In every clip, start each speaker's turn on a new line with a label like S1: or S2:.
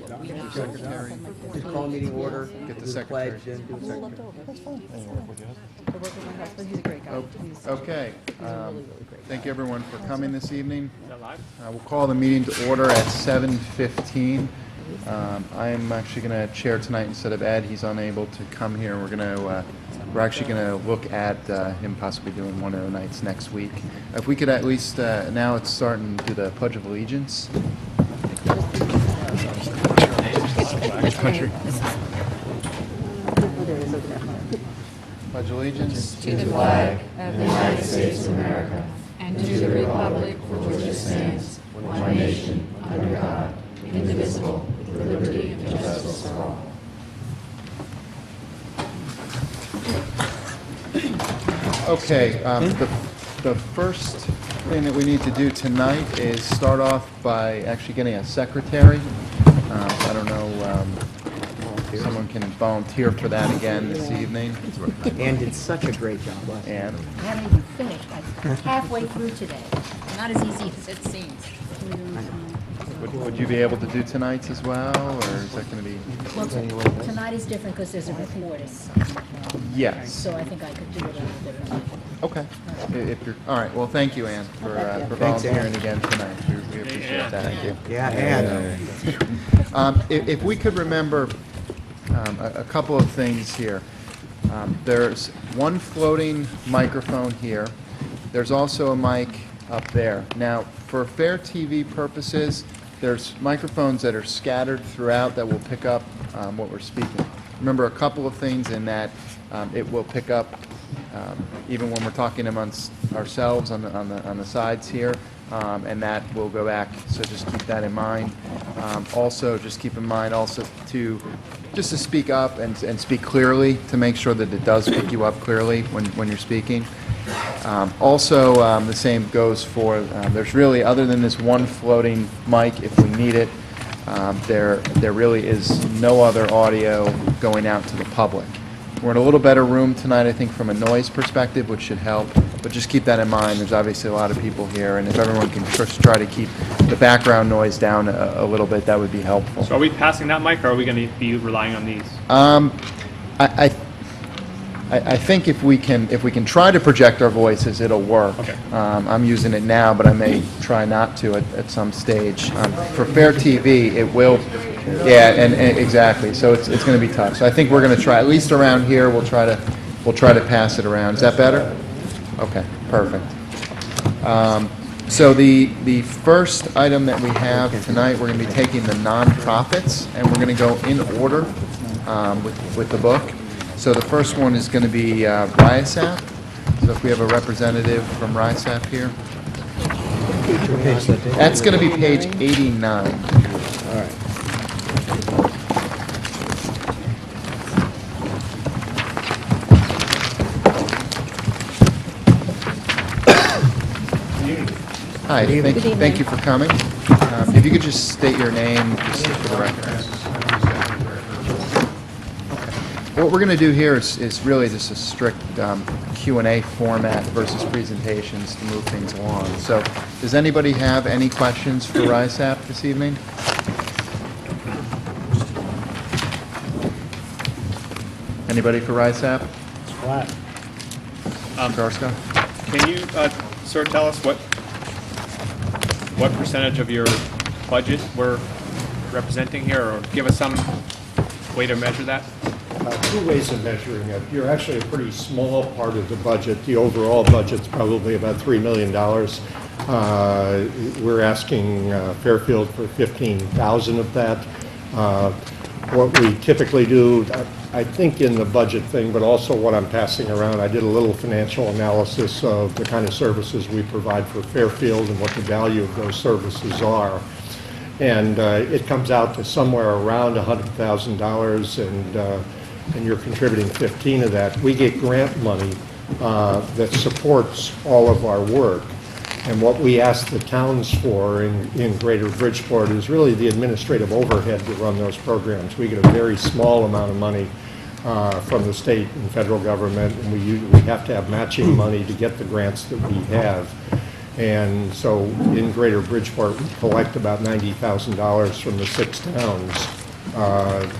S1: Secretary.
S2: Just call meeting order,
S1: Get the
S2: do
S1: secretary.
S2: pledge, then do the secretary.
S3: I work with my husband. He's a great guy. He's
S1: Okay.
S3: a really, really great guy.
S1: Thank you, everyone, for coming this evening. We'll call the meeting to order at 7:15. I'm actually going to chair tonight instead of Ed. He's unable to come here. We're actually going to look at him possibly doing one of the nights next week. If we could at least now let's start and do the Pledge of Allegiance. Country. Pledge allegiance
S3: To the flag of the United States of America and to the republic for which it stands, one nation, under God, indivisible, with liberty and justice for all.
S1: Okay, the first thing that we need to do tonight is start off by actually getting a secretary. I don't know, if someone can volunteer for that again this evening.
S2: Ann did such a great job last night.
S1: And
S4: I haven't even finished. I'm halfway through today. Not as easy as it seems.
S1: would you be able to do tonight's as well, or is that going to be?
S4: Well, tonight is different because there's a report,
S1: Yes.
S4: so I think I could do it a little differently.
S1: Okay. If you're, all right, well, thank you, Ann, for
S2: Thanks, Ann.
S1: volunteering again tonight. We appreciate that. Thank you.
S2: Yeah, Ann.
S1: If we could remember a couple of things here. There's one floating microphone here. There's also a mic up there. Now, for Fair TV purposes, there's microphones that are scattered throughout that will pick up what we're speaking. Remember a couple of things in that it will pick up even when we're talking amongst ourselves on the sides here, and that will go back. So just keep that in mind. Also, just keep in mind also to speak up and speak clearly to make sure that it does pick you up clearly when you're speaking. Also, the same goes for there's really, other than this one floating mic, if we need it, there really is no other audio going out to the public. We're in a little better room tonight, I think, from a noise perspective, which should help. But just keep that in mind. There's obviously a lot of people here, and if everyone can just try to keep the background noise down a little bit, that would be helpful.
S5: So are we passing that mic, or are we going to be relying on these?
S1: I think if we can try to project our voices, it'll work.
S5: Okay.
S1: I'm using it now, but I may try not to at some stage. For Fair TV, it will. Yeah, and exactly. So it's going to be tough. So I think we're going to try, at least around here, we'll try to pass it around. Is that better? Okay, perfect. So the first item that we have tonight, we're going to be taking the nonprofits, and we're going to go in order with the book. So the first one is going to be RIASAP. So if we have a representative from RIASAP here. That's going to be page 89.
S2: All right.
S1: Hi, thank you for coming. If you could just state your name just for the record. What we're going to do here is really just a strict Q&A format versus presentations to move things along. So does anybody have any questions for RIASAP this evening? Anybody for RIASAP?
S2: Flat.
S1: Garsko?
S5: Can you, sir, tell us what percentage of your budget we're representing here, or give us some way to measure that?
S6: Two ways of measuring it. You're actually a pretty small part of the budget. The overall budget's probably about $3 million. We're asking Fairfield for 15,000 of that. What we typically do, I think in the budget thing, but also what I'm passing around, I did a little financial analysis of the kind of services we provide for Fairfield and what the value of those services are. And it comes out to somewhere around $100,000, and you're contributing 15 of that. We get grant money that supports all of our work. And what we ask the towns for in Greater Bridgeport is really the administrative overhead to run those programs. We get a very small amount of money from the state and federal government, and we have to have matching money to get the grants that we have. And so in Greater Bridgeport, we collect about $90,000 from the 6 towns.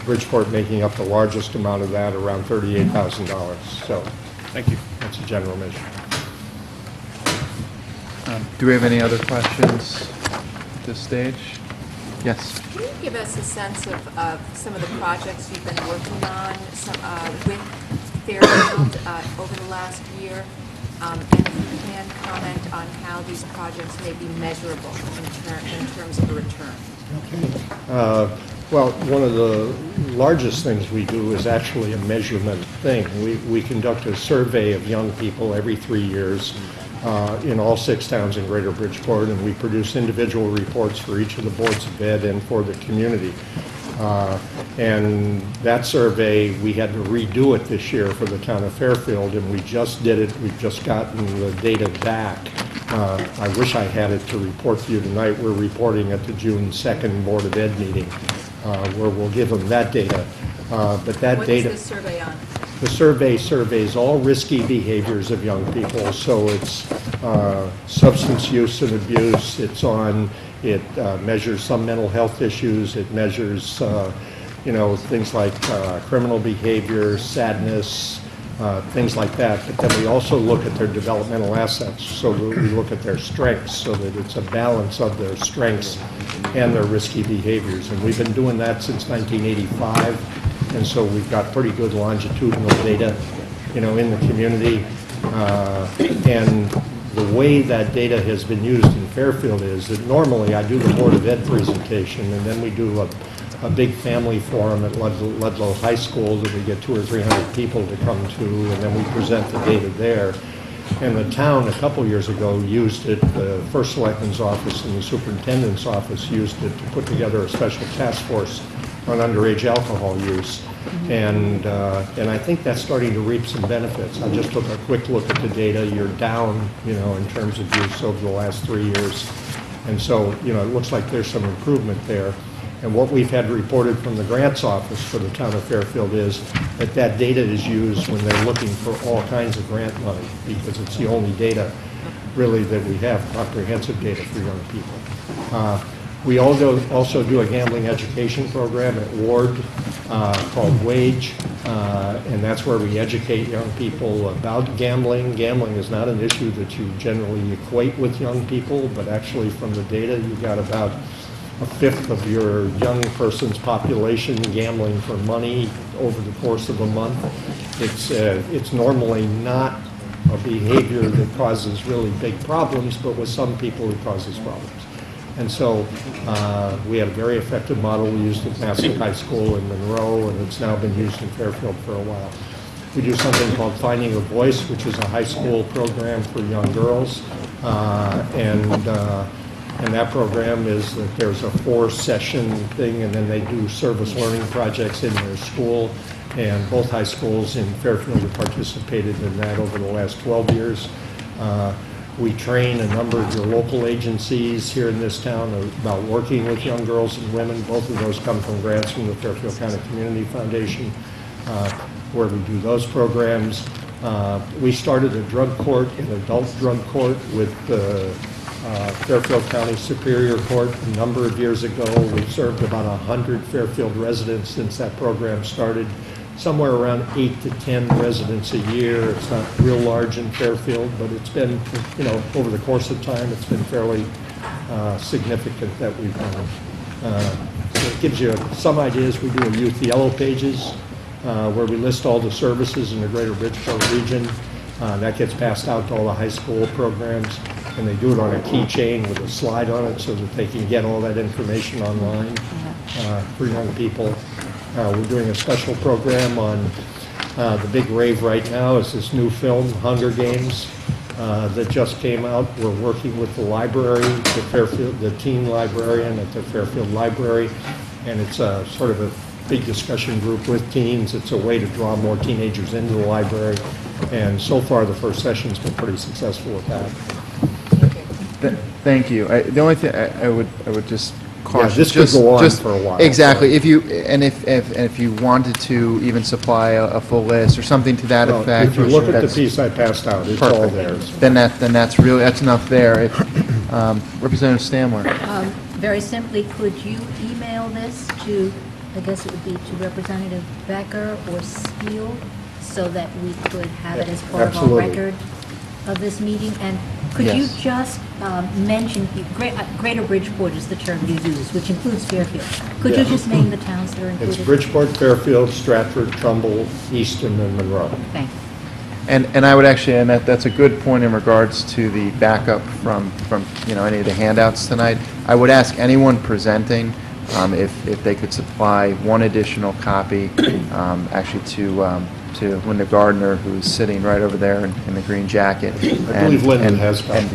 S6: Bridgeport making up the largest amount of that, around $38,000. So
S5: Thank you.
S6: that's a general measure.
S1: Do we have any other questions at this stage? Yes.
S7: Can you give us a sense of some of the projects you've been working on with Fairfield over the last year? And if you can comment on how these projects may be measurable in terms of a return.
S6: Well, one of the largest things we do is actually a measurement thing. We conduct a survey of young people every 3 years in all 6 towns in Greater Bridgeport, and we produce individual reports for each of the boards of ed and for the community. And that survey, we had to redo it this year for the town of Fairfield, and we just did it. We've just gotten the data back. I wish I had it to report to you tonight. We're reporting at the June 2nd Board of Ed meeting, where we'll give them that data. But that
S7: What
S6: data...
S7: is this survey on?
S6: The survey surveys all risky behaviors of young people, so it's substance use and abuse, it measures some mental health issues, it measures, things like criminal behavior, sadness, things like that. But then we also look at their developmental assets, so we look at their strengths, so that it's a balance of their strengths and their risky behaviors. And we've been doing that since 1985. And so we've got pretty good longitudinal data, in the community. And the way that data has been used in Fairfield is that normally I do the Board of Ed presentation, and then we do a big family forum at Ludlow High School that we get 200 or 300 people to come to, and then we present the data there. And the town, a couple years ago, used it, the First Selectman's office and the Superintendent's office used it to put together a special task force on underage alcohol use. And I think that's starting to reap some benefits. I just took a quick look at the data. You're down, in terms of use over the last 3 years. And so, it looks like there's some improvement there. And what we've had reported from the grants office for the town of Fairfield is that data is used when they're looking for all kinds of grant money, because it's the only data really that we have, comprehensive data for young people. We also do a gambling education program at Ward called WAGE, and that's where we educate young people about gambling. Gambling is not an issue that you generally equate with young people, but actually from the data, you got about a fifth of your young person's population gambling for money over the course of a month. It's normally not a behavior that causes really big problems, but with some people it causes problems. And so we had a very effective model we used at Massac High School in Monroe, and it's now been used in Fairfield for a while. We do something called Finding a Voice, which is a high school program for young girls. And that program is that there's a 4-session thing, and then they do service learning projects in their school. And both high schools in Fairfield have participated in that over the last 12 years. We train a number of your local agencies here in this town about working with young girls and women. Both of those come from grants from the Fairfield County Community Foundation, where we do those programs. We started a drug court, an adult drug court, with the Fairfield County Superior Court a number of years ago. We've served about 100 Fairfield residents since that program started. Somewhere around 8 to 10 residents a year. It's not real large in Fairfield, but it's been, over the course of time, it's been fairly significant that we've done. So it gives you some ideas. We do a Youth Yellow Pages where we list all the services in the Greater Bridgeport region. That gets passed out to all the high school programs, and they do it on a keychain with a slide on it so that they can get all that information online for young people. We're doing a special program on the big rave right now is this new film, Hunger Games, that just came out. We're working with the library, the teen librarian at the Fairfield Library, and it's a sort of a big discussion group with teens. It's a way to draw more teenagers into the library, and so far the first session's been pretty successful with that.
S1: Thank you. The only thing I would just cautious.
S6: this could go on for a while,
S1: Exactly.
S6: so-
S1: If you, and if you wanted to even supply a full list or something to that
S6: Well,
S1: effect.
S6: if you look at the
S1: that's
S6: piece I passed out, it's all
S1: perfect.
S6: there.
S1: Then that's really, that's enough there. Representative Stamler.
S4: Very simply, could you email this to, I guess it would be to Representative Becker or Steele, so that we could have it as part of our
S6: Absolutely.
S4: record of this meeting? And could you
S1: Yes.
S4: just mention, Greater Bridgeport is the term you use, which includes Fairfield. Could you
S6: Yeah.
S4: just name the towns that are included?
S6: It's Bridgeport, Fairfield, Stratford, Trumbull, Easton, and Monroe.
S4: Thank you.
S1: And I would actually, and that's a good point in regards to the backup from any of the handouts tonight. I would ask anyone presenting if they could supply one additional copy, actually to Linda Gardner, who's sitting right over there in the green jacket.
S6: I believe Linda has copies.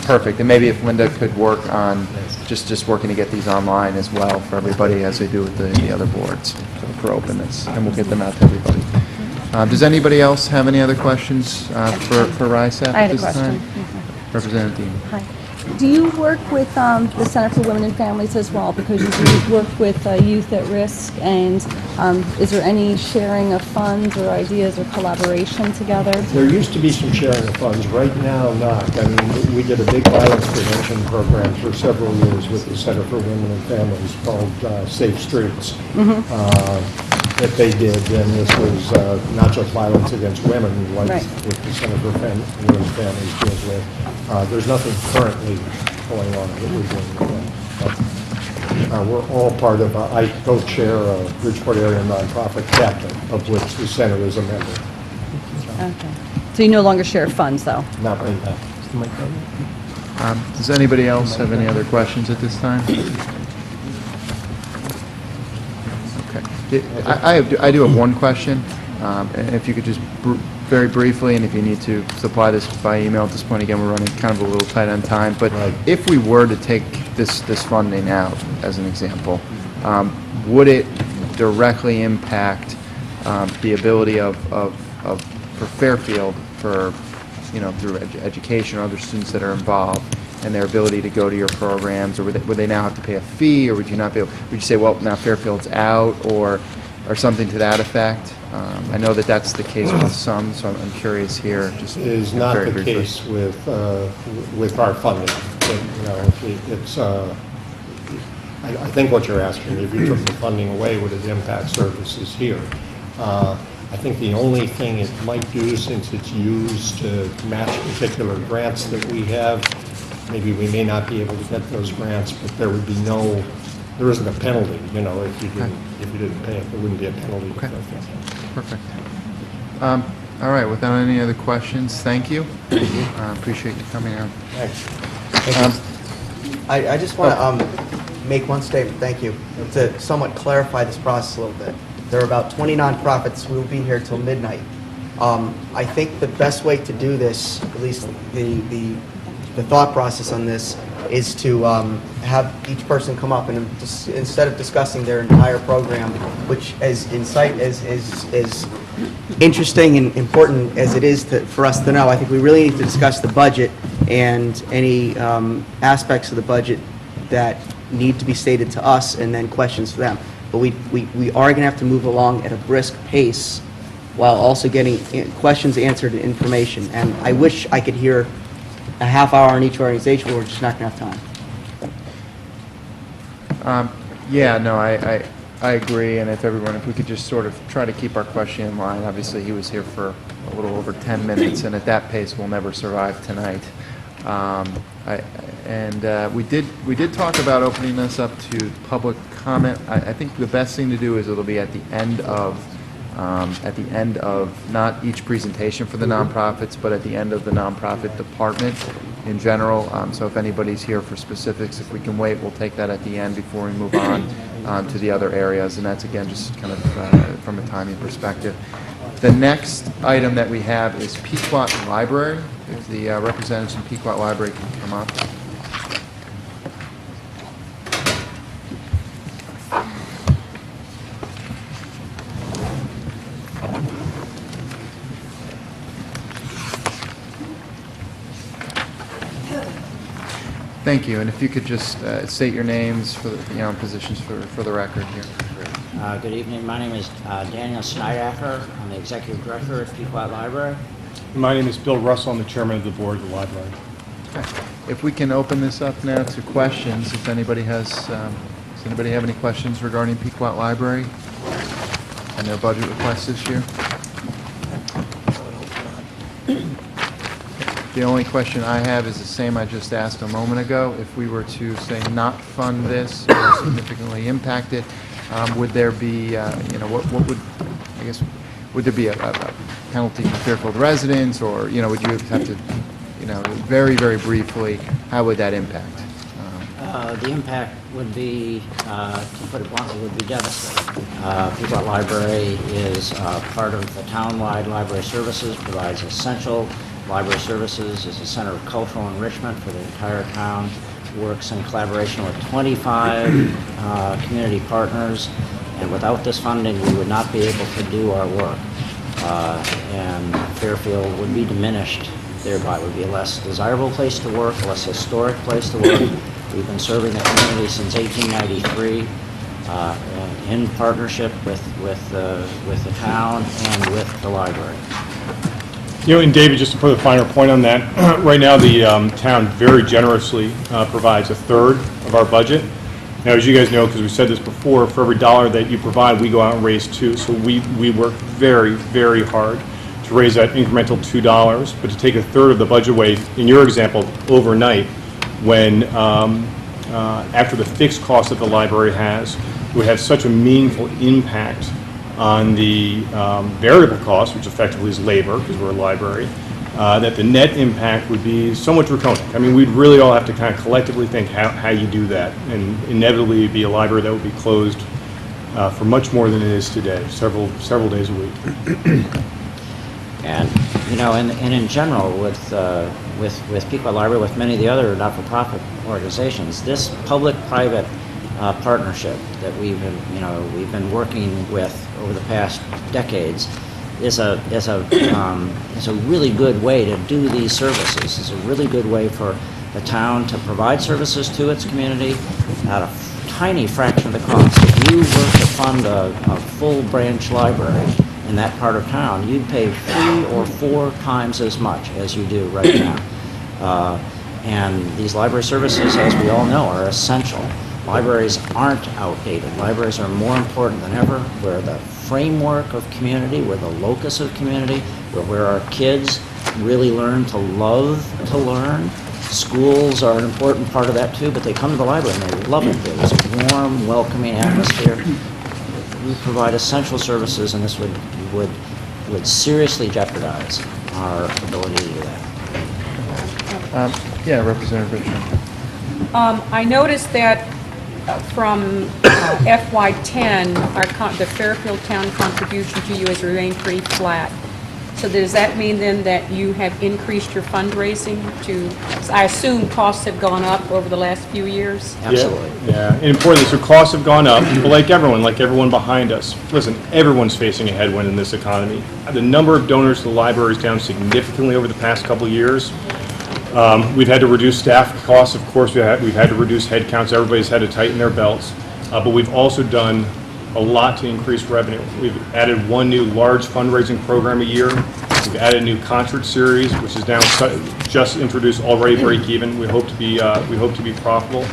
S1: Perfect. And maybe if Linda could work on just working to get these online as well for everybody, as they do with the other boards for openness, and we'll get them out to everybody. Does anybody else have any other questions for RISAP
S8: I had
S1: at
S8: a
S1: this time?
S8: question.
S1: Representative Dean.
S8: Hi. Do you work with the Center for Women and Families as well? Because you do work with youth at risk, and is there any sharing of funds or ideas or collaboration together?
S6: There used to be some sharing of funds. Right now, not. I mean, we did a big violence prevention program for several years with the Center for Women and Families called Safe Streets. That they did, and this was not just violence against women, like
S8: Right.
S6: what the Center for Women and Families deals with. There's nothing currently going on that we're doing with them. But, we're all part of, I co-chair a Bridgeport Area Nonprofit Captain, of which the center is a member.
S8: Okay. So you no longer share funds, though?
S6: Not right now.
S1: Does anybody else have any other questions at this time? Okay. I do have one question. And if you could just very briefly, and if you need to supply this by email at this point, again, we're running kind of a little tight on time, but
S6: Right.
S1: if we were to take this funding out, as an example, would it directly impact the ability for Fairfield, for, through education or other students that are involved, and their ability to go to your programs, or would they now have to pay a fee, or would you not be able, would you say, well, now Fairfield's out, or something to that effect? I know that that's the case with some, so I'm curious here, just
S6: Is not
S1: very
S6: the
S1: briefly.
S6: case with our funding. It's, I think what you're asking, if you took the funding away, would it impact services here? I think the only thing it might do, since it's used to match particular grants that we have, maybe we may not be able to get those grants, but there would be there isn't a penalty, if you didn't pay it, there wouldn't be a penalty.
S1: Okay. Perfect. All right, without any other questions, thank you. Appreciate you coming out.
S6: Thanks.
S9: I just want to make one statement, thank you, to somewhat clarify this process a little bit. There are about 20 nonprofits who will be here till midnight. I think the best way to do this, at least the thought process on this, is to have each person come up and just, instead of discussing their entire program, which as interesting and important as it is for us to know, I think we really need to discuss the budget and any aspects of the budget that need to be stated to us, and then questions to them. But we are going to have to move along at a brisk pace while also getting questions answered and information. And I wish I could hear a half hour on each organization, but we're just not going to have time.
S1: Yeah, no, I agree, and if we could just sort of try to keep our question in line. Obviously, he was here for a little over 10 minutes, and at that pace, we'll never survive tonight. We did talk about opening this up to public comment. I think the best thing to do is it'll be at the end of not each presentation for the nonprofits, but at the end of the nonprofit department in general. So if anybody's here for specifics, if we can wait, we'll take that at the end before we move on to the other areas. And that's, again, just kind of from a timing perspective. The next item that we have is Pequot Library. If the representatives from Pequot Library can come up. Thank you, and if you could just state your names for the, positions for the record here.
S10: Good evening. My name is Daniel Snydacker. I'm the Executive Director at Pequot Library.
S11: My name is Bill Russell. I'm the Chairman of the Board of the Library.
S1: Okay. If we can open this up now to questions, if anybody has, does anybody have any questions regarding Pequot Library and their budget request this year? The only question I have is the same I just asked a moment ago. If we were to, say, not fund this or significantly impact it, would there be, what would, I guess, would there be a penalty for Fairfield residents, or, would you have to, very, very briefly, how would that impact?
S10: The impact would be, to put it bluntly, would be devastating. Pequot Library is part of the town-wide library services, provides essential library services, is a center of cultural enrichment for the entire town, works in collaboration with 25 community partners, and without this funding, we would not be able to do our work. And Fairfield would be diminished, thereby would be a less desirable place to work, a less historic place to work. We've been serving the community since 1893 in partnership with the town and with the library.
S11: And David, just to put a finer point on that, right now the town very generously provides a third of our budget. Now, as you guys know, because we said this before, for every dollar that you provide, we go out and raise $2. So we work very, very hard to raise that incremental $2. But to take a third of the budget away, in your example, overnight, when after the fixed cost that the library has, it would have such a meaningful impact on the variable cost, which effectively is labor, because we're a library, that the net impact would be somewhat draconic. I mean, we'd really all have to kind of collectively think how you do that, and inevitably it'd be a library that would be closed for much more than it is today, several days a week.
S10: And and in general, with Pequot Library, with many of the other not-for-profit organizations, this public-private partnership that we've been working with over the past decades is a really good way to do these services. It's a really good way for the town to provide services to its community at a tiny fraction of the cost. If you were to fund a full branch library in that part of town, you'd pay 3 or 4 times as much as you do right now. And these library services, as we all know, are essential. Libraries aren't outdated. Libraries are more important than ever. We're the framework of community. We're the locus of community. We're where our kids really learn to love to learn. Schools are an important part of that too, but they come to the library and they love it. There's a warm, welcoming atmosphere. We provide essential services, and this would seriously jeopardize our ability to do that.
S1: Yeah, Representative Richmond.
S3: I noticed that from FY10, the Fairfield Town contribution to you has remained pretty flat. So does that mean then that you have increased your fundraising I assume costs have gone up over the last few years?
S10: Absolutely.
S11: Yeah, and importantly, so costs have gone up, but like everyone behind us, listen, everyone's facing a headwind in this economy. The number of donors to the library is down significantly over the past couple of years. We've had to reduce staff costs, of course, we've had to reduce headcounts, everybody's had to tighten their belts, but we've also done a lot to increase revenue. We've added one new large fundraising program a year. We've added a new concert series, which is now just introduced, already break even. We hope to be profitable,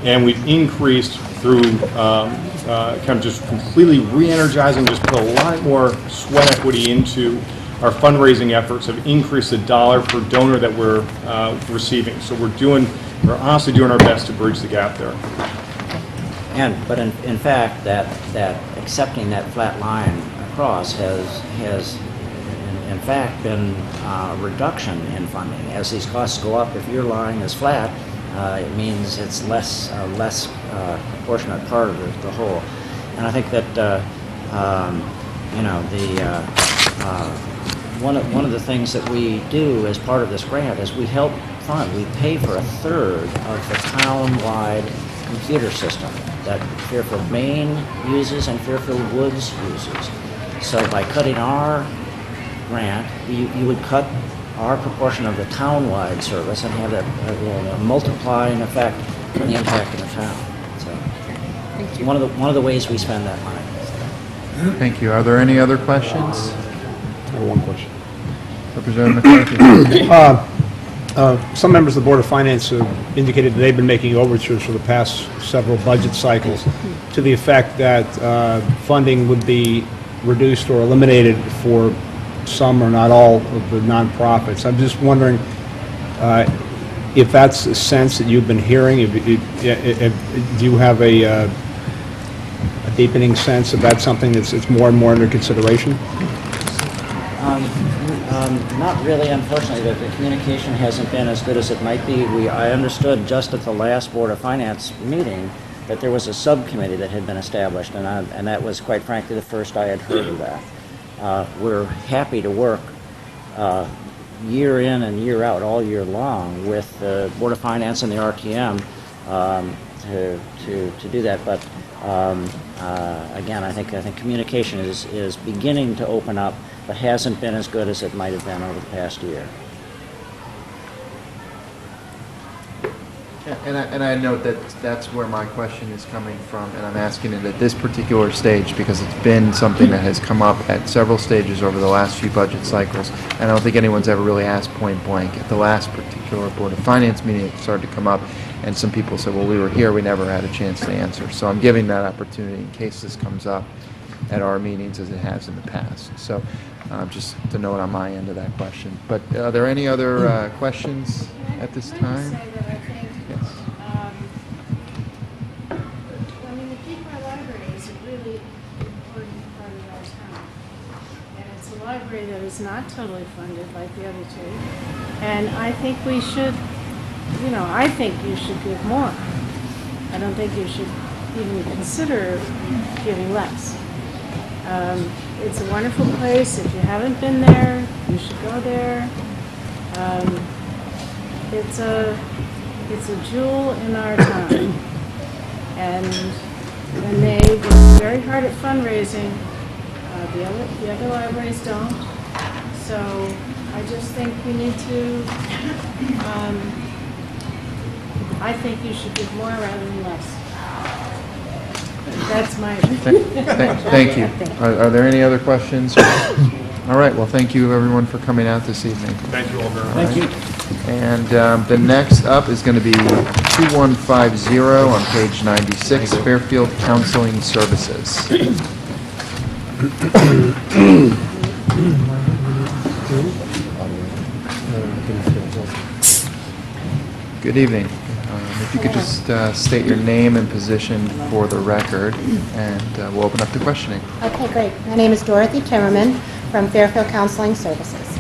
S11: and we've increased through kind of just completely re-energizing, just put a lot more sweat equity into our fundraising efforts, have increased the dollar per donor that we're receiving. So we're honestly doing our best to bridge the gap there.
S10: But in fact, that accepting that flat line across has in fact been a reduction in funding. As these costs go up, if your line is flat, it means it's less proportionate part of the whole. And I think that one of the things that we do as part of this grant is we help fund. We pay for 1/3 of the town-wide computer system that Fairfield Main uses and Fairfield Woods uses. So by cutting our grant, you would cut our proportion of the town-wide service and have a multiplying effect on the impact in the town. So, it's one of the ways we spend that money.
S1: Thank you. Are there any other questions?
S2: I have one question.
S1: Representative McCarthy.
S2: Some members of the Board of Finance have indicated that they've been making overtures for the past several budget cycles to the effect that funding would be reduced or eliminated for some or not all of the nonprofits. I'm just wondering if that's a sense that you've been hearing. Do you have a deepening sense that that's something that's more and more under consideration?
S10: Not really, unfortunately. The communication hasn't been as good as it might be. I understood just at the last Board of Finance meeting that there was a subcommittee that had been established, and that was, quite frankly, the first I had heard of that. We're happy to work year in and year out, all year long, with the Board of Finance and the RTM to do that. But again, I think communication is beginning to open up, but hasn't been as good as it might have been over the past year.
S1: And I note that that's where my question is coming from, and I'm asking it at this particular stage because it's been something that has come up at several stages over the last few budget cycles, and I don't think anyone's ever really asked point blank. At the last particular Board of Finance meeting, it started to come up, and some people said, well, we were here, we never had a chance to answer. So I'm giving that opportunity in case this comes up at our meetings as it has in the past. So just to note on my end of that question. But are there any other questions at this time? Yes.
S12: I mean, the Pequot Library is a really important part of our town. And it's a library that is not totally funded like the other two. And I think we should, I think you should give more. I don't think you should even consider giving less. It's a wonderful place. If you haven't been there, you should go there. It's a jewel in our town. And they work very hard at fundraising. The other libraries don't. So I just think we need to, I think you should give more rather than less. That's my
S1: Thank you. Are there any other questions? All right, well, thank you, everyone, for coming out this evening.
S11: Thank you all very much.
S10: Thank you.
S1: And the next up is going to be 2150 on page 96, Fairfield Counseling Services. Good evening. If you could just state your name and position for the record, and we'll open up to questioning.
S13: Okay, great. My name is Dorothy Timmerman from Fairfield Counseling Services.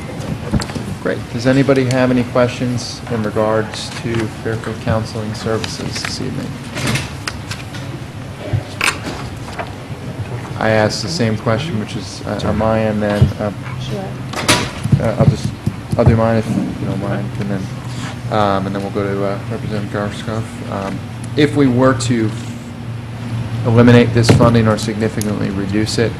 S1: Great. Does anybody have any questions in regards to Fairfield Counseling Services this evening? I asked the same question, which is on my end then.
S13: Sure.
S1: I'll do mine if you don't mind, and then we'll go to Representative Garskoff. If we were to eliminate this funding or significantly reduce it,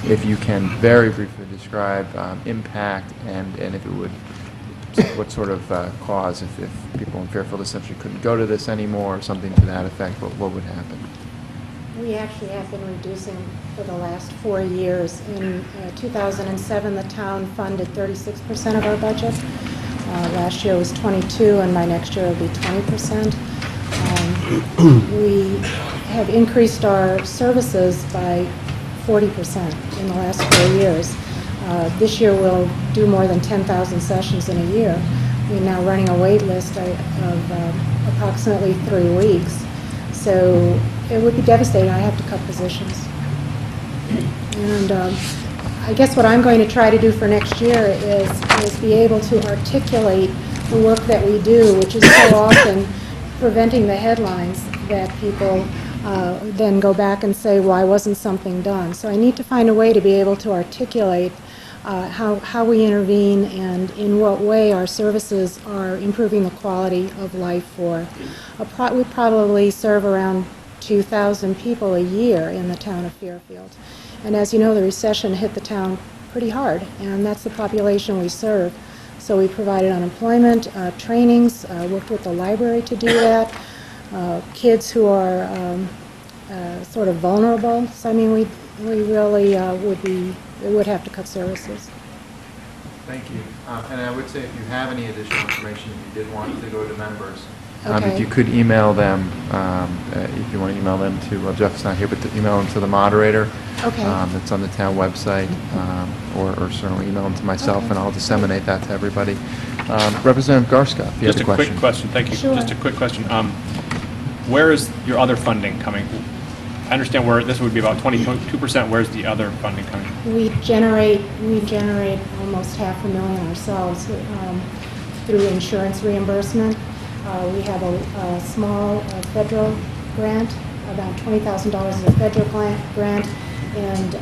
S1: if you can very briefly describe impact and if it would, what sort of cause if people in Fairfield essentially couldn't go to this anymore or something to that effect, what would happen?
S13: We actually have been reducing for the last 4 years. In 2007, the town funded 36% of our budget. Last year was 22, and by next year it'll be 20%. We have increased our services by 40% in the last 4 years. This year we'll do more than 10,000 sessions in a year. We're now running a wait list of approximately 3 weeks. So it would be devastating. I have to cut positions. And I guess what I'm going to try to do for next year is be able to articulate the work that we do, which is so often preventing the headlines that people then go back and say, why wasn't something done? So I need to find a way to be able to articulate how we intervene and in what way our services are improving the quality of life for. We probably serve around 2,000 people a year in the town of Fairfield. And as you know, the recession hit the town pretty hard, and that's the population we serve. So we provided unemployment, trainings, worked with the library to do that, kids who are sort of vulnerable. So I mean, we really would have to cut services.
S1: Thank you. And I would say if you have any additional information that you did want to go to members, if
S13: Okay.
S1: you could email them, if you want to email them to, well, Jeff's not here, but to email them to the moderator.
S13: Okay.
S1: That's on the town website, or certainly email them to myself,
S13: Okay.
S1: and I'll disseminate that to everybody. Representative Garska, if you have
S5: Just
S1: a
S5: a
S1: question.
S5: quick question, thank you.
S13: Sure.
S5: Just a quick question. Where is your other funding coming? I understand where, this would be about 22%, where's the other funding coming?
S13: We generate almost $500,000 ourselves through insurance reimbursement. We have a small federal grant, about $20,000 is a federal grant, and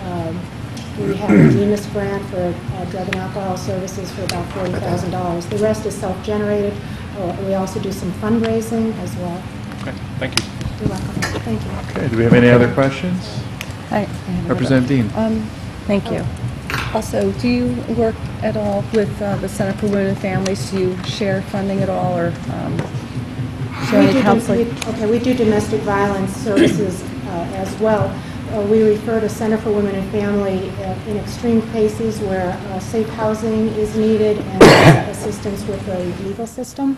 S13: we have a DEMIS grant for drug and alcohol services for about $40,000. The rest is self-generated. We also do some fundraising as well.
S5: Okay, thank you.
S13: You're welcome. Thank you.
S1: Okay, do we have any other questions? Representative Dean.
S8: Thank you. Also, do you work at all with the Center for Women and Families? Do you share funding at all, or share any counseling?
S13: We do domestic violence services as well. We refer to Center for Women and Family in extreme cases where safe housing is needed and assistance with the legal system.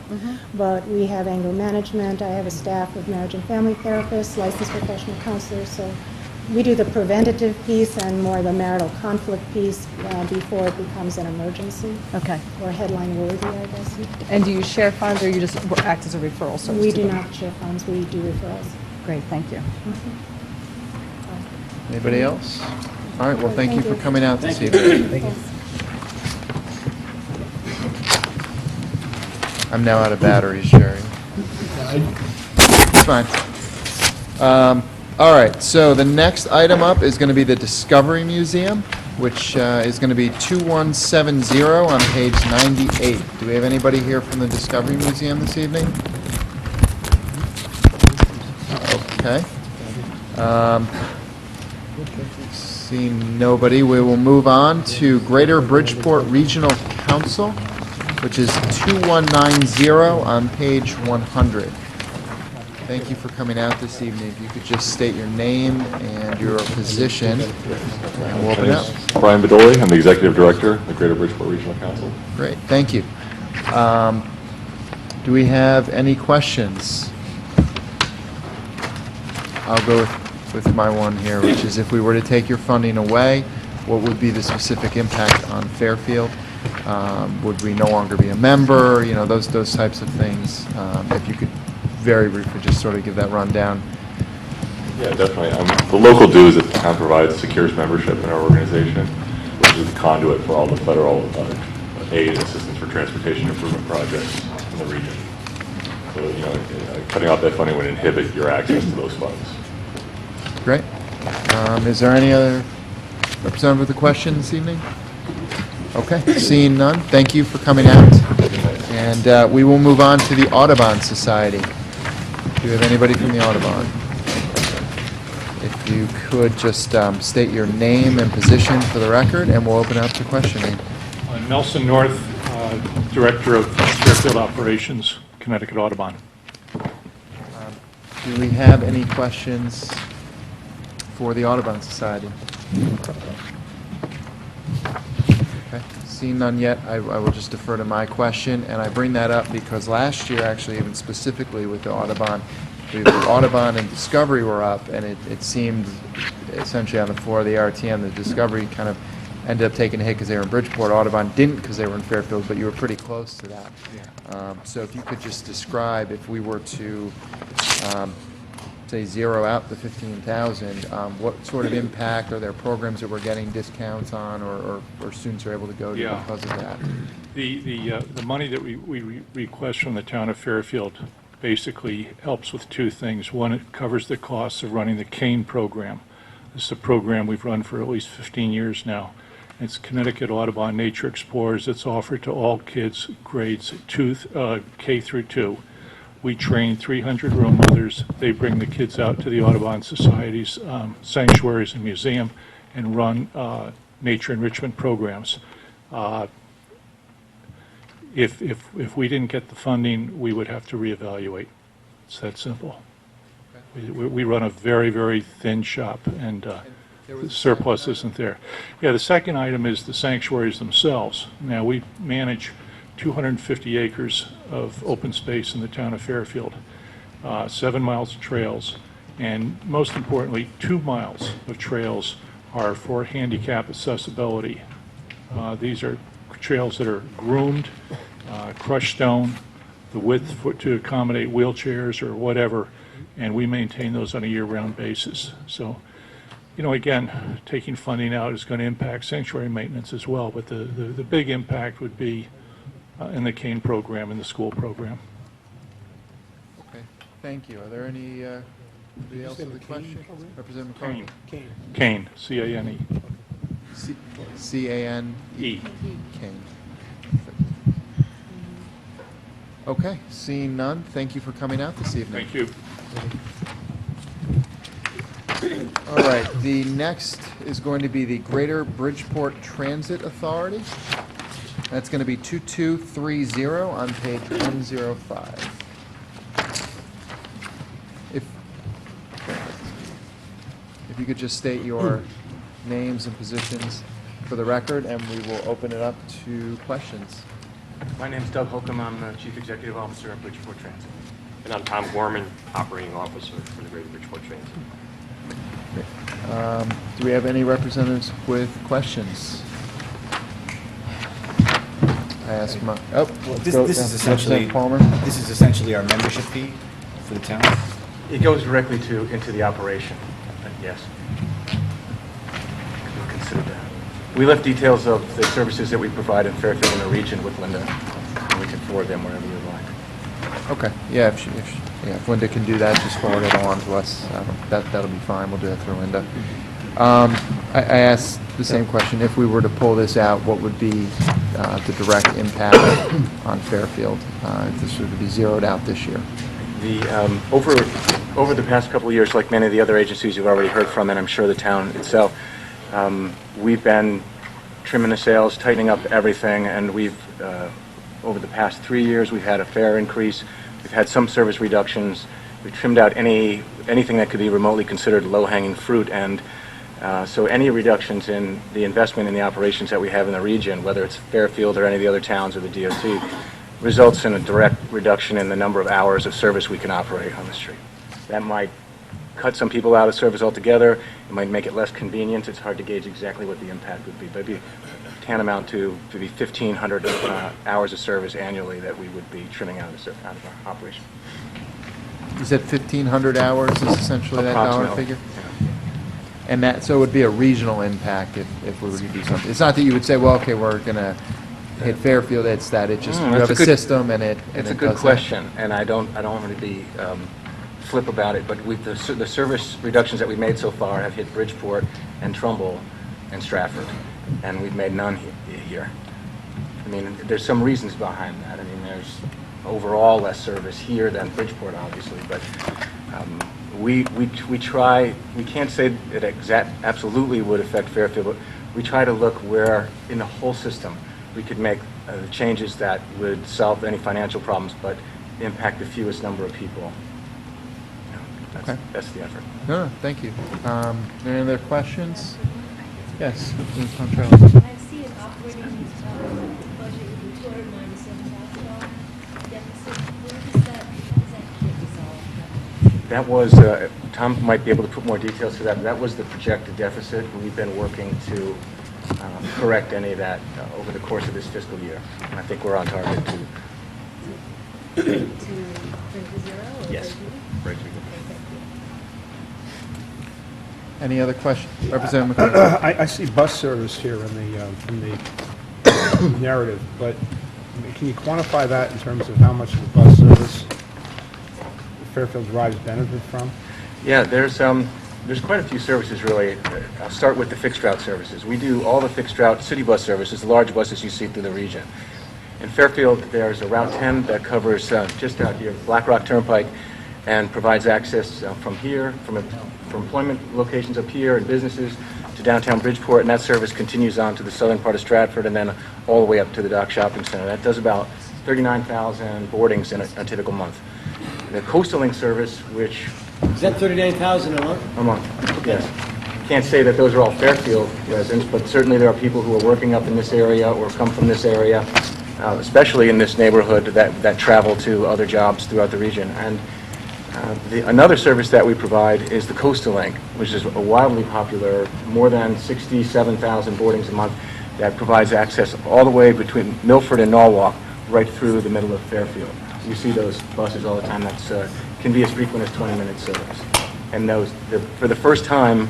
S13: But we have anger management. I have a staff of marriage and family therapists, licensed professional counselors. So we do the preventative piece and more the marital conflict piece before it becomes an emergency.
S8: Okay.
S13: Or headline worthy, I guess.
S8: And do you share funds, or you just act as a referral service?
S13: We
S8: to
S13: do
S8: them?
S13: not share funds. We do referrals.
S8: Great, thank you.
S1: Anybody else? All right, well, thank you for
S13: Thank you.
S1: coming out this evening. I'm now out of batteries, Sherry. It's fine. All right, so the next item up is going to be the Discovery Museum, which is going to be 2170 on page 98. Do we have anybody here from the Discovery Museum this evening? Okay. Seeing nobody, we will move on to Greater Bridgeport Regional Council, which is 2190 on page 100. Thank you for coming out this evening. If you could just state your name and your position, and we'll open it up.
S14: Brian Bedoli, I'm the Executive Director of the Greater Bridgeport Regional Council.
S1: Great, thank you. Do we have any questions? I'll go with my one here, which is if we were to take your funding away, what would be the specific impact on Fairfield? Would we no longer be a member? You know, those types of things. If you could very briefly just sort of give that rundown.
S14: Yeah, definitely. The local dues that the town provides secures membership in our organization, which is the conduit for all the federal aid and assistance for transportation improvement projects in the region. So, you know, cutting off that funding would inhibit your access to those funds.
S1: Great. Is there any other representative with a question this evening? Okay, seeing none, thank you for coming out. And we will move on to the Audubon Society. Do you have anybody from the Audubon? If you could just state your name and position for the record, and we'll open up to questioning.
S15: Nelson North, Director of Fairfield Operations, Connecticut Audubon.
S1: Do we have any questions for the Audubon Society? Okay, seeing none yet, I will just defer to my question, and I bring that up because last year, actually, even specifically with the Audubon, the Audubon and Discovery were up, and it seemed essentially on the floor of the RTM, the Discovery kind of ended up taking a hit because they were in Bridgeport. Audubon didn't because they were in Fairfield, but you were pretty close to that. So if you could just describe, if we were to say zero out the 15,000, what sort of impact, are there programs that we're getting discounts on, or students are able to go to because of that?
S15: The money that we request from the town of Fairfield basically helps with two things. One, it covers the costs of running the CANE program. This is a program we've run for at least 15 years now. It's Connecticut Audubon Nature Explorers. It's offered to all kids grades K through 2. We train 300 room mothers. They bring the kids out to the Audubon Society's sanctuaries and museum and run nature enrichment programs. If we didn't get the funding, we would have to reevaluate. It's that simple. We run a very, very thin shop, and the surplus isn't there. Yeah, the second item is the sanctuaries themselves. Now, we manage 250 acres of open space in the town of Fairfield, 7 miles of trails, and most importantly, 2 miles of trails are for handicap accessibility. These are trails that are groomed, crushed stone, the width to accommodate wheelchairs or whatever, and we maintain those on a year-round basis. So, you know, again, taking funding out is going to impact sanctuary maintenance as well, but the big impact would be in the cane program, in the school program.
S1: Okay, thank you. Are there any, anybody else with a question? Representative McCarthy?
S15: Cane, C-A-N-E.
S1: C-A-N-E. Cane. Okay, seeing none, thank you for coming out this evening.
S15: Thank you.
S1: All right, the next is going to be the Greater Bridgeport Transit Authority. That's going to be 2230 on page 105. If you could just state your names and positions for the record, and we will open it up to questions.
S16: My name is Doug Holcomb. I'm the Chief Executive Officer at Bridgeport Transit. And I'm Tom Gorman, Operating Officer for the Greater Bridgeport Transit.
S1: Do we have any representatives with questions? I asked my,
S17: This is essentially
S1: Palmer.
S17: This is essentially our membership fee for the town.
S16: It goes directly into the operation, yes. We'll consider that. We left details of the services that we provide in Fairfield and the region with Linda, and we can forward them wherever you'd like.
S1: Okay, yeah, if Linda can do that, just forward it along to us. That'll be fine, we'll do that through Linda. I asked the same question, if we were to pull this out, what would be the direct impact on Fairfield if this were to be zeroed out this year?
S16: Over the past couple of years, like many of the other agencies you've already heard from, and I'm sure the town itself, we've been trimming the sails, tightening up everything, and we've, over the past 3 years, we've had a fare increase, we've had some service reductions, we've trimmed out anything that could be remotely considered low-hanging fruit, and so any reductions in the investment in the operations that we have in the region, whether it's Fairfield or any of the other towns or the DOT, results in a direct reduction in the number of hours of service we can operate on the street. That might cut some people out of service altogether. It might make it less convenient. It's hard to gauge exactly what the impact would be, but it'd be tantamount to maybe 1,500 hours of service annually that we would be trimming out of our operation.
S1: You said 1,500 hours is essentially that dollar
S16: Approximately.
S1: figure? And that, so it would be a regional impact if we were to do something. It's not that you would say, well, okay, we're going to hit Fairfield, it's that it just, you have a system and it
S16: It's a
S1: does
S16: good
S1: that.
S16: question, and I don't want to be flip about it, but the service reductions that we've made so far have hit Bridgeport and Trumbull and Stratford, and we've made none here. I mean, there's some reasons behind that. I mean, there's overall less service here than Bridgeport, obviously, but we try, we can't say it absolutely would affect Fairfield, but we try to look where in the whole system we could make the changes that would solve any financial problems, but impact the fewest number of people.
S1: Okay.
S16: That's the effort.
S1: No, thank you. Any other questions? Yes, Ms. Contrallo.
S18: I see an operating budget with a $297,000 deficit. How does that get resolved?
S16: That was, Tom might be able to put more details to that, but that was the projected deficit. We've been working to correct any of that over the course of this fiscal year. And I think we're on target to
S18: Bring to zero? Or
S16: yes, break even.
S1: Any other questions? Representative McCarthy.
S2: I see bus service here in the narrative, but can you quantify that in terms of how much of the bus service Fairfield Drives benefit from?
S16: Yeah, there's quite a few services, really. I'll start with the fixed route services. We do all the fixed route city bus services, the large buses you see through the region. In Fairfield, there's a Route 10 that covers just out here, Black Rock Turnpike, and provides access from here, from employment locations up here and businesses to downtown Bridgeport, and that service continues on to the southern part of Stratford and then all the way up to the Dock Shopping Center. That does about 39,000 boardings in a typical month. The Coastal Link service, which...
S19: Is that 39,000 a month?
S16: A month, yes. Can't say that those are all Fairfield residents, but certainly there are people who are working up in this area or come from this area, especially in this neighborhood, that travel to other jobs throughout the region. And another service that we provide is the Coastal Link, which is a wildly popular, more than 67,000 boardings a month, that provides access all the way between Milford and Norwalk, right through the middle of Fairfield. You see those buses all the time. That's can be as frequent as 20-minute service. And for the first time,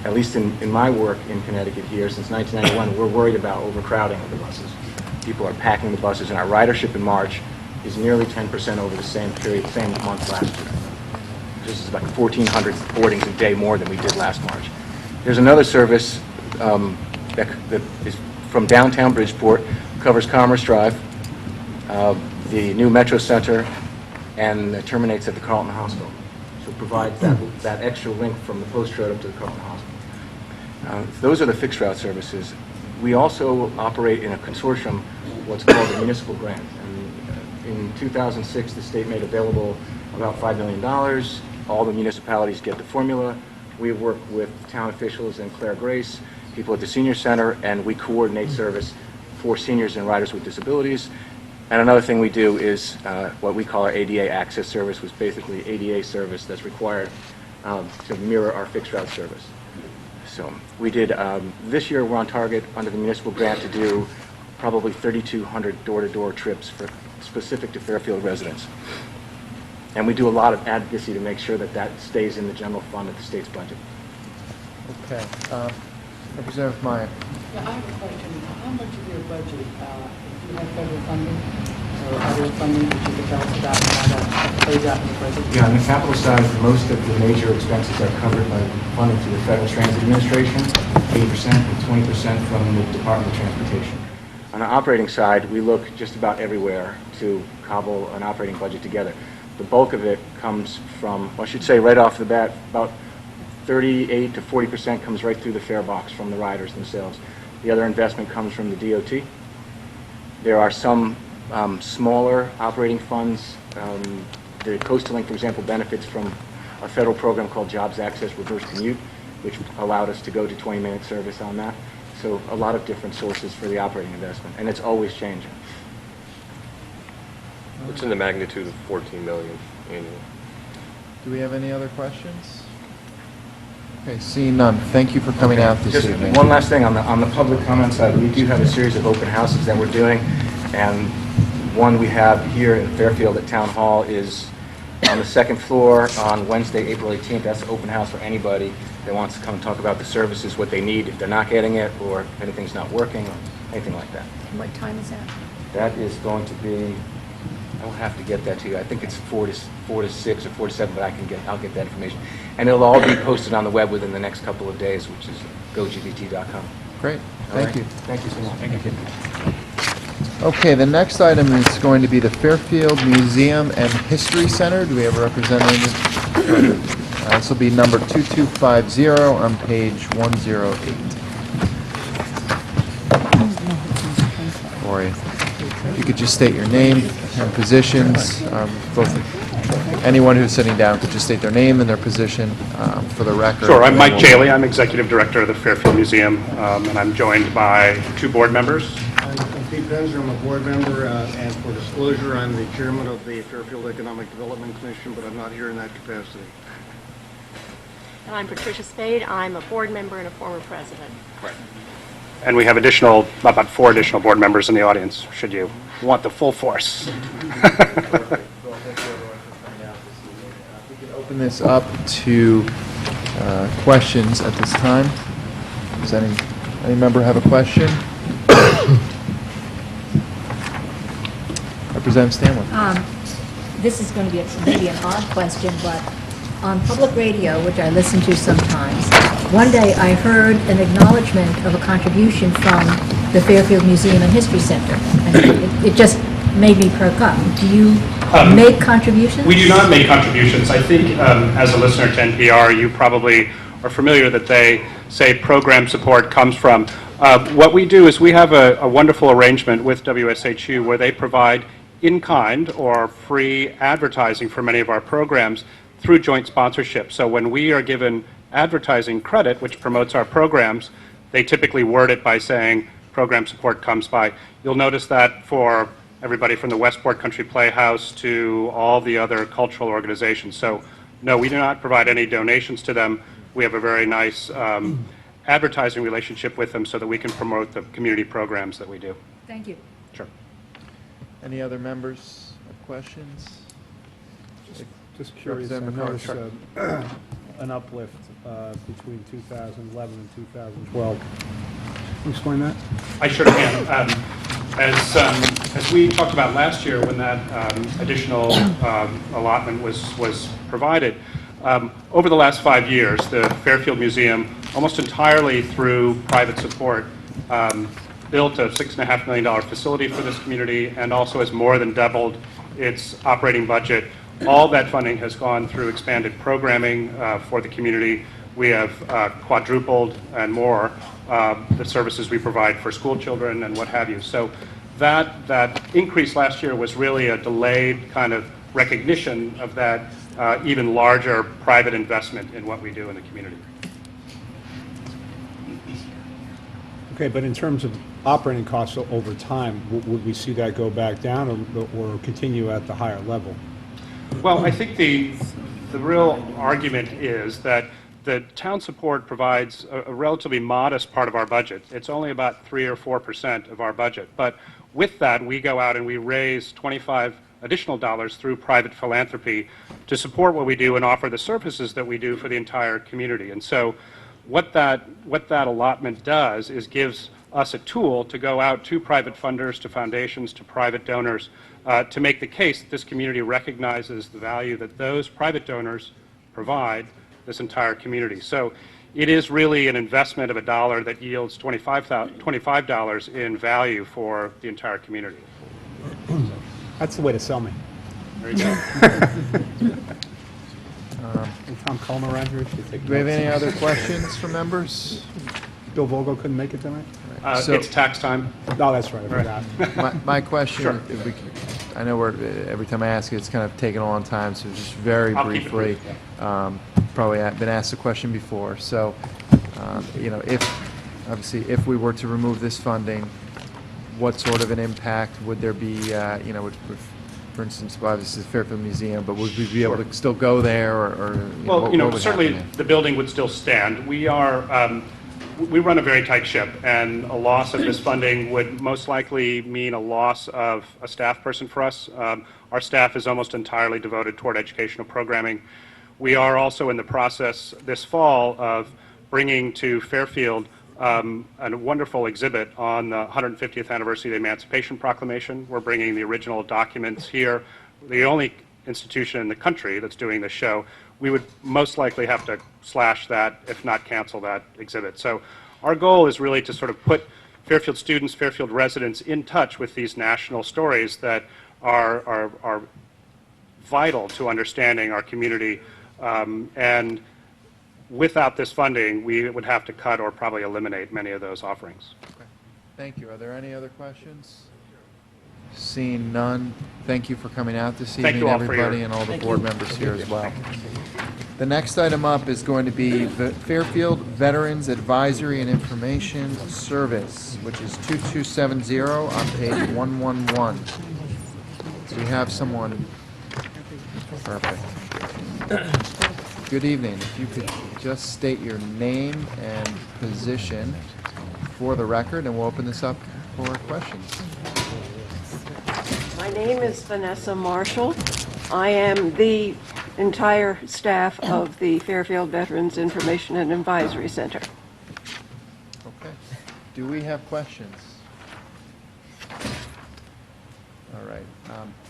S16: at least in my work in Connecticut here since 1991, we're worried about overcrowding of the buses. People are packing the buses, and our ridership in March is nearly 10% over the same month last year. This is about 1,400 boardings a day more than we did last March. There's another service that is from downtown Bridgeport, covers Commerce Drive, the new Metro Center, and terminates at the Carleton Hospital. So it provides that extra link from the Post Road up to the Carleton Hospital. Those are the fixed route services. We also operate in a consortium, what's called a municipal grant. And in 2006, the state made available about $5 million. All the municipalities get the formula. We work with town officials and Claire Grace, people at the senior center, and we coordinate service for seniors and riders with disabilities. And another thing we do is what we call our ADA access service, which is basically ADA service that's required to mirror our fixed route service. So we did, this year we're on target under the municipal grant to do probably 3,200 door-to-door trips specific to Fairfield residents. And we do a lot of advocacy to make sure that stays in the general fund of the state's budget.
S1: Okay. Representative Meyer.
S20: Yeah, I have a question. How much of your budget, if you have federal funding or other funding that you could tell us about how that plays out in the budget?
S16: Yeah, on the capital side, most of the major expenses are covered by funding through the Federal Transit Administration, 80% and 20% from the Department of Transportation. On the operating side, we look just about everywhere to cobble an operating budget together. The bulk of it comes from, well, I should say right off the bat, about 38 to 40% comes right through the fare box from the riders themselves. The other investment comes from the DOT. There are some smaller operating funds. The Coastal Link, for example, benefits from a federal program called Jobs Access Reverse Commute, which allowed us to go to 20-minute service on that. So a lot of different sources for the operating investment, and it's always changing.
S11: It's in the magnitude of 14 million annually.
S1: Do we have any other questions? Okay, seeing none. Thank you for coming out this
S16: Just
S1: evening.
S16: one last thing on the public comment side. We do have a series of open houses that we're doing, and one we have here in Fairfield at Town Hall is on the second floor on Wednesday, April 18th. That's an open house for anybody that wants to come and talk about the services, what they need, if they're not getting it, or if anything's not working, or anything like that.
S4: And what time is that?
S16: That is going to be, I'll have to get that to you. I think it's 4 to 6 or 4 to 7, but I'll get that information. And it'll all be posted on the web within the next couple of days, which is gogbt.com.
S1: Great.
S16: All
S1: Thank
S16: right.
S1: you.
S16: Thank you so much. Thank you.
S1: Okay, the next item is going to be the Fairfield Museum and History Center. Do we have a representative? This will be number 2250 on page 108. Lori, if you could just state your name and positions, both anyone who's sitting down could just state their name and their position for the record.
S21: Sure, I'm Mike Jaley. I'm Executive Director of the Fairfield Museum, and I'm joined by 2 board members.
S22: I'm Pete Benzer. I'm a board member, and for disclosure, I'm the chairman of the Fairfield Economic Development Commission, but I'm not here in that capacity.
S23: And I'm Patricia Spade. I'm a board member and a former president.
S21: And we have about 4 additional board members in the audience, should you want the full force.
S1: Open this up to questions at this time. Does any member have a question? Representative Stanley.
S4: This is going to be maybe an odd question, but on public radio, which I listen to sometimes, one day I heard an acknowledgement of a contribution from the Fairfield Museum and History Center. And it just made me perk up. Do you make contributions?
S21: We do not make contributions. I think as a listener to NPR, you probably are familiar that they say, program support comes from. What we do is we have a wonderful arrangement with WSHU where they provide in-kind or free advertising for many of our programs through joint sponsorship. So when we are given advertising credit, which promotes our programs, they typically word it by saying program support comes by. You'll notice that for everybody from the Westport Country Playhouse to all the other cultural organizations. So no, we do not provide any donations to them. We have a very nice advertising relationship with them so that we can promote the community programs that we do.
S4: Thank you.
S21: Sure.
S1: Any other members of questions?
S2: Just curious, I
S1: Representative
S2: noticed
S1: McCarthy.
S2: an uplift between 2011 and 2012. Can you explain that?
S21: I sure can. As we talked about last year when that additional allotment was provided, over the last 5 years, the Fairfield Museum, almost entirely through private support, built a $6.5 million facility for this community and also has more than doubled its operating budget. All that funding has gone through expanded programming for the community. We have quadrupled and more the services we provide for school children and what have you. So that increase last year was really a delayed kind of recognition of that even larger private investment in what we do in the community.
S2: Okay, but in terms of operating costs over time, would we see that go back down or continue at the higher level?
S21: Well, I think the real argument is that the town support provides a relatively modest part of our budget. It's only about 3 or 4% of our budget. But with that, we go out and we raise $25 additional through private philanthropy to support what we do and offer the services that we do for the entire community. And so what that allotment does is gives us a tool to go out to private funders, to foundations, to private donors, to make the case that this community recognizes the value that those private donors provide this entire community. So it is really an investment of $1 that yields $25 in value for the entire community.
S2: That's the way to sell me.
S21: There you go.
S2: Tom Cullen around here.
S1: Do we have any other questions from members?
S2: Bill Vogel couldn't make it tonight?
S21: It's tax time.
S2: No, that's right. I forgot.
S1: My question,
S21: Sure.
S1: if we could, I know every time I ask it, it's kind of taken a long time, so just very
S21: I'll keep it
S1: briefly.
S21: brief,
S1: Probably been asked the question before. So, if we were to remove this funding, what sort of an impact would there be, for instance, obviously the Fairfield Museum, but would we be able to still go there or
S21: Well,
S1: what would
S21: certainly
S1: happen?
S21: the building would still stand. We run a very tight ship, and a loss of this funding would most likely mean a loss of a staff person for us. Our staff is almost entirely devoted toward educational programming. We are also in the process this fall of bringing to Fairfield a wonderful exhibit on the 150th anniversary of the Emancipation Proclamation. We're bringing the original documents here, the only institution in the country that's doing this show. We would most likely have to slash that, if not cancel that exhibit. So our goal is really to sort of put Fairfield students, Fairfield residents in touch with these national stories that are vital to understanding our community. And without this funding, we would have to cut or probably eliminate many of those offerings.
S1: Okay. Thank you. Are there any other questions? Seeing none, thank you for coming out this
S21: Thank
S1: evening,
S21: you all for your-
S1: everybody, and all the
S21: Thank
S1: board
S21: you.
S1: members here as well. The next item up is going to be the Fairfield Veterans Advisory and Information Service, which is 2270 on page 111. Do we have someone? Perfect. Good evening. If you could just state your name and position for the record, and we'll open this up for questions.
S6: My name is Vanessa Marshall. I am the entire staff of the Fairfield Veterans Information and Advisory Center.
S1: Okay. Do we have questions? All right.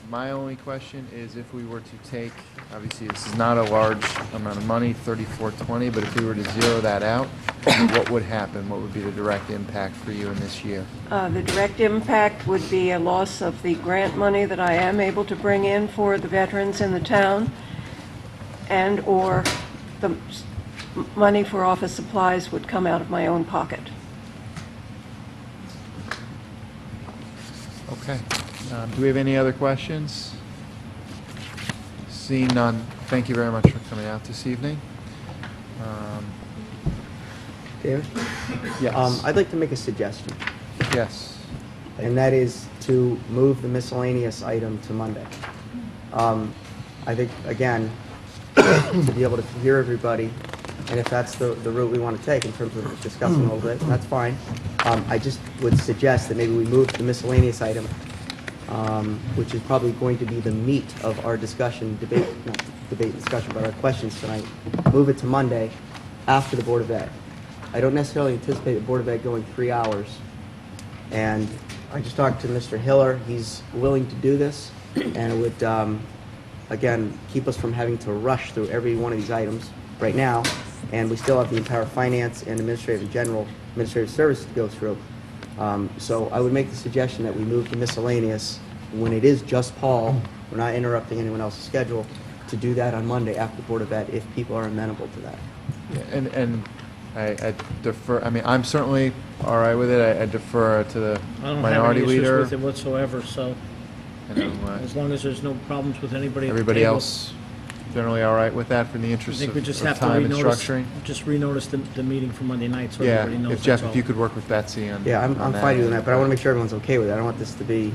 S1: My only question is if we were to take, obviously this is not a large amount of money, 3420, but if we were to zero that out, what would happen? What would be the direct impact for you in this year?
S6: The direct impact would be a loss of the grant money that I am able to bring in for the veterans in the town, and or the money for office supplies would come out of my own pocket.
S1: Okay. Do we have any other questions? Seeing none, thank you very much for coming out this evening.
S3: David?
S1: Yes.
S3: I'd like to make a suggestion,
S1: Yes.
S3: and that is to move the miscellaneous item to Monday. I think, again, to be able to hear everybody, and if that's the route we want to take in terms of discussing a little bit, that's fine. I just would suggest that maybe we move the miscellaneous item, which is probably going to be the meat of our discussion, not debate, discussion, but our questions tonight, move it to Monday after the Board of Ed. I don't necessarily anticipate the Board of Ed going 3 hours, and I just talked to Mr. Hiller. He's willing to do this, and it would, again, keep us from having to rush through every one of these items right now, and we still have the entire finance and administrative service to go through. So I would make the suggestion that we move to miscellaneous when it is just Paul, we're not interrupting anyone else's schedule, to do that on Monday after the Board of Ed, if people are amenable to that.
S1: And I defer, I mean, I'm certainly all right with it. I defer to the
S7: I don't have
S1: minority
S7: any issues
S1: leader.
S7: with it whatsoever, so
S1: I know,
S7: as long as there's no problems with anybody at the
S1: everybody
S7: table.
S1: else generally all right with that for the
S7: I
S1: interest
S7: think
S1: of
S7: we just
S1: of
S7: have to
S1: time and
S7: renotice,
S1: structuring?
S7: just renotice the meeting for Monday night, so
S1: Yeah,
S7: everybody knows.
S1: if Jeff,
S7: that's
S1: if you
S7: all.
S1: could work with Betsy on
S3: Yeah, I'm
S1: on
S3: fine doing that, but I want to make sure everyone's okay with it. I don't want this to be,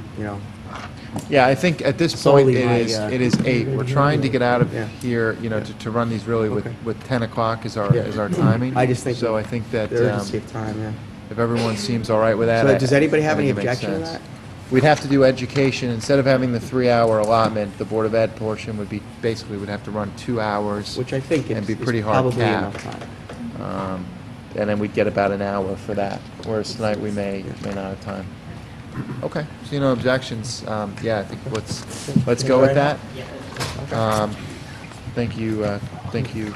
S1: Yeah, I think at this point,
S3: Solely
S1: it
S3: my,
S1: is 8. We're trying to get out of
S3: Yeah.
S1: here, to run these really with 10 o'clock is our
S3: Yeah.
S1: timing.
S3: I just think
S1: So I think that
S3: the urgency of time, yeah.
S1: if everyone seems all right with that.
S3: So does anybody have
S1: I
S3: any
S1: think it makes
S3: objection to
S1: sense.
S3: that?
S1: We'd have to do education, instead of having the 3-hour allotment, the Board of Ed portion would be, basically would have to run 2 hours.
S3: Which I think
S1: And be
S3: is
S1: pretty hard
S3: probably enough
S1: capped.
S3: time.
S1: And then we'd get about an hour for that, whereas tonight we may not have time. Okay, so no objections. Yeah, I think let's go with that. Thank you,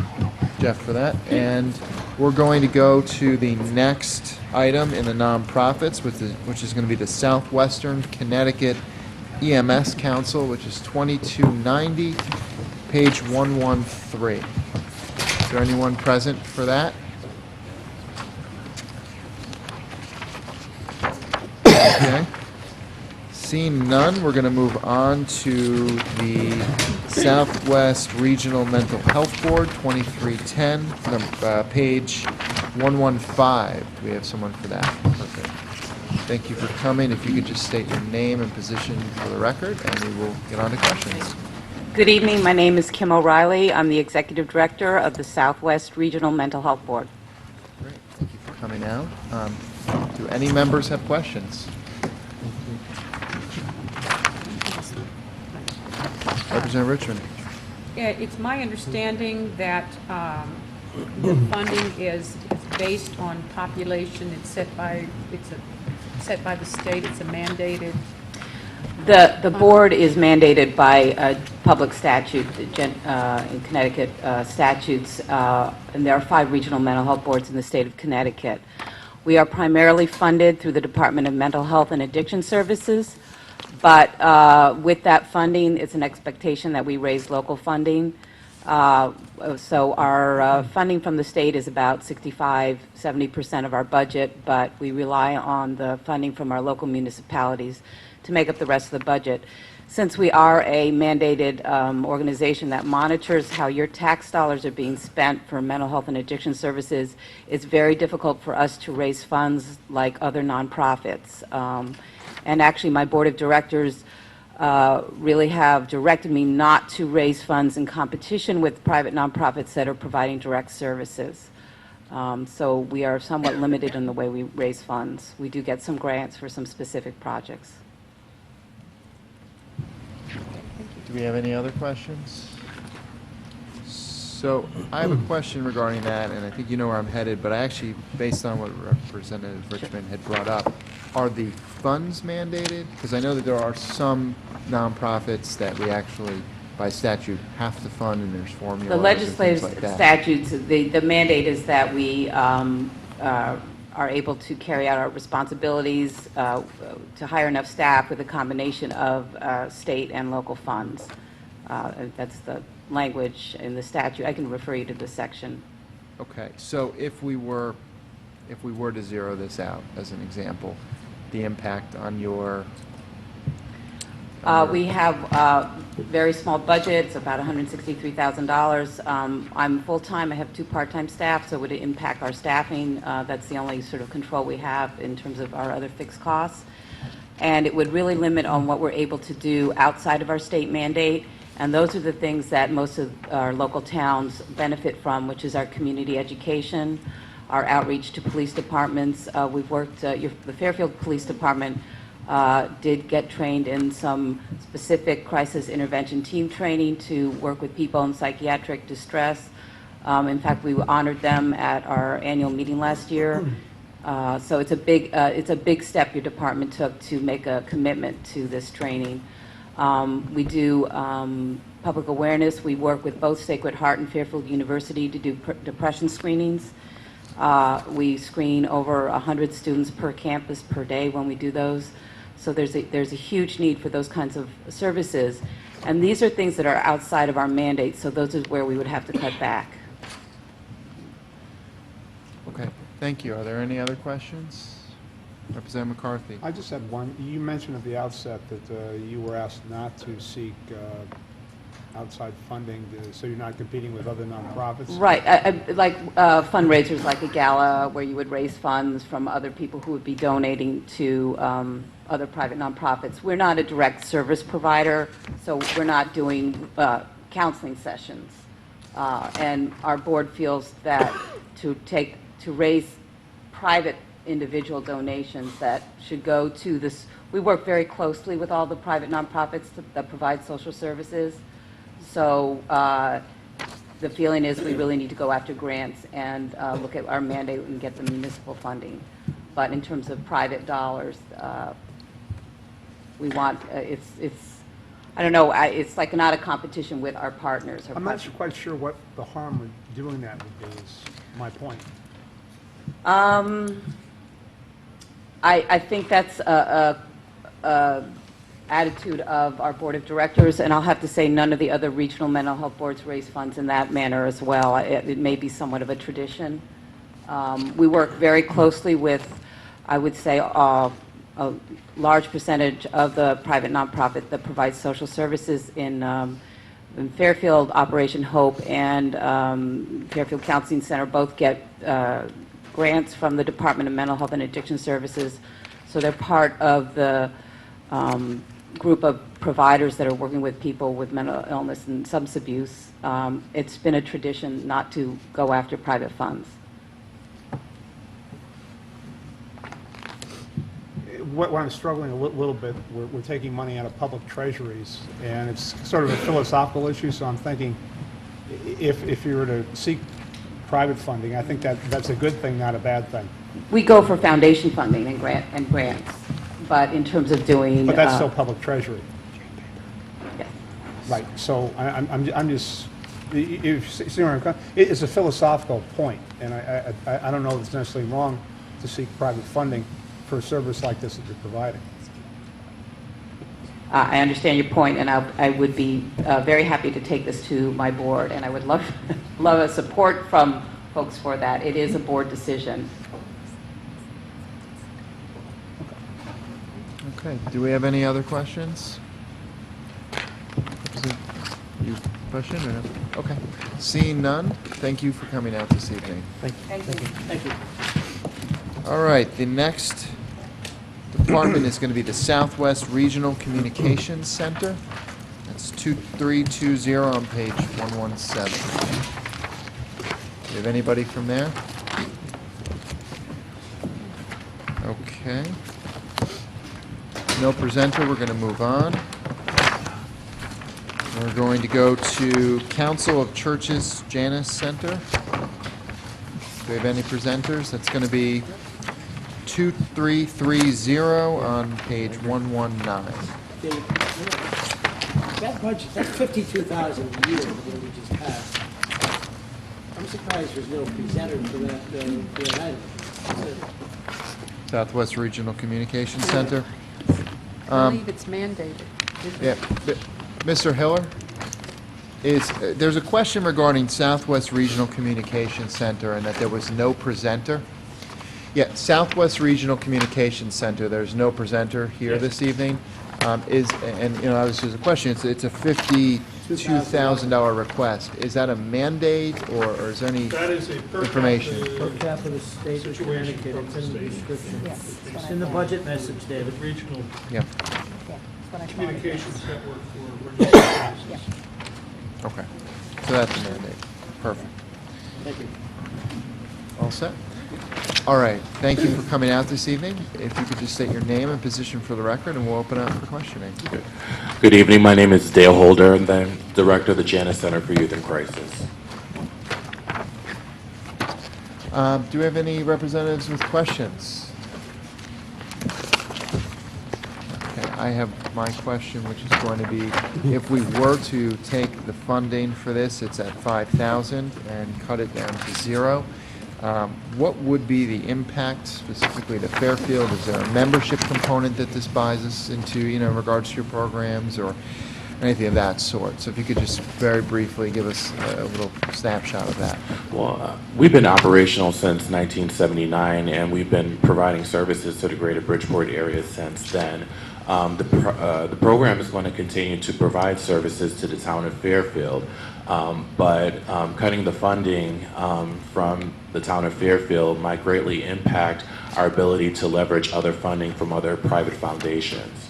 S1: Jeff, for that. And we're going to go to the next item in the nonprofits, which is going to be the Southwestern Connecticut EMS Council, which is 2290, page 113. Is there anyone present for that? Okay. Seeing none, we're going to move on to the Southwest Regional Mental Health Board, 2310, page 115. Do we have someone for that? Perfect. Thank you for coming. If you could just state your name and position for the record, and we will get on to questions.
S9: Good evening. My name is Kim O'Reilly. I'm the Executive Director of the Southwest Regional Mental Health Board.
S1: Great. Thank you for coming out. Do any members have questions? Representative Richmond.
S24: Yeah, it's my understanding that the funding is based on population. It's set by the state. It's a mandated.
S9: The board is mandated by a public statute, in Connecticut statutes, and there are 5 regional mental health boards in the state of Connecticut. We are primarily funded through the Department of Mental Health and Addiction Services, but with that funding, it's an expectation that we raise local funding. So our funding from the state is about 65–70% of our budget, but we rely on the funding from our local municipalities to make up the rest of the budget. Since we are a mandated organization that monitors how your tax dollars are being spent for mental health and addiction services, it's very difficult for us to raise funds like other nonprofits. And actually, my board of directors really have directed me not to raise funds in competition with private nonprofits that are providing direct services. So we are somewhat limited in the way we raise funds. We do get some grants for some specific projects.
S1: Do we have any other questions? So I have a question regarding that, and I think you know where I'm headed, but I actually, based on what Representative Richmond had brought up, are the funds mandated? Because I know that there are some nonprofits that we actually, by statute, have to fund, and there's formulas
S9: The
S1: and
S9: legislative
S1: things like that.
S9: statutes, the mandate is that we are able to carry out our responsibilities to hire enough staff with a combination of state and local funds. That's the language in the statute. I can refer you to the section.
S1: Okay, so if we were to zero this out, as an example, the impact on your...
S9: We have very small budgets, about $163,000. I'm full-time, I have 2 part-time staff, so it would impact our staffing. That's the only sort of control we have in terms of our other fixed costs. And it would really limit on what we're able to do outside of our state mandate. And those are the things that most of our local towns benefit from, which is our community education, our outreach to police departments. We've worked, the Fairfield Police Department did get trained in some specific crisis intervention team training to work with people in psychiatric distress. In fact, we honored them at our annual meeting last year. So it's a big step your department took to make a commitment to this training. We do public awareness. We work with both Sacred Heart and Fairfield University to do depression screenings. We screen over 100 students per campus per day when we do those. So there's a huge need for those kinds of services. And these are things that are outside of our mandate, so those are where we would have to cut back.
S1: Okay, thank you. Are there any other questions? Representative McCarthy.
S2: I just had one. You mentioned at the outset that you were asked not to seek outside funding, so you're not competing with other nonprofits?
S9: Right, like fundraisers like a gala where you would raise funds from other people who would be donating to other private nonprofits. We're not a direct service provider, so we're not doing counseling sessions. And our board feels that to raise private individual donations that should go to this. We work very closely with all the private nonprofits that provide social services. So the feeling is we really need to go after grants and look at our mandate and get the municipal funding. But in terms of private dollars, we want, I don't know, it's like not a competition with our partners.
S2: I'm not quite sure what the harm of doing that would be, is my point.
S9: I think that's a attitude of our board of directors, and I'll have to say none of the other regional mental health boards raise funds in that manner as well. It may be somewhat of a tradition. We work very closely with, I would say, a large percentage of the private nonprofit that provides social services in Fairfield. Operation Hope and Fairfield Counseling Center both get grants from the Department of Mental Health and Addiction Services, so they're part of the group of providers that are working with people with mental illness and substance abuse. It's been a tradition not to go after private funds.
S2: What I'm struggling a little bit, we're taking money out of public treasuries, and it's sort of a philosophical issue, so I'm thinking if you were to seek private funding, I think that's a good thing, not a bad thing.
S9: We go for foundation funding and grants, but in terms of doing...
S2: But that's still public treasury.
S9: Yes.
S2: Right, so I'm just, it's a philosophical point, and I don't know if it's necessarily wrong to seek private funding for a service like this that you're providing.
S9: I understand your point, and I would be very happy to take this to my board, and I would love a support from folks for that. It is a board decision.
S1: Okay, do we have any other questions? You question or no? Okay, seeing none, thank you for coming out this evening.
S3: Thank you.
S20: Thank you.
S1: All right, the next department is going to be the Southwest Regional Communications Center. That's 2320 on page 117. Do you have anybody from there? Okay. No presenter, we're going to move on. We're going to go to Council of Churches Janus Center. Do we have any presenters? That's going to be 2330 on page 119.
S19: That budget, that's $52,000 a year that we just passed. I'm surprised there's no presenter for that item.
S1: Southwest Regional Communications Center.
S24: I believe it's mandated.
S1: Yeah, Mr. Hiller? is, there's a question regarding Southwest Regional Communications Center and that there was no presenter. Yeah, Southwest Regional Communications Center, there's no presenter here this evening. And, you know, obviously there's a question, it's a $52,000 request. Is that a mandate, or is there any
S21: That is a per
S1: information?
S7: Per capita state of Connecticut, it's in the description. It's in the budget message, David.
S21: Regional
S1: Yeah,
S21: Communications Network for emergency services.
S1: okay. So that's a mandate. Perfect.
S19: Thank you.
S1: All set? All right, thank you for coming out this evening. If you could just state your name and position for the record, and we'll open up for questioning.
S5: Good evening. My name is Dale Holder, and I'm Director of the Janus Center for Youth in Crisis.
S1: Do we have any representatives with questions? Okay, I have my question, which is going to be, if we were to take the funding for this, it's at $5,000, and cut it down to zero, what would be the impact specifically to Fairfield? Is there a membership component that this buys us into, you know, in regards to your programs or anything of that sort? So if you could just very briefly give us a little snapshot of that.
S5: Well, we've been operational since 1979, and we've been providing services to the greater Bridgeport area since then. The program is going to continue to provide services to the town of Fairfield, but cutting the funding from the town of Fairfield might greatly impact our ability to leverage other funding from other private foundations.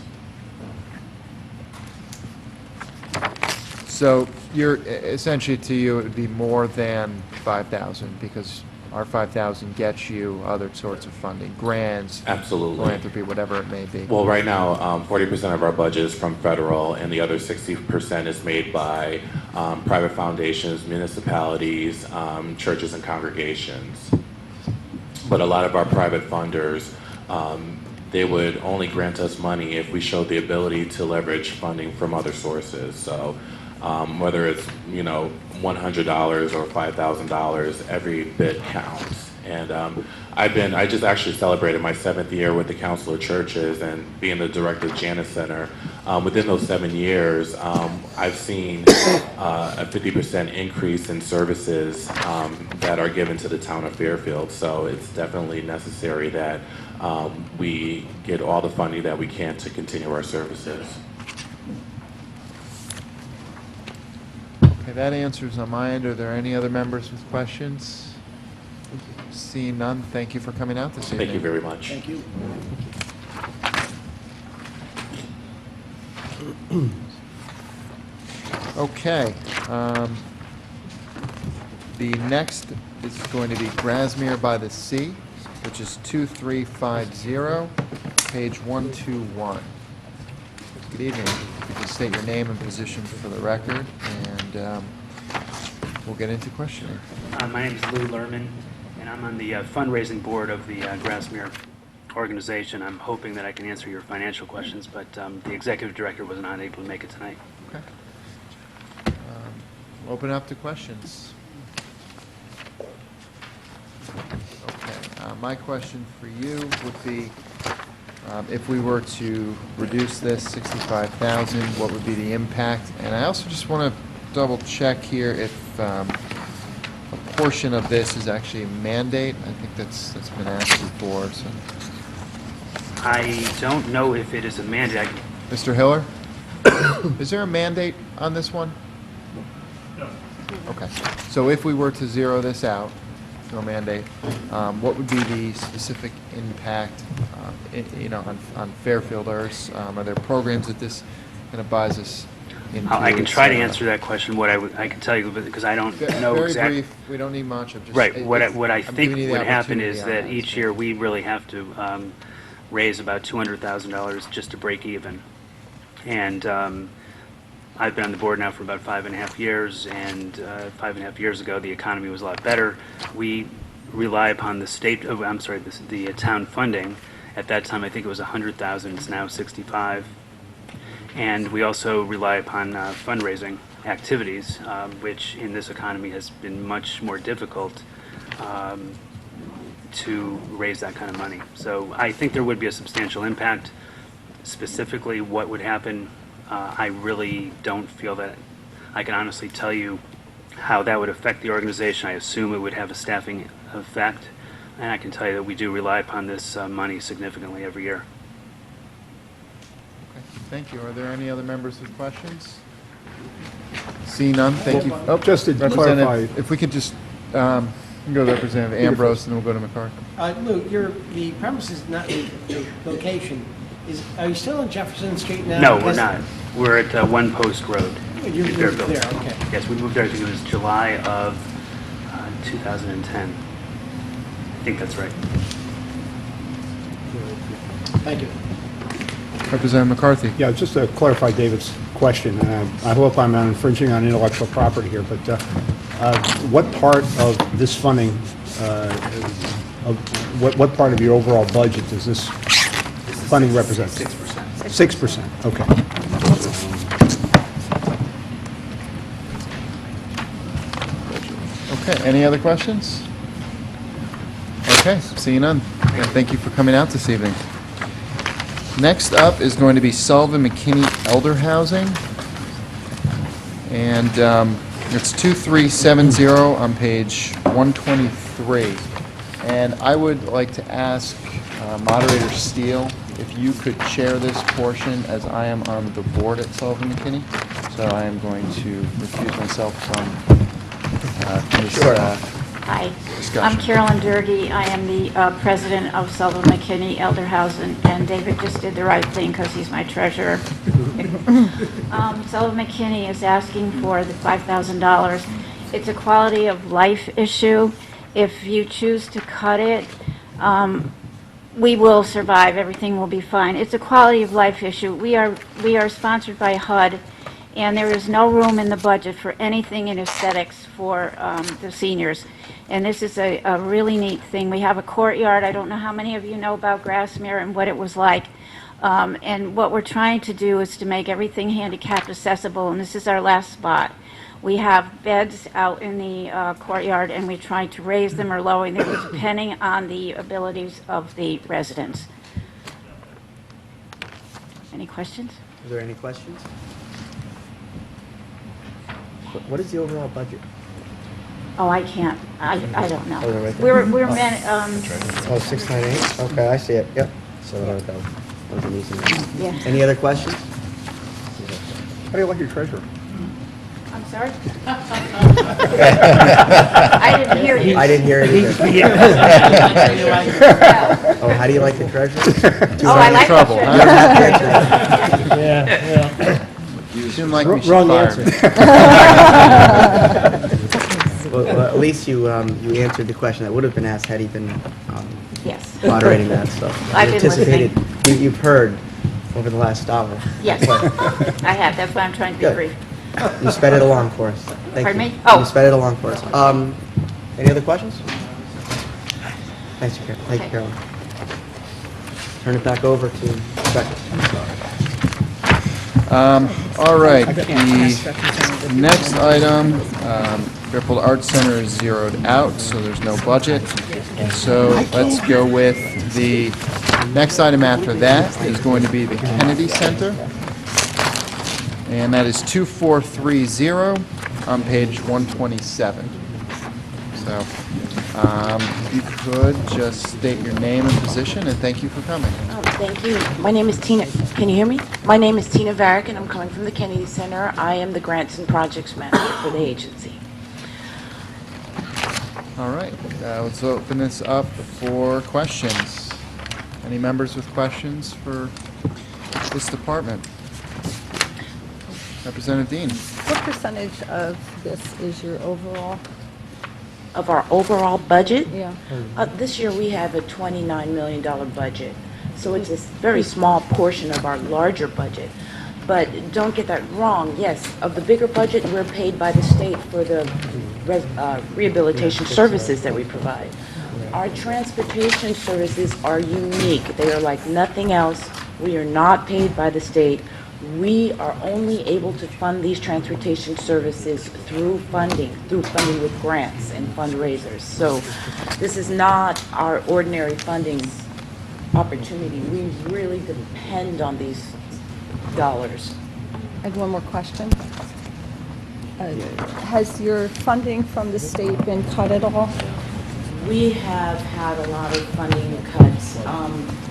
S1: So you're essentially, to you, it would be more than 5,000 because our 5,000 gets you other sorts of funding, grants,
S5: Absolutely.
S1: philanthropy, whatever it may be.
S5: Well, right now, 40% of our budget is from federal, and the other 60% is made by private foundations, municipalities, churches, and congregations. But a lot of our private funders, they would only grant us money if we showed the ability to leverage funding from other sources. So whether it's, you know, $100 or $5,000, every bit counts. And I just actually celebrated my 7th year with the Council of Churches and being the director of Janus Center. Within those 7 years, I've seen a 50% increase in services that are given to the town of Fairfield. So it's definitely necessary that we get all the funding that we can to continue our services.
S1: Okay, that answers on my end. Are there any other members with questions? Seeing none, thank you for coming out this evening.
S5: Thank you very much.
S19: Thank you.
S1: Okay. The next is going to be Grasmere by the Sea, which is 2350, page 121. Good evening. If you could state your name and position for the record, and we'll get into questioning.
S8: My name is Lou Lerman, and I'm on the fundraising board of the Grasmere organization. I'm hoping that I can answer your financial questions, but the executive director was not able to make it tonight.
S1: Okay. We'll open up to questions. Okay. My question for you would be, if we were to reduce this 65,000, what would be the impact? And I also just want to double check here if a portion of this is actually a mandate. I think that's been asked before. So.
S8: I don't know if it is a mandate.
S1: Mr. Hiller, is there a mandate on this one?
S21: No.
S1: Okay. So if we were to zero this out, no mandate, what would be the specific impact, on Fairfielders? Are there programs that this kind of buys us into?
S8: I can try to answer that question. What I can tell you, because I don't know
S1: very
S8: exactly.
S1: brief. We don't need much. I'm just,
S8: Right. What I
S1: I'm
S8: think
S1: giving you the
S8: would happen
S1: opportunity
S8: is
S1: on
S8: that each year we really have to raise about $200,000 just to break even. And I've been on the board now for about 5.5 years, and 5.5 years ago the economy was a lot better. We rely upon the the town funding. At that time I think it was 100,000. It's now 65. And we also rely upon fundraising activities, which in this economy has been much more difficult to raise that kind of money. So I think there would be a substantial impact. Specifically what would happen, I really don't feel that I can honestly tell you how that would affect the organization. I assume it would have a staffing effect, and I can tell you that we do rely upon this money significantly every year.
S1: Thank you. Are there any other members with questions? See none, thank you.
S2: Oh, just to
S1: Representative,
S2: clarify.
S1: if we could just go to Representative Ambrose, and then we'll go to McCarthy.
S19: Lou, the premises, not the location, are you still on Jefferson Street now?
S8: No, we're not. We're at One Post Road.
S19: You
S8: in
S19: moved
S8: Fairfield.
S19: there, okay.
S8: Yes, we moved there, I think it was July of 2010. I think that's right.
S19: Thank you.
S1: Representative McCarthy.
S2: Yeah, just to clarify David's question, I hope I'm not infringing on intellectual property here, but what part of this funding, what part of your overall budget does this funding represent?
S17: 6%.
S2: 6%, okay.
S1: Okay, any other questions? Okay, seeing none. Yeah, thank you for coming out this evening. Next up is going to be Sullivan McKinney Elder Housing. And it's 2370 on page 123. And I would like to ask Moderator Steele if you could chair this portion, as I am on the board at Sullivan McKinney. So I am going to recuse myself from this
S10: Hi,
S1: discussion.
S10: I'm Carolyn Durkee. I am the president of Sullivan McKinney Elder Housing, and David just did the right thing because he's my treasurer. Sullivan McKinney is asking for the $5,000. It's a quality of life issue. If you choose to cut it, we will survive. Everything will be fine. It's a quality of life issue. We are sponsored by HUD, and there is no room in the budget for anything in aesthetics for the seniors. And this is a really neat thing. We have a courtyard. I don't know how many of you know about Grassmere and what it was like. And what we're trying to do is to make everything handicapped accessible, and this is our last spot. We have beds out in the courtyard, and we try to raise them or lower them depending on the abilities of the residents. Any questions?
S3: Are there any questions? What is the overall budget?
S10: Oh, I can't. I don't know.
S3: Oh, they're right there?
S10: We're
S3: 698? Okay, I see it, yep. So that was an easy one.
S10: Yeah.
S3: Any other questions?
S2: How do you like your treasurer?
S10: I'm sorry? I didn't hear you.
S3: I didn't hear it either. Oh, how do you like the treasurer?
S10: Oh, I like the treasurer.
S7: Yeah.
S1: You seem like we should
S7: Wrong
S1: fire
S7: answer.
S1: him.
S3: Well, at least you answered the question that would have been asked had he been
S10: Yes.
S3: moderating that, so.
S10: I've been
S3: anticipated. You've heard over the last hour.
S10: Yes, I have. That's why I'm trying to be
S3: Good.
S10: brief.
S3: You sped it along for us. Thank
S10: Pardon
S3: you.
S10: me? Oh.
S3: You sped it along for us. Any other questions? Thank you, Carolyn. Turn it back over to Rebecca.
S1: All right, the next item, Fairfield Arts Center is zeroed out, so there's no budget. So let's go with the next item after that is going to be the Kennedy Center. And that is 2430 on page 127. So if you could just state your name and position, and thank you for coming.
S12: Thank you. My name is Tina. Can you hear me? My name is Tina Varick, and I'm coming from the Kennedy Center. I am the Grants and Projects Manager for the agency.
S1: All right, let's open this up for questions. Any members with questions for this department? Representative Dean.
S13: What percentage of this is your overall?
S12: Of our overall budget?
S13: Yeah.
S12: This year we have a $29 million budget, so it's a very small portion of our larger budget. But don't get that wrong. Yes, of the bigger budget, we're paid by the state for the rehabilitation services that we provide. Our transportation services are unique. They are like nothing else. We are not paid by the state. We are only able to fund these transportation services through funding with grants and fundraisers. So this is not our ordinary funding opportunity. We really depend on these dollars.
S13: I have one more question. Has your funding from the state been cut at all?
S12: We have had a lot of funding cuts,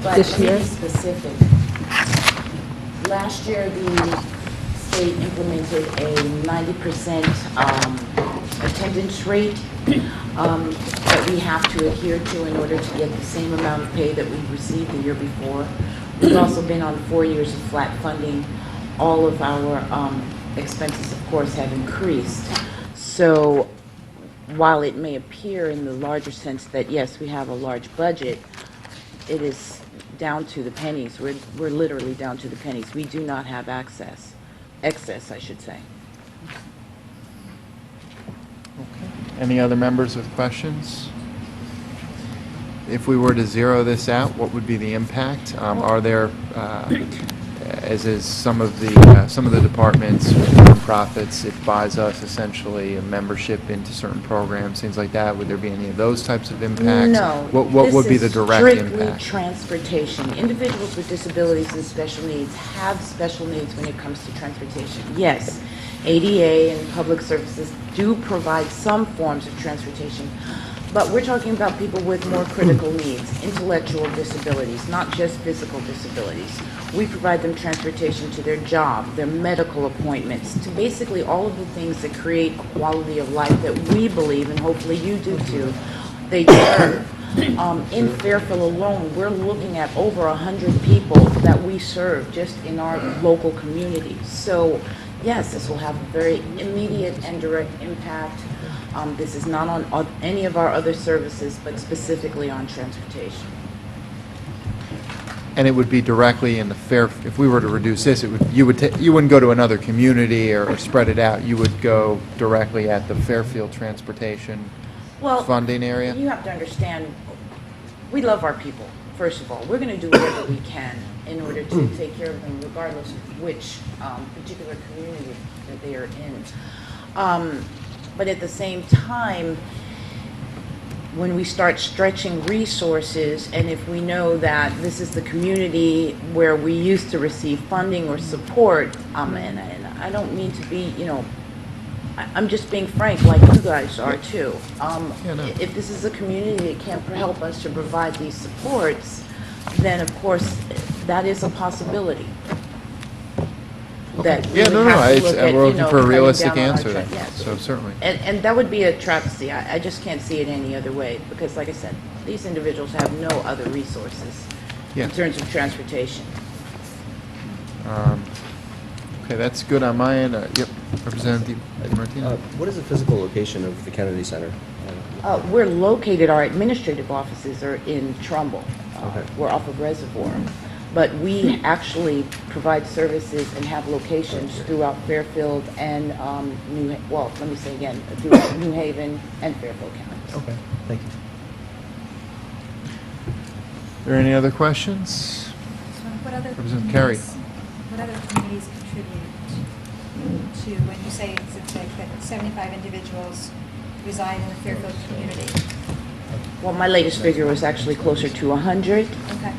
S12: but
S13: This
S12: let me
S13: year?
S12: be specific. Last year, the state implemented a 90% attendance rate that we have to adhere to in order to get the same amount of pay that we received the year before. We've also been on 4 years of flat funding. All of our expenses, of course, have increased. So while it may appear in the larger sense that, yes, we have a large budget, it is down to the pennies. We're literally down to the pennies. We do not have excess, I should say.
S1: Any other members with questions? If we were to zero this out, what would be the impact? Are there, as is some of the departments, nonprofits, it buys us essentially a membership into certain programs, things like that. Would there be any of those types of impacts?
S12: No.
S1: What would be the direct
S12: This is
S1: impact?
S12: strictly transportation. Individuals with disabilities and special needs have special needs when it comes to transportation. Yes, ADA and public services do provide some forms of transportation, but we're talking about people with more critical needs, intellectual disabilities, not just physical disabilities. We provide them transportation to their job, their medical appointments, to basically all of the things that create quality of life that we believe, and hopefully you do too, they deserve. In Fairfield alone, we're looking at over 100 people that we serve just in our local community. So yes, this will have a very immediate and direct impact. This is not on any of our other services, but specifically on transportation.
S1: And it would be directly in the if we were to reduce this, you wouldn't go to another community or spread it out. You would go directly at the Fairfield Transportation funding area?
S12: You have to understand, we love our people, first of all. We're going to do whatever we can in order to take care of them, regardless of which particular community that they are in. But at the same time, when we start stretching resources, and if we know that this is the community where we used to receive funding or support, and I don't mean to be, I'm just being frank, like you guys are too. If this is a community that can't help us to provide these supports, then of course that is a possibility. That we would have to look at,
S1: we're looking for a
S12: cutting
S1: realistic
S12: down on our
S1: answer then,
S12: yes.
S1: so certainly.
S12: And that would be a travesty. I just can't see it any other way, because like I said, these individuals have no other resources in terms of transportation.
S1: Okay, that's good on my end. Yep, Representative Martinez.
S11: What is the physical location of the Kennedy Center?
S12: We're located, our administrative offices are in Trumbull. We're off of Reservoir. But we actually provide services and have locations throughout Fairfield and let me say again, throughout New Haven and Fairfield counties.
S11: Okay, thank you.
S1: Are there any other questions?
S14: What other
S1: Representative Carey.
S14: What other communities contribute to, when you say it's like that 75 individuals reside in the Fairfield community?
S12: Well, my latest figure was actually closer to 100.
S14: Okay.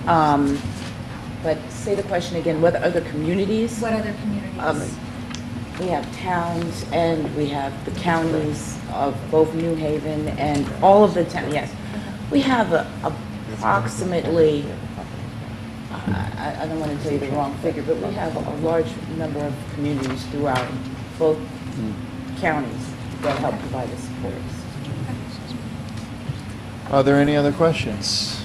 S12: But say the question again, what other communities?
S14: What other communities?
S12: We have towns and we have the counties of both New Haven and all of the towns, yes. We have approximately, I don't want to tell you the wrong figure, but we have a large number of communities throughout both counties that help provide the supports.
S1: Are there any other questions?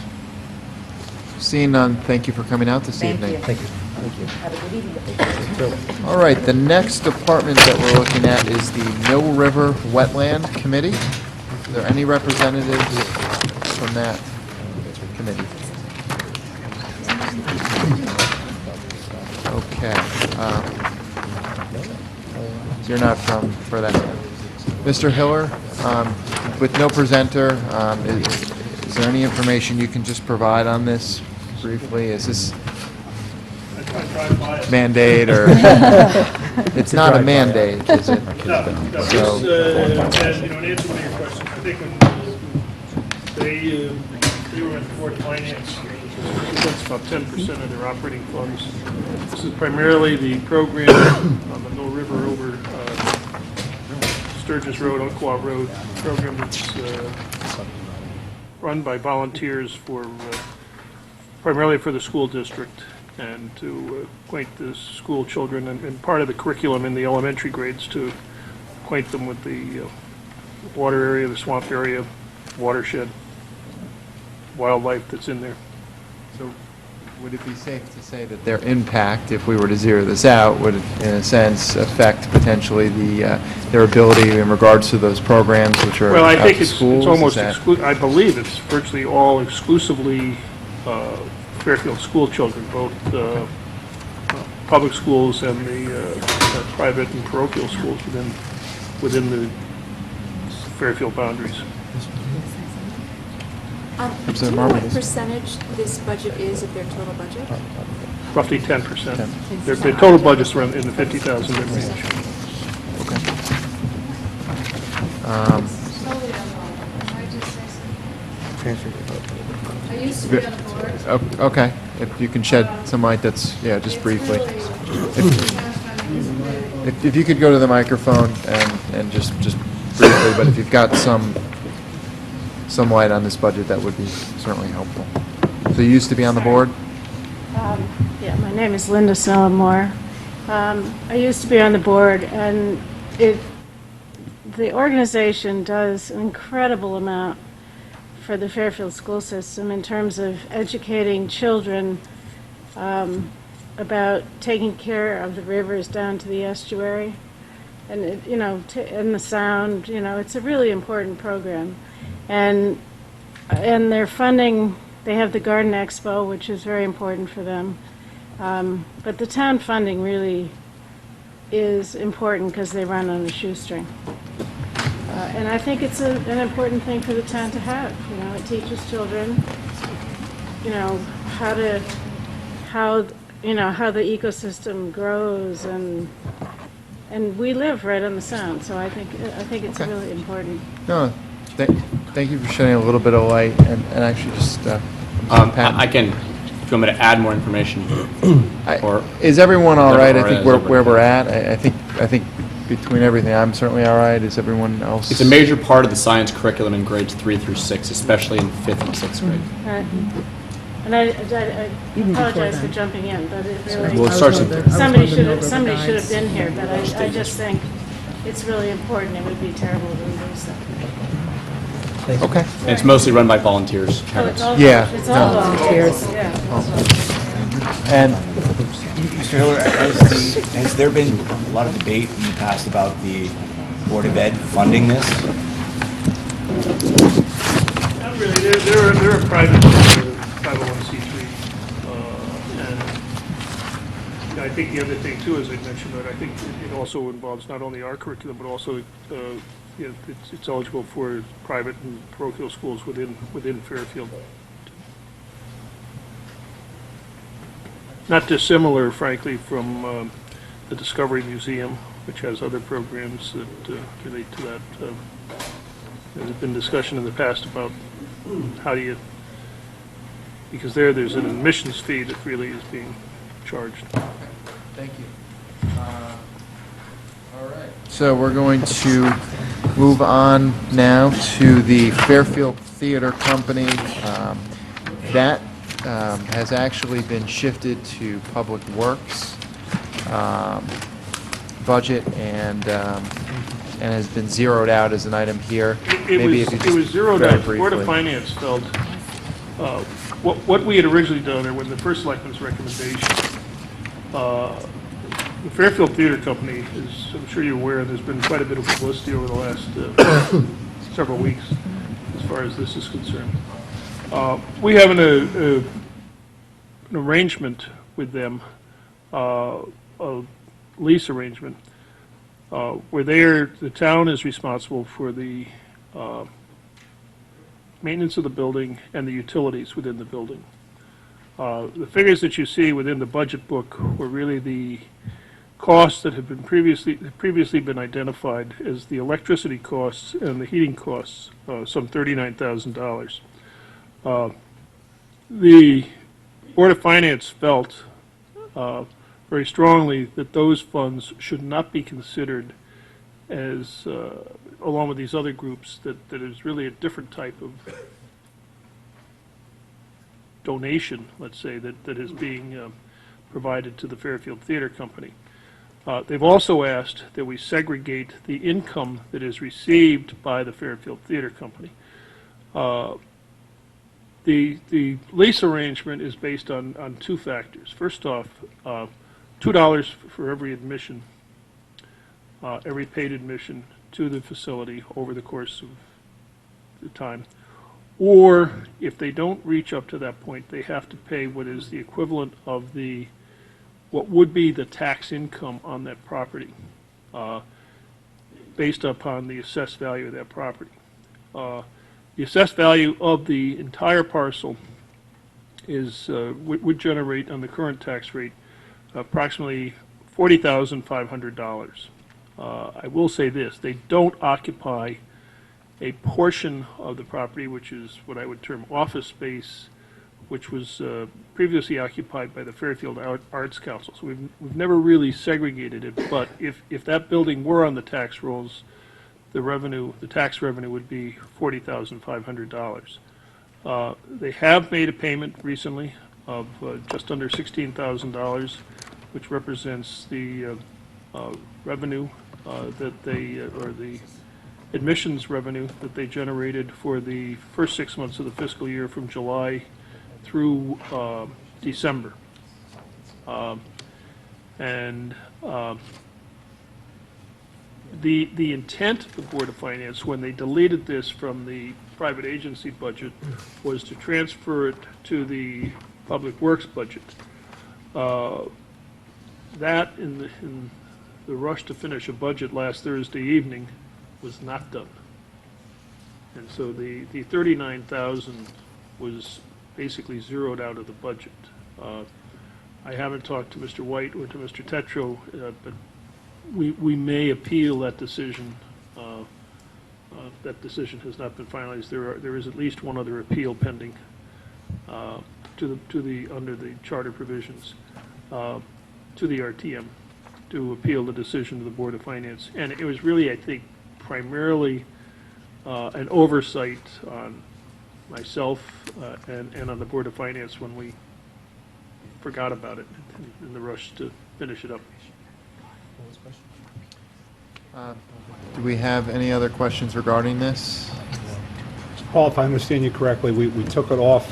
S1: Seeing none, thank you for coming out this evening.
S11: Thank you. Thank you.
S12: Have a good evening.
S1: All right, the next department that we're looking at is the Mill River Wetland Committee. Are there any representatives from that committee? Okay. You're not for that. Mr. Hiller, with no presenter, is there any information you can just provide on this briefly? Is this mandate or? It's not a mandate, is it?
S15: No.
S1: So-
S15: In answer to your question, I think when they were in the Board of Finance, that's about 10% of their operating funds. This is primarily the program on the Mill River over Sturgis Road, Umpqua Road program that's run by volunteers for primarily for the school district and to acquaint the school children and part of the curriculum in the elementary grades to acquaint them with the water area, the swamp area, watershed, wildlife that's in there.
S1: So would it be safe to say that their impact, if we were to zero this out, would in a sense affect potentially their ability in regards to those programs which are
S15: Well, I
S1: out
S15: think
S1: to
S15: it's
S1: schools?
S15: almost,
S1: Is that-
S15: I believe it's virtually all exclusively Fairfield school children, both public schools and the private and parochial schools within the Fairfield boundaries.
S1: So
S14: Do you know
S1: Marvin,
S14: what percentage this budget is of their total budget?
S15: Roughly 10%. Their total budget's around in the 50,000 range.
S3: Transfer.
S14: I used to be on the board.
S1: Okay, if you can shed some light, that's, yeah, just briefly. If you could go to the microphone and just briefly, but if you've got some light on this budget, that would be certainly helpful. So you used to be on the board?
S10: Yeah, my name is Linda Snellamore. I used to be on the board, and the organization does an incredible amount for the Fairfield school system in terms of educating children about taking care of the rivers down to the estuary, and and the sound. It's a really important program, and their funding. They have the Garden Expo, which is very important for them. But the town funding really is important because they run on a shoestring. And I think it's an important thing for the town to have. It teaches children, how the ecosystem grows, and we live right on the sound. So I think it's really important.
S1: No, thank you for shedding a little bit of light and actually just, Pat.
S16: I can, if you want me to add more information, or...
S1: Is everyone all right? I
S16: Or
S1: think
S16: is
S1: where
S16: everybody-
S1: we're at, I think between everything, I'm certainly all right. Is everyone else?
S16: It's a major part of the science curriculum in grades 3 through 6, especially in 5th and 6th grade.
S10: And I apologize for jumping in, but it really...
S16: We'll start some-
S10: Somebody should have been here, but I just think it's really important. It would be terrible to lose them.
S1: Okay.
S16: And it's mostly run by volunteers,
S10: Oh,
S16: parents.
S10: it's all,
S1: Yeah,
S10: it's all
S1: no.
S10: volunteers, yeah.
S1: And
S17: Mr. Hiller, has there been a lot of debate in the past about the Board of Ed funding this?
S15: Not really. They're a private 501c3, and I think the other thing too, as I mentioned, that I think it also involves not only our curriculum but also it's eligible for private and parochial schools within Fairfield. Not dissimilar, frankly, from the Discovery Museum, which has other programs that relate to that. There's been discussion in the past about how do you, because there's an admissions fee that really is being charged.
S1: Thank you. All right. So we're going to move on now to the Fairfield Theater Company. That has actually been shifted to Public Works budget and has been zeroed out as an item here.
S15: It
S1: Maybe if you
S15: was
S1: just
S15: zeroed
S1: very
S15: out. The Board of
S1: briefly.
S15: Finance felt, what we had originally done, or when the first selectman's recommendation, the Fairfield Theater Company is, I'm sure you're aware, there's been quite a bit of publicity over the last several weeks as far as this is concerned. We have an arrangement with them, a lease arrangement, where the town is responsible for the maintenance of the building and the utilities within the building. The figures that you see within the budget book were really the costs that have been previously been identified as the electricity costs and the heating costs, some $39,000. The Board of Finance felt very strongly that those funds should not be considered as along with these other groups, that is really a different type of donation, let's say, that is being provided to the Fairfield Theater Company. They've also asked that we segregate the income that is received by the Fairfield Theater Company. The lease arrangement is based on two factors. First off, $2 for every admission, every paid admission to the facility over the course of the time. Or if they don't reach up to that point, they have to pay what is the equivalent of what would be the tax income on that property, based upon the assessed value of that property. The assessed value of the entire parcel would generate, on the current tax rate, approximately $40,500. I will say this: they don't occupy a portion of the property, which is what I would term office space, which was previously occupied by the Fairfield Arts Council. So we've never really segregated it, but if that building were on the tax rolls, the tax revenue would be $40,500. They have made a payment recently of just under $16,000, which represents the revenue that they, or the admissions revenue that they generated for the first 6 months of the fiscal year, from July through December. The intent of the Board of Finance, when they deleted this from the private agency budget, was to transfer it to the Public Works budget. That, in the rush to finish a budget last Thursday evening, was not done. And so the $39,000 was basically zeroed out of the budget. I haven't talked to Mr. White or to Mr. Tetro, but we may appeal that decision. That decision has not been finalized. There is at least one other appeal pending under the charter provisions to the RTM to appeal the decision of the Board of Finance. And it was really, I think, primarily an oversight on myself and on the Board of Finance when we forgot about it in the rush to finish it up.
S1: Do we have any other questions regarding this?
S2: Paul, if I understand you correctly, we took it off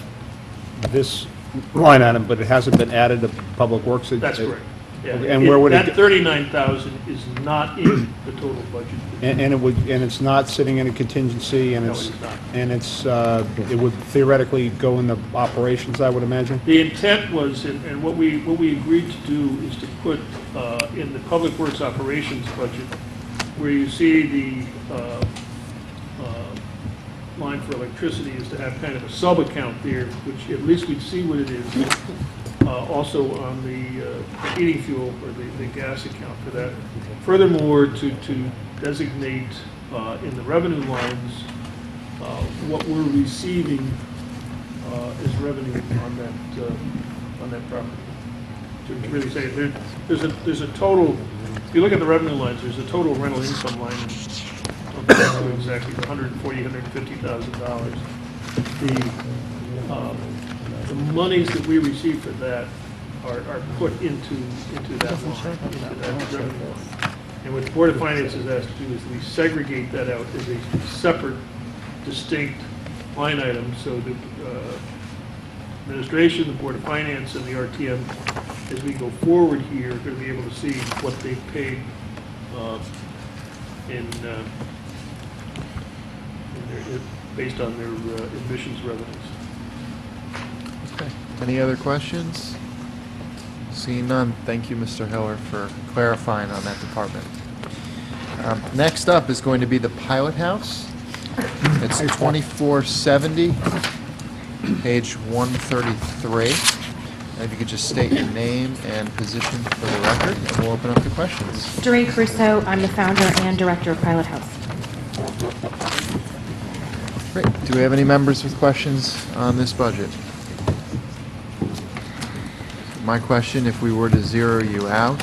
S2: this line item, but it hasn't been added to Public Works?
S15: That's correct. Yeah.
S2: And where would it?
S15: That $39,000 is not in the total budget.
S2: And it's not sitting in a contingency, and
S15: No,
S2: it's
S15: it's not.
S2: and it would theoretically go in the operations, I would imagine.
S15: The intent was, and what we agreed to do, is to put in the Public Works operations budget, where you see the line for electricity, is to have kind of a sub-account there, which at least we'd see what it is. Also on the heating fuel, or the gas account for that. Furthermore, to designate in the revenue lines what we're receiving as revenue on that property. To really say there's a total. If you look at the revenue lines, there's a total rental income line. Exactly $150,000. The monies that we receive for that are put into that line, into that revenue line. And what the Board of Finance is asked to do is we segregate that out as a separate, distinct line item, so the administration, the Board of Finance, and the RTM, as we go forward here, are going to be able to see what they've paid based on their admissions revenues.
S1: Okay. Any other questions? Seeing none, thank you, Mr. Hiller, for clarifying on that department. Next up is going to be the Pilot House. It's 2470, page 133. And if you could just state your name and position for the record, and we'll open up the questions.
S4: Doreen Caruso, I'm the founder and director of Pilot House.
S1: Great. Do we have any members with questions on this budget? My question, if we were to zero you out,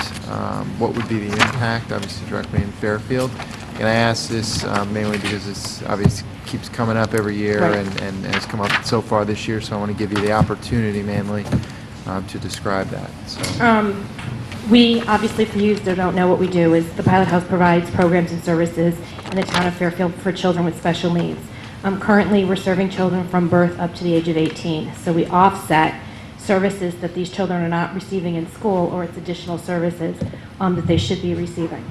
S1: what would be the impact, obviously directly in Fairfield, and I ask this mainly because it's obviously keeps coming up every year
S4: Right.
S1: and has come up so far this year, so I want to give you the opportunity mainly to describe that. So.
S4: We, obviously for you that don't know what we do, is the Pilot House provides programs and services in the town of Fairfield for children with special needs. Currently, we're serving children from birth up to the age of 18, so we offset services that these children are not receiving in school, or it's additional services that they should be receiving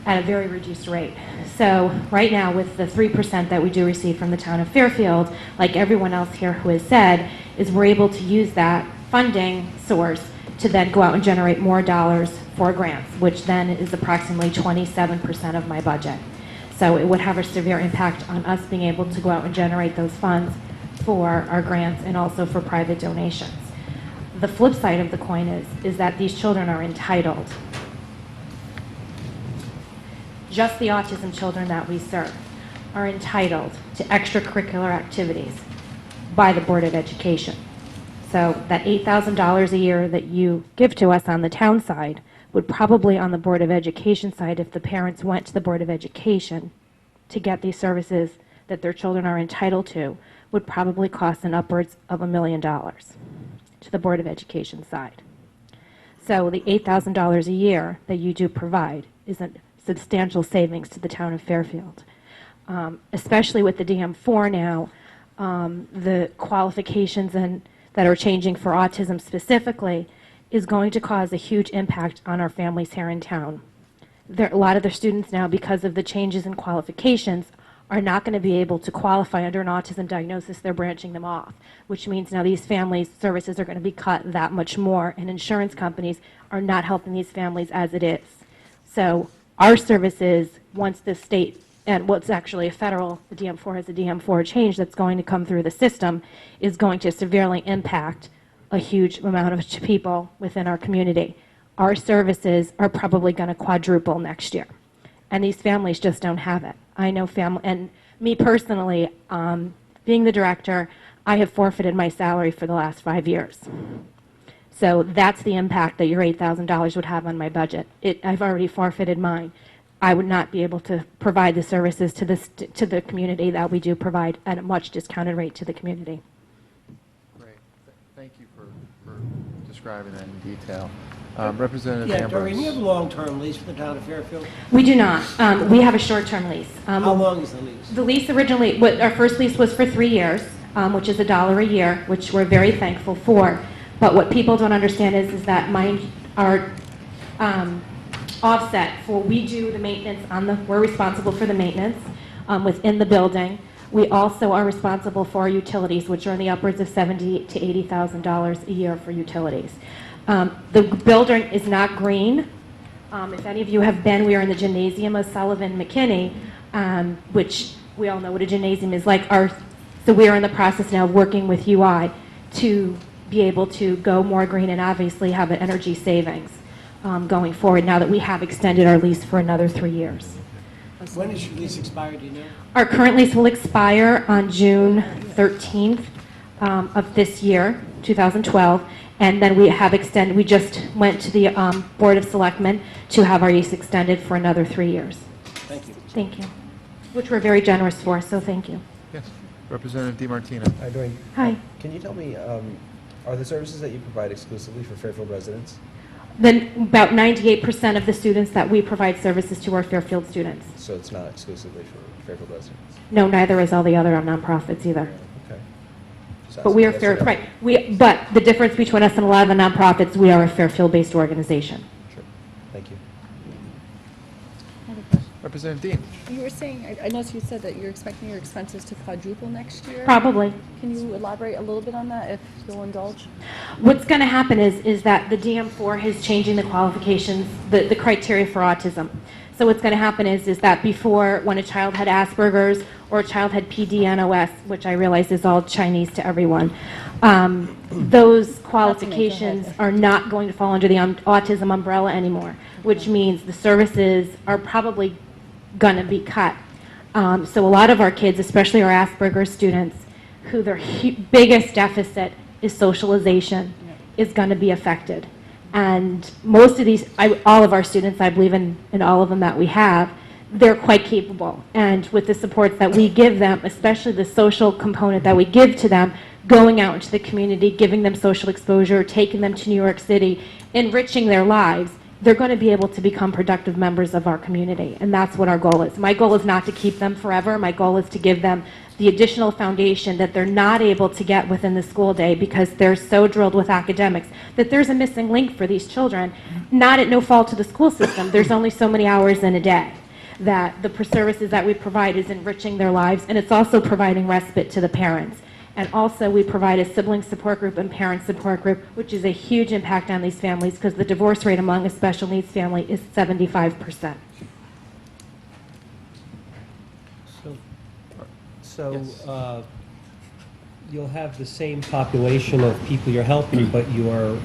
S4: at a very reduced rate. So right now, with the 3% that we do receive from the town of Fairfield, like everyone else here who has said, is we're able to use that funding source to then go out and generate more dollars for grants, which then is approximately 27% of my budget. So it would have a severe impact on us being able to go out and generate those funds for our grants and also for private donations. The flip side of the coin is that these children are entitled. Just the autism children that we serve are entitled to extracurricular activities by the Board of Education. So that $8,000 a year that you give to us on the town side would probably on the Board of Education side, if the parents went to the Board of Education to get these services that their children are entitled to, would probably cost an upwards of $1 million to the Board of Education side. So the $8,000 a year that you do provide is a substantial savings to the town of Fairfield. Especially with the DM4 now, the qualifications that are changing for autism specifically is going to cause a huge impact on our families here in town. A lot of the students now, because of the changes in qualifications, are not going to be able to qualify under an autism diagnosis. They're branching them off, which means now these families' services are going to be cut that much more, and insurance companies are not helping these families as it is. So our services, once the state, and what's actually a federal, the DM4 has a DM4 change that's going to come through the system, is going to severely impact a huge amount of people within our community. Our services are probably going to quadruple next year, and these families just don't have it. I know family, and me personally, being the director, I have forfeited my salary for the last 5 years. So that's the impact that your $8,000 would have on my budget. I've already forfeited mine. I would not be able to provide the services to the community that we do provide at a much discounted rate to the community.
S1: Great. Thank you for describing that in detail. Representative
S19: Yeah,
S1: Ambrose.
S19: Doreen, you have a long-term lease for the town of Fairfield?
S4: We do not. We have a short-term lease.
S19: How long is the lease?
S4: The lease originally, our first lease was for 3 years, which is $1 a year, which we're very thankful for. But what people don't understand is that our offset for, we do the maintenance we're responsible for the maintenance within the building. We also are responsible for our utilities, which are in the upwards of $70,000 to $80,000 a year for utilities. The building is not green. If any of you have been, we are in the gymnasium of Sullivan McKinney, which we all know what a gymnasium is like. So we are in the process now of working with UI to be able to go more green and obviously have an energy savings going forward now that we have extended our lease for another 3 years.
S19: When does your lease expire, do you know?
S4: Our current lease will expire on June 13th of this year, 2012, and then we just went to the Board of Selectmen to have our lease extended for another 3 years.
S19: Thank you.
S4: Thank you. Which we're very generous for, so thank you.
S1: Yes. Representative DiMartino.
S11: Hi, Dwayne.
S4: Hi.
S11: Can you tell me, are the services that you provide exclusively for Fairfield residents?
S4: Then about 98% of the students that we provide services to are Fairfield students.
S11: So it's not exclusively for Fairfield residents?
S4: No, neither is all the other nonprofits either.
S11: Okay. Just
S4: But we are
S11: asking. Yes or no?
S4: right. But the difference between us and a lot of the nonprofits, we are a Fairfield-based organization.
S11: Sure. Thank you.
S1: Representative Dean.
S13: You were saying, I noticed you said that you're expecting your expenses to quadruple next year.
S4: Probably.
S13: Can you elaborate a little bit on that, if you'll indulge?
S4: What's going to happen is that the DM4 is changing the qualifications, the criteria for autism. So what's going to happen is that before, when a child had Asperger's or a child had PDNOS, which I realize is all Chinese to everyone, those qualifications are not going to fall under the autism umbrella anymore, which means the services are probably going to be cut. So a lot of our kids, especially our Asperger's students, who their biggest deficit is socialization, is going to be affected. And most of these, all of our students, I believe in all of them that we have, they're quite capable. And with the supports that we give them, especially the social component that we give to them, going out into the community, giving them social exposure, taking them to New York City, enriching their lives, they're going to be able to become productive members of our community. And that's what our goal is. My goal is not to keep them forever. My goal is to give them the additional foundation that they're not able to get within the school day because they're so drilled with academics that there's a missing link for these children, not at no fault to the school system. There's only so many hours in a day that the services that we provide is enriching their lives, and it's also providing respite to the parents. And also we provide a sibling support group and parent support group, which is a huge impact on these families because the divorce rate among a special needs family is 75%.
S6: So you'll have the same population of people you're helping, but your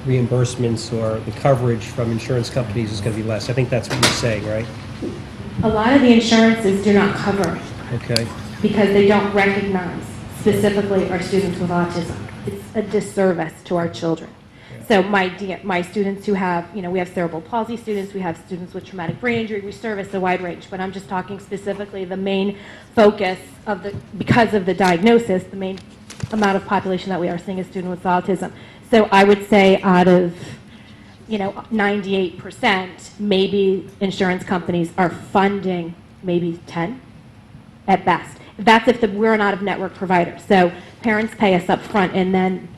S6: reimbursements or the coverage from insurance companies is going to be less. I think that's what you're saying, right?
S4: A lot of the insurances do not cover
S6: Okay.
S4: because they don't recognize specifically our students with autism. It's a disservice to our children. So my students who have, we have cerebral palsy students, we have students with traumatic brain injury, we service a wide range, but I'm just talking specifically the main focus of because of the diagnosis, the main amount of population that we are seeing is students with autism. So I would say out of, 98%, maybe insurance companies are funding maybe 10 at best. That's if we're an out-of-network provider. So parents pay us up front and then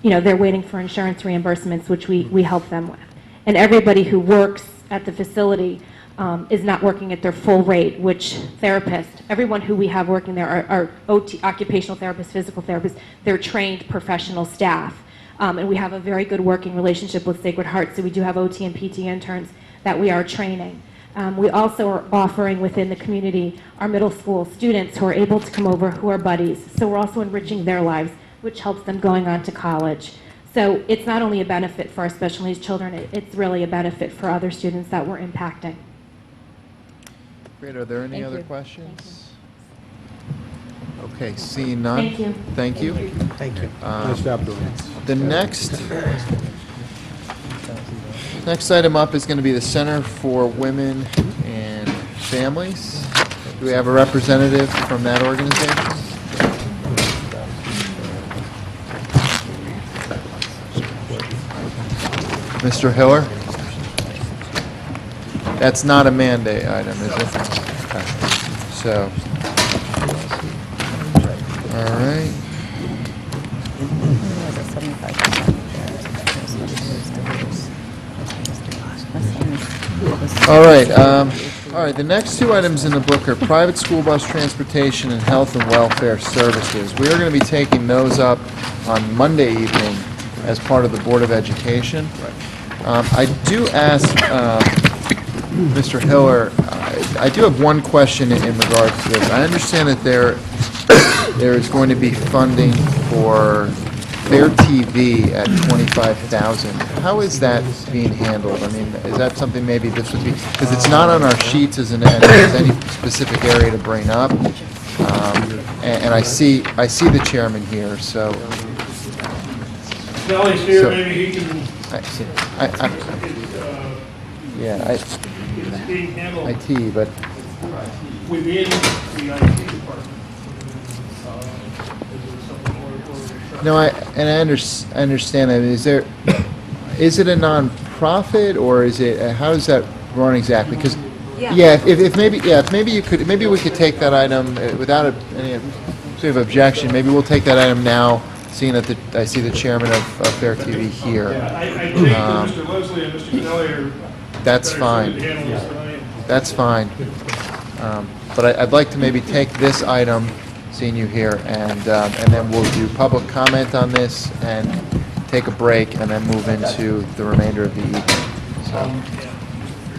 S4: they're waiting for insurance reimbursements, which we help them with. And everybody who works at the facility is not working at their full rate, which therapists, everyone who we have working there are OT, occupational therapists, physical therapists, they're trained professional staff. And we have a very good working relationship with Sacred Heart, so we do have OT and PT interns that we are training. We also are offering within the community our middle school students who are able to come over who are buddies. So we're also enriching their lives, which helps them going on to college. So it's not only a benefit for our special needs children, it's really a benefit for other students that we're impacting.
S1: Great. Are there any
S4: Thank
S1: other
S4: you.
S1: questions? Okay, seeing none.
S4: Thank you.
S1: Thank you.
S3: Thank you.
S2: Nice job, Doreen.
S1: The next item up is going to be the Center for Women and Families. Do we have a representative from that organization? Mr. Hiller? That's not a mandate item, is it? Okay. So, all right. All right, the next two items in the book are private school bus transportation and health and welfare services. We are going to be taking those up on Monday evening as part of the Board of Education. I do ask Mr. Hiller, I do have one question in regards to this. I understand that there is going to be funding for Fair TV at $25,000. How is that being handled? I mean, is that something maybe this would be, because it's not on our sheets as any specific area to bring up, and I see the chairman here, so.
S15: Kelly's here, maybe he can. It's being handled
S1: IT, but.
S15: within the IT department.
S1: No, I understand that. Is it a nonprofit or is it, how does that run exactly? Because, if maybe we could take that item without any sort of objection. Maybe we'll take that item now, seeing that I see the chairman of Fair TV here.
S15: Yeah, I think that Mr. Leslie and Mr. Kelly are.
S1: That's fine.
S15: To handle this tonight.
S1: That's fine. But I'd like to maybe take this item, seeing you here, and then we'll do public comment on this and take a break and then move into the remainder of the evening. So.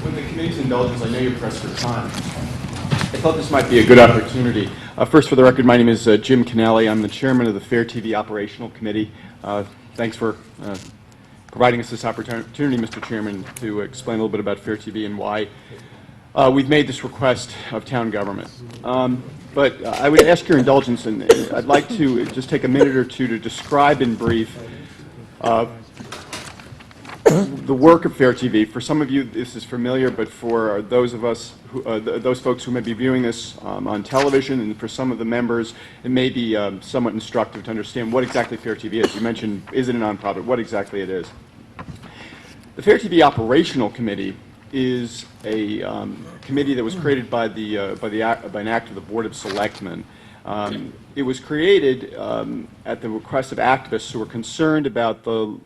S16: With the committee's indulgence, I know you're pressed for time. I thought this might be a good opportunity. First, for the record, my name is Jim Canelli. I'm the chairman of the Fair TV Operational Committee. Thanks for providing us this opportunity, Mr. Chairman, to explain a little bit about Fair TV and why we've made this request of town government. But I would ask your indulgence, and I'd like to just take a minute or two to describe in brief the work of Fair TV. For some of you, this is familiar, but for those of us, those folks who may be viewing this on television, and for some of the members, it may be somewhat instructive to understand what exactly Fair TV is. You mentioned, is it a nonprofit? What exactly it is? The Fair TV Operational Committee is a committee that was created by an act of the Board of Selectmen. It was created at the request of activists who were concerned about the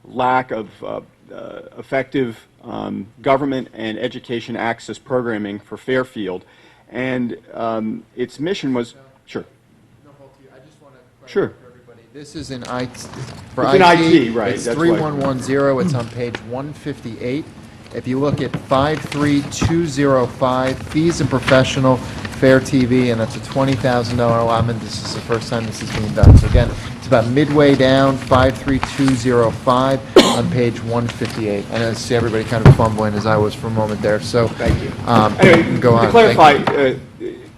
S16: lack of effective government and education access programming for Fairfield, and its mission was sure.
S1: I just want to
S16: Sure.
S1: for everybody. This is in IT. For
S16: It's in IT, right,
S1: It's
S16: that's
S1: 3110. It's on page 158. If you look at 53205, fees and professional Fair TV, and that's a $20,000 allotment. This is the first time this is being done. So again, it's about midway down, 53205 on page 158. And I see everybody kind of fumbling as I was for a moment there. So
S16: thank you.
S1: Anyway, go on.
S16: To clarify,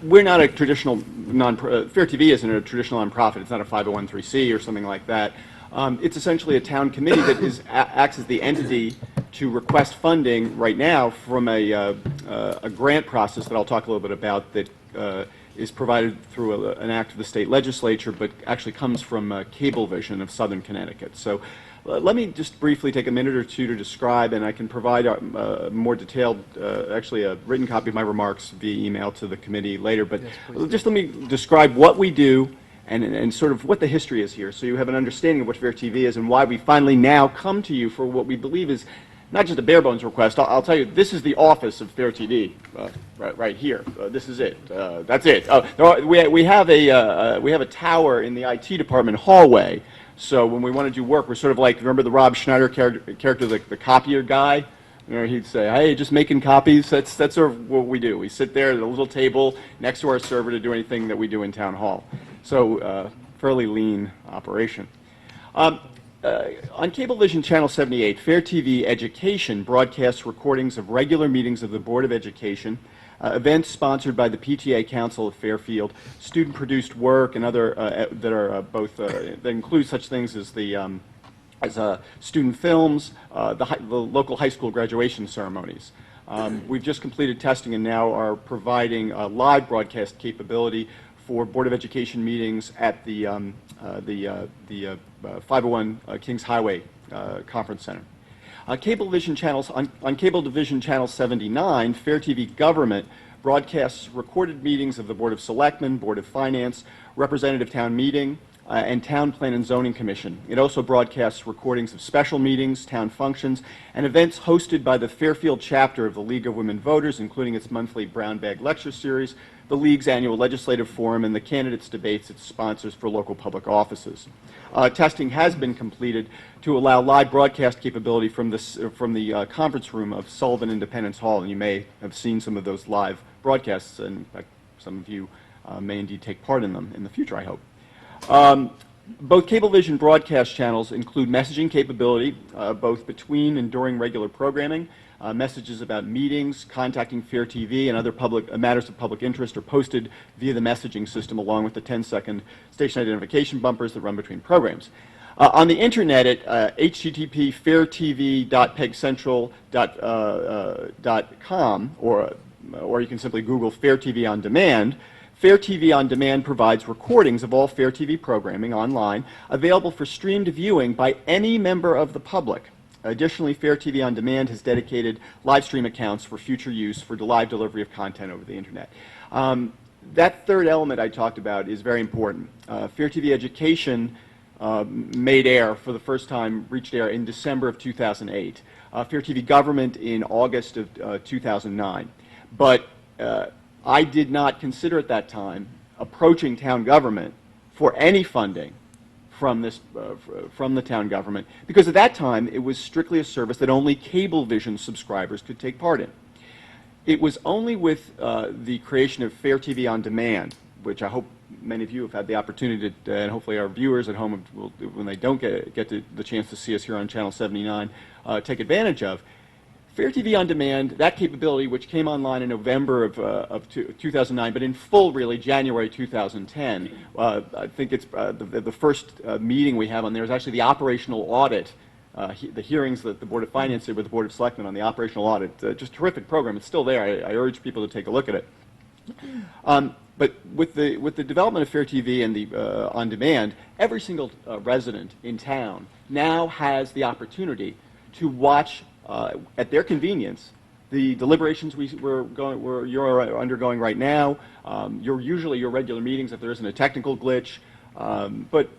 S16: we're not a traditional Fair TV isn't a traditional nonprofit. It's not a 501(c) or something like that. It's essentially a town committee that acts as the entity to request funding right now from a grant process that I'll talk a little bit about that is provided through an act of the state legislature, but actually comes from Cablevision of Southern Connecticut. So let me just briefly take a minute or two to describe, and I can provide a more detailed, actually a written copy of my remarks via email to the committee later, but just let me describe what we do and sort of what the history is here, so you have an understanding of what Fair TV is and why we finally now come to you for what we believe is not just a bare bones request. I'll tell you, this is the office of Fair TV, right here. This is it. That's it. We have a tower in the IT department hallway. So when we want to do work, we're sort of like, remember the Rob Schneider character, the copier guy? You know, he'd say, "Hey, just making copies." That's sort of what we do. We sit there at a little table next to our server to do anything that we do in town hall. So fairly lean operation. On Cablevision Channel 78, Fair TV Education broadcasts recordings of regular meetings of the Board of Education, events sponsored by the PTA Council of Fairfield, student-produced work, and other that are both that include such things as the student films, the local high school graduation ceremonies. We've just completed testing and now are providing live broadcast capability for Board of Education meetings at the 501 Kings Highway Conference Center. Cablevision channels, on Cablevision Channel 79, Fair TV Government broadcasts recorded meetings of the Board of Selectmen, Board of Finance, Representative Town Meeting, and Town Plan and Zoning Commission. It also broadcasts recordings of special meetings, town functions, and events hosted by the Fairfield chapter of the League of Women Voters, including its monthly Brown Bag Lecture Series, the League's annual legislative forum, and the candidates' debates it sponsors for local public offices. Testing has been completed to allow live broadcast capability from the conference room of Sullivan Independence Hall, and you may have seen some of those live broadcasts, and in fact, some of you may indeed take part in them in the future, I hope. Both Cablevision broadcast channels include messaging capability, both between and during regular programming. Messages about meetings, contacting Fair TV, and other matters of public interest are posted via the messaging system, along with the 10-second station identification bumpers that run between programs. On the internet at http://fairtv.pegcentral.com, or you can simply Google Fair TV On Demand. Fair TV On Demand provides recordings of all Fair TV programming online, available for streamed viewing by any member of the public. Additionally, Fair TV On Demand has dedicated live stream accounts for future use for live delivery of content over the internet. That third element I talked about is very important. Fair TV Education made air for the first time, reached air in December of 2008. Fair TV Government in August of 2009. But I did not consider at that time approaching town government for any funding from the town government, because at that time it was strictly a service that only Cablevision subscribers could take part in. It was only with the creation of Fair TV On Demand, which I hope many of you have had the opportunity to, and hopefully our viewers at home, will, when they don't get the chance to see us here on Channel 79, take advantage of. Fair TV On Demand, that capability, which came online in November of 2009, but in full, really, January 2010. I think it's the first meeting we have on there is actually the operational audit the hearings that the Board of Finance did with the Board of Selectmen on the operational audit. Just terrific program. It's still there. I urge people to take a look at it. But with the development of Fair TV and the on demand, every single resident in town now has the opportunity to watch at their convenience the deliberations you're undergoing right now. Your regular meetings if there isn't a technical glitch, but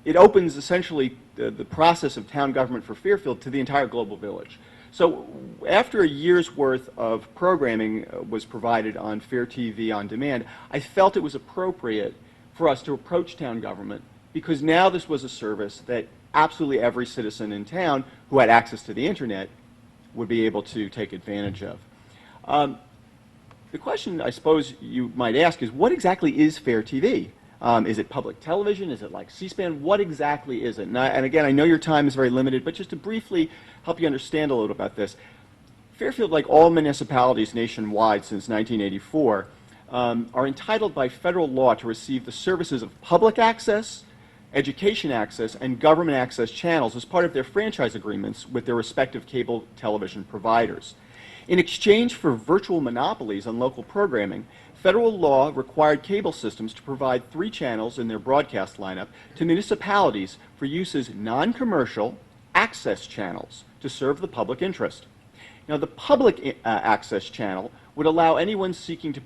S16: it opens essentially the process of town government for Fairfield to the entire global village. So after a year's worth of programming was provided on Fair TV on demand, I felt it was appropriate for us to approach town government because now this was a service that absolutely every citizen in town who had access to the internet would be able to take advantage of. The question I suppose you might ask is, what exactly is Fair TV? Is it public television? Is it like C-SPAN? What exactly is it? And again, I know your time is very limited, but just to briefly help you understand a little about this, Fairfield, like all municipalities nationwide since 1984, are entitled by federal law to receive the services of public access, education access, and government access channels as part of their franchise agreements with their respective cable television providers. In exchange for virtual monopolies on local programming, federal law required cable systems to provide 3 channels in their broadcast lineup to municipalities for use as non-commercial access channels to serve the public interest. Now, the public access channel would allow anyone seeking to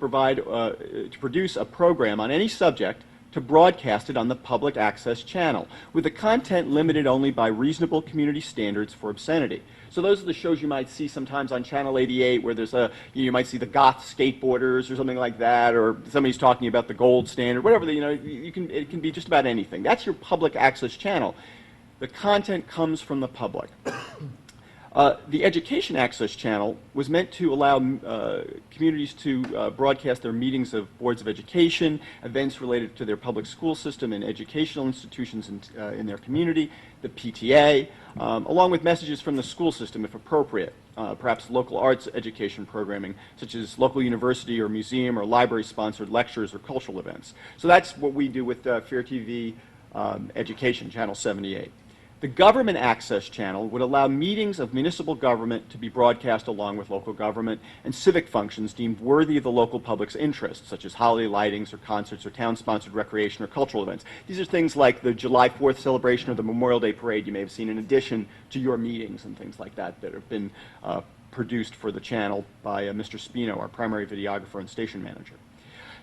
S16: produce a program on any subject to broadcast it on the public access channel, with the content limited only by reasonable community standards for obscenity. So those are the shows you might see sometimes on Channel 88 where there's you might see the goth skateboarders or something like that, or somebody's talking about the gold standard, whatever, it can be just about anything. That's your public access channel. The content comes from the public. The education access channel was meant to allow communities to broadcast their meetings of boards of education, events related to their public school system and educational institutions in their community, the PTA, along with messages from the school system if appropriate, perhaps local arts education programming such as local university or museum or library sponsored lectures or cultural events. So that's what we do with Fair TV Education, Channel 78. The government access channel would allow meetings of municipal government to be broadcast along with local government and civic functions deemed worthy of the local public's interest, such as holiday lightings or concerts or town-sponsored recreation or cultural events. These are things like the July 4th celebration or the Memorial Day parade you may have seen in addition to your meetings and things like that that have been produced for the channel by Mr. Spino, our primary videographer and station manager.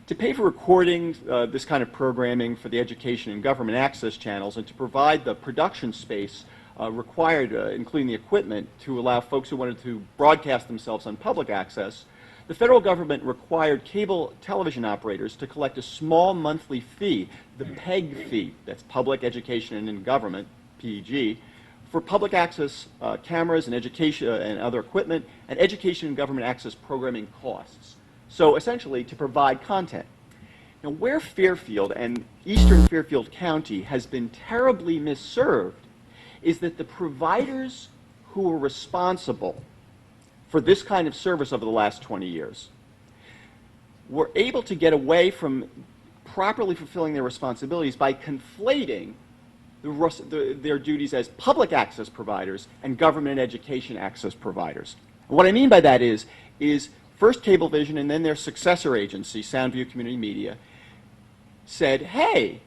S16: To pay for recording this kind of programming for the education and government access channels and to provide the production space required, including the equipment, to allow folks who wanted to broadcast themselves on public access, the federal government required cable television operators to collect a small monthly fee, the PEG fee, that's Public Education and Government, PEG, for public access cameras and education and other equipment, and education and government access programming costs. So essentially to provide content. Now where Fairfield and Eastern Fairfield County has been terribly misserved is that the providers who are responsible for this kind of service over the last 20 years were able to get away from properly fulfilling their responsibilities by conflating their duties as public access providers and government education access providers. And what I mean by that is first Cablevision and then their successor agency, Soundview Community Media, said, hey,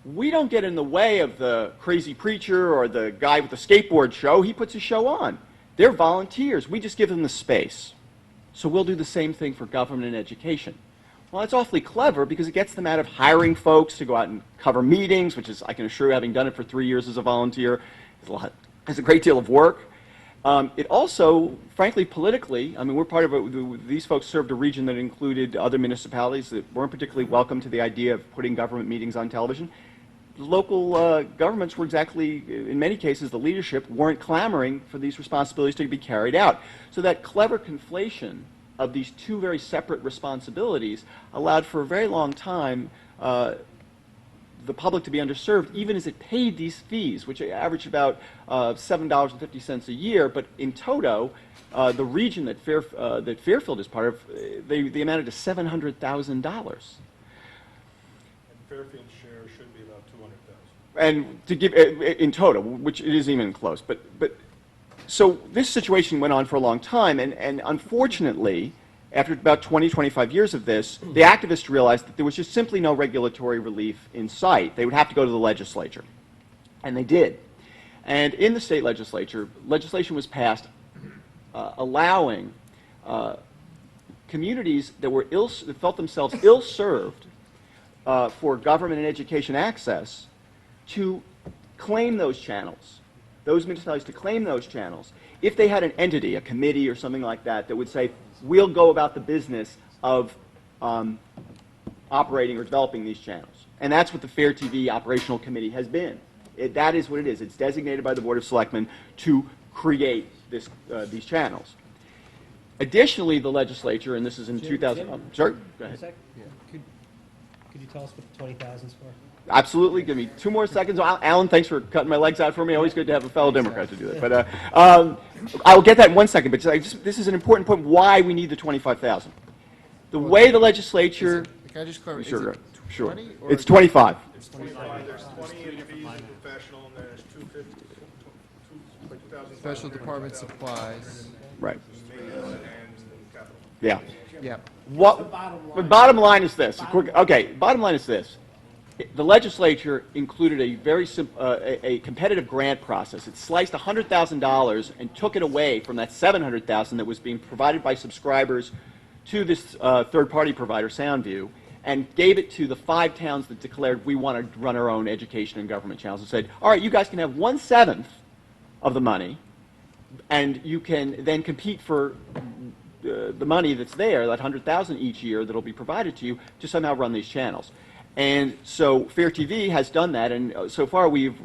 S16: we don't get in the way of the crazy preacher or the guy with the skateboard show. He puts a show on. They're volunteers. We just give them the space. So we'll do the same thing for government and education. Well, it's awfully clever because it gets them out of hiring folks to go out and cover meetings, which is, I can assure you, having done it for 3 years as a volunteer, is a great deal of work. It also, frankly, politically, I mean, we're part of these folks served a region that included other municipalities that weren't particularly welcome to the idea of putting government meetings on television. The local governments were exactly, in many cases, the leadership weren't clamoring for these responsibilities to be carried out. So that clever conflation of these two very separate responsibilities allowed for a very long time the public to be underserved, even as it paid these fees, which averaged about $7.50 a year. But in toto, the region that Fairfield is part of, they amounted to $700,000.
S9: Fairfield's share should be about $200,000.
S16: And to give, in total, which it isn't even close, but so this situation went on for a long time, and unfortunately, after about 20, 25 years of this, the activists realized that there was just simply no regulatory relief in sight. They would have to go to the legislature. And they did. And in the state legislature, legislation was passed allowing communities that were that felt themselves ill-served for government and education access to claim those channels, those municipalities to claim those channels, if they had an entity, a committee or something like that, that would say, we'll go about the business of operating or developing these channels. And that's what the Fair TV Operational Committee has been. That is what it is. It's designated by the Board of Selectmen to create these channels. Additionally, the legislature, and this is in 2000... sorry? Go ahead.
S6: Could you tell us what the 20,000 is for?
S16: Absolutely. Give me 2 more seconds. Alan, thanks for cutting my legs out for me. Always good to have a fellow Democrat to do that. But I will get that in 1 second. But this is an important point, why we need the 25,000. The way the legislature...
S1: Can I just clarify?
S16: Sure.
S1: Is it
S16: Sure.
S1: 20 or
S16: It's 25.
S15: It's 25. There's 20 in fees and professional, and then there's 250, like 2,000.
S1: Special department supplies.
S16: Right.
S15: And capital.
S16: Yeah.
S1: Yeah.
S16: The bottom line is this. Bottom line is this. The legislature included a very a competitive grant process. It sliced $100,000 and took it away from that $700,000 that was being provided by subscribers to this third-party provider, Soundview, and gave it to the 5 towns that declared we want to run our own education and government channels, and said, all right, you guys can have 1/7 of the money, and you can then compete for the money that's there, that $100,000 each year that will be provided to you, to somehow run these channels. And so Fair TV has done that, and so far we've,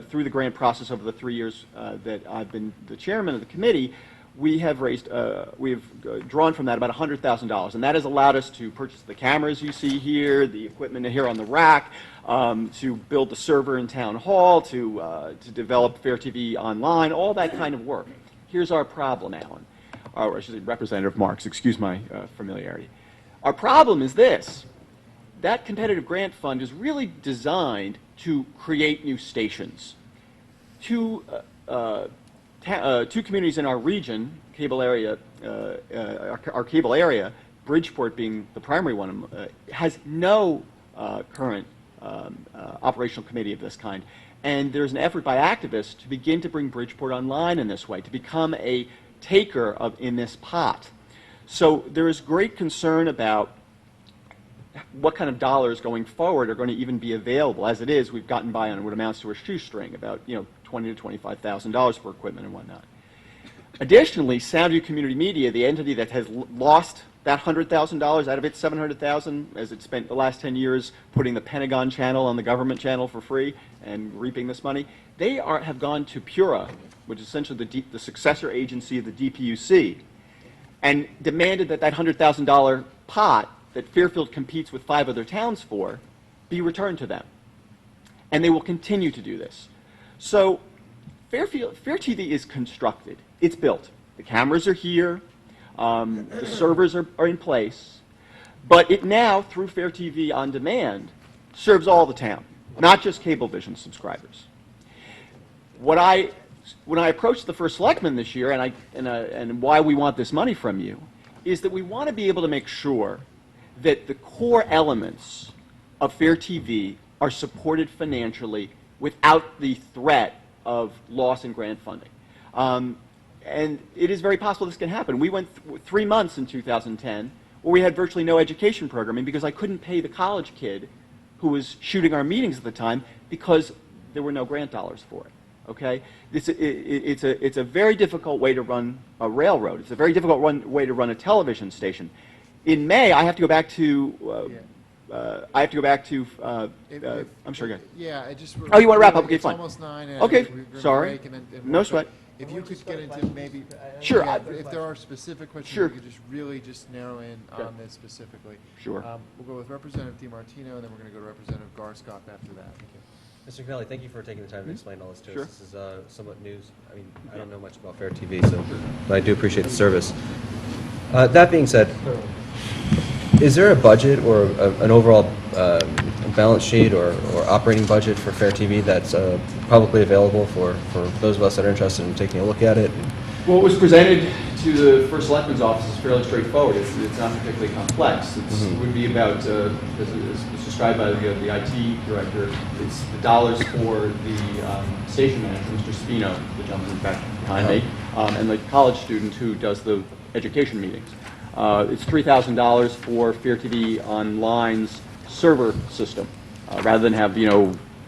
S16: through the grant process over the 3 years that I've been the chairman of the committee, we have raised, we've drawn from that about $100,000, and that has allowed us to purchase the cameras you see here, the equipment here on the rack, to build the server in Town Hall, to develop Fair TV online, all that kind of work. Here's our problem, Alan, or I should say Representative Marks, excuse my familiarity. Our problem is this. That competitive grant fund is really designed to create new stations. Two communities in our region, cable area, our cable area, Bridgeport being the primary one, has no current operational committee of this kind. And there's an effort by activists to begin to bring Bridgeport online in this way, to become a taker in this pot. So there is great concern about what kind of dollars going forward are going to even be available. As it is, we've gotten by on what amounts to a shoestring, about $20,000 to $25,000 for equipment and whatnot. Additionally, Soundview Community Media, the entity that has lost that $100,000 out of its $700,000, as it spent the last 10 years putting the Pentagon channel on the government channel for free and reaping this money, they have gone to Pura, which is essentially the successor agency of the DPUC, and demanded that that $100,000 pot that Fairfield competes with 5 other towns for be returned to them. And they will continue to do this. So Fair TV is constructed. It's built. The cameras are here. The servers are in place. But it now, through Fair TV On Demand, serves all the town, not just Cablevision subscribers. When I approached the first selectman this year, and why we want this money from you, is that we want to be able to make sure that the core elements of Fair TV are supported financially without the threat of loss in grant funding. And it is very possible this can happen. We went 3 months in 2010 where we had virtually no education programming because I couldn't pay the college kid who was shooting our meetings at the time because there were no grant dollars for it. Okay? It's a very difficult way to run a railroad. It's a very difficult way to run a television station. In May, I have to go back to. I'm sorry, go ahead.
S1: Yeah, I just.
S16: Oh, you want to wrap up? Okay, fine.
S1: It's almost 9.
S16: Okay,
S1: we're gonna
S16: sorry.
S1: break and
S16: No sweat.
S1: If you could get into maybe.
S16: Sure.
S1: Yeah, if there are specific questions,
S16: Sure.
S1: you could just really just narrow in on this specifically.
S16: Sure.
S1: We'll go with Representative DiMartino, and then we're going to go to Representative Garscott after that.
S11: Mr. Canelli, thank you for taking the time to explain all this to
S16: Sure.
S11: us. This is somewhat news. I mean, I don't know much about Fair TV, but I do appreciate the service. That being said, is there a budget or an overall balance sheet or operating budget for Fair TV that's publicly available for those of us that are interested in taking a look at it?
S16: What was presented to the First Selectman's office is fairly straightforward. It's not particularly complex. It would be about, as described by the IT director, it's the dollars for the station manager, Mr. Spino, the gentleman back behind me, and the college student who does the education meetings. It's $3,000 for Fair TV Online's server system, rather than have,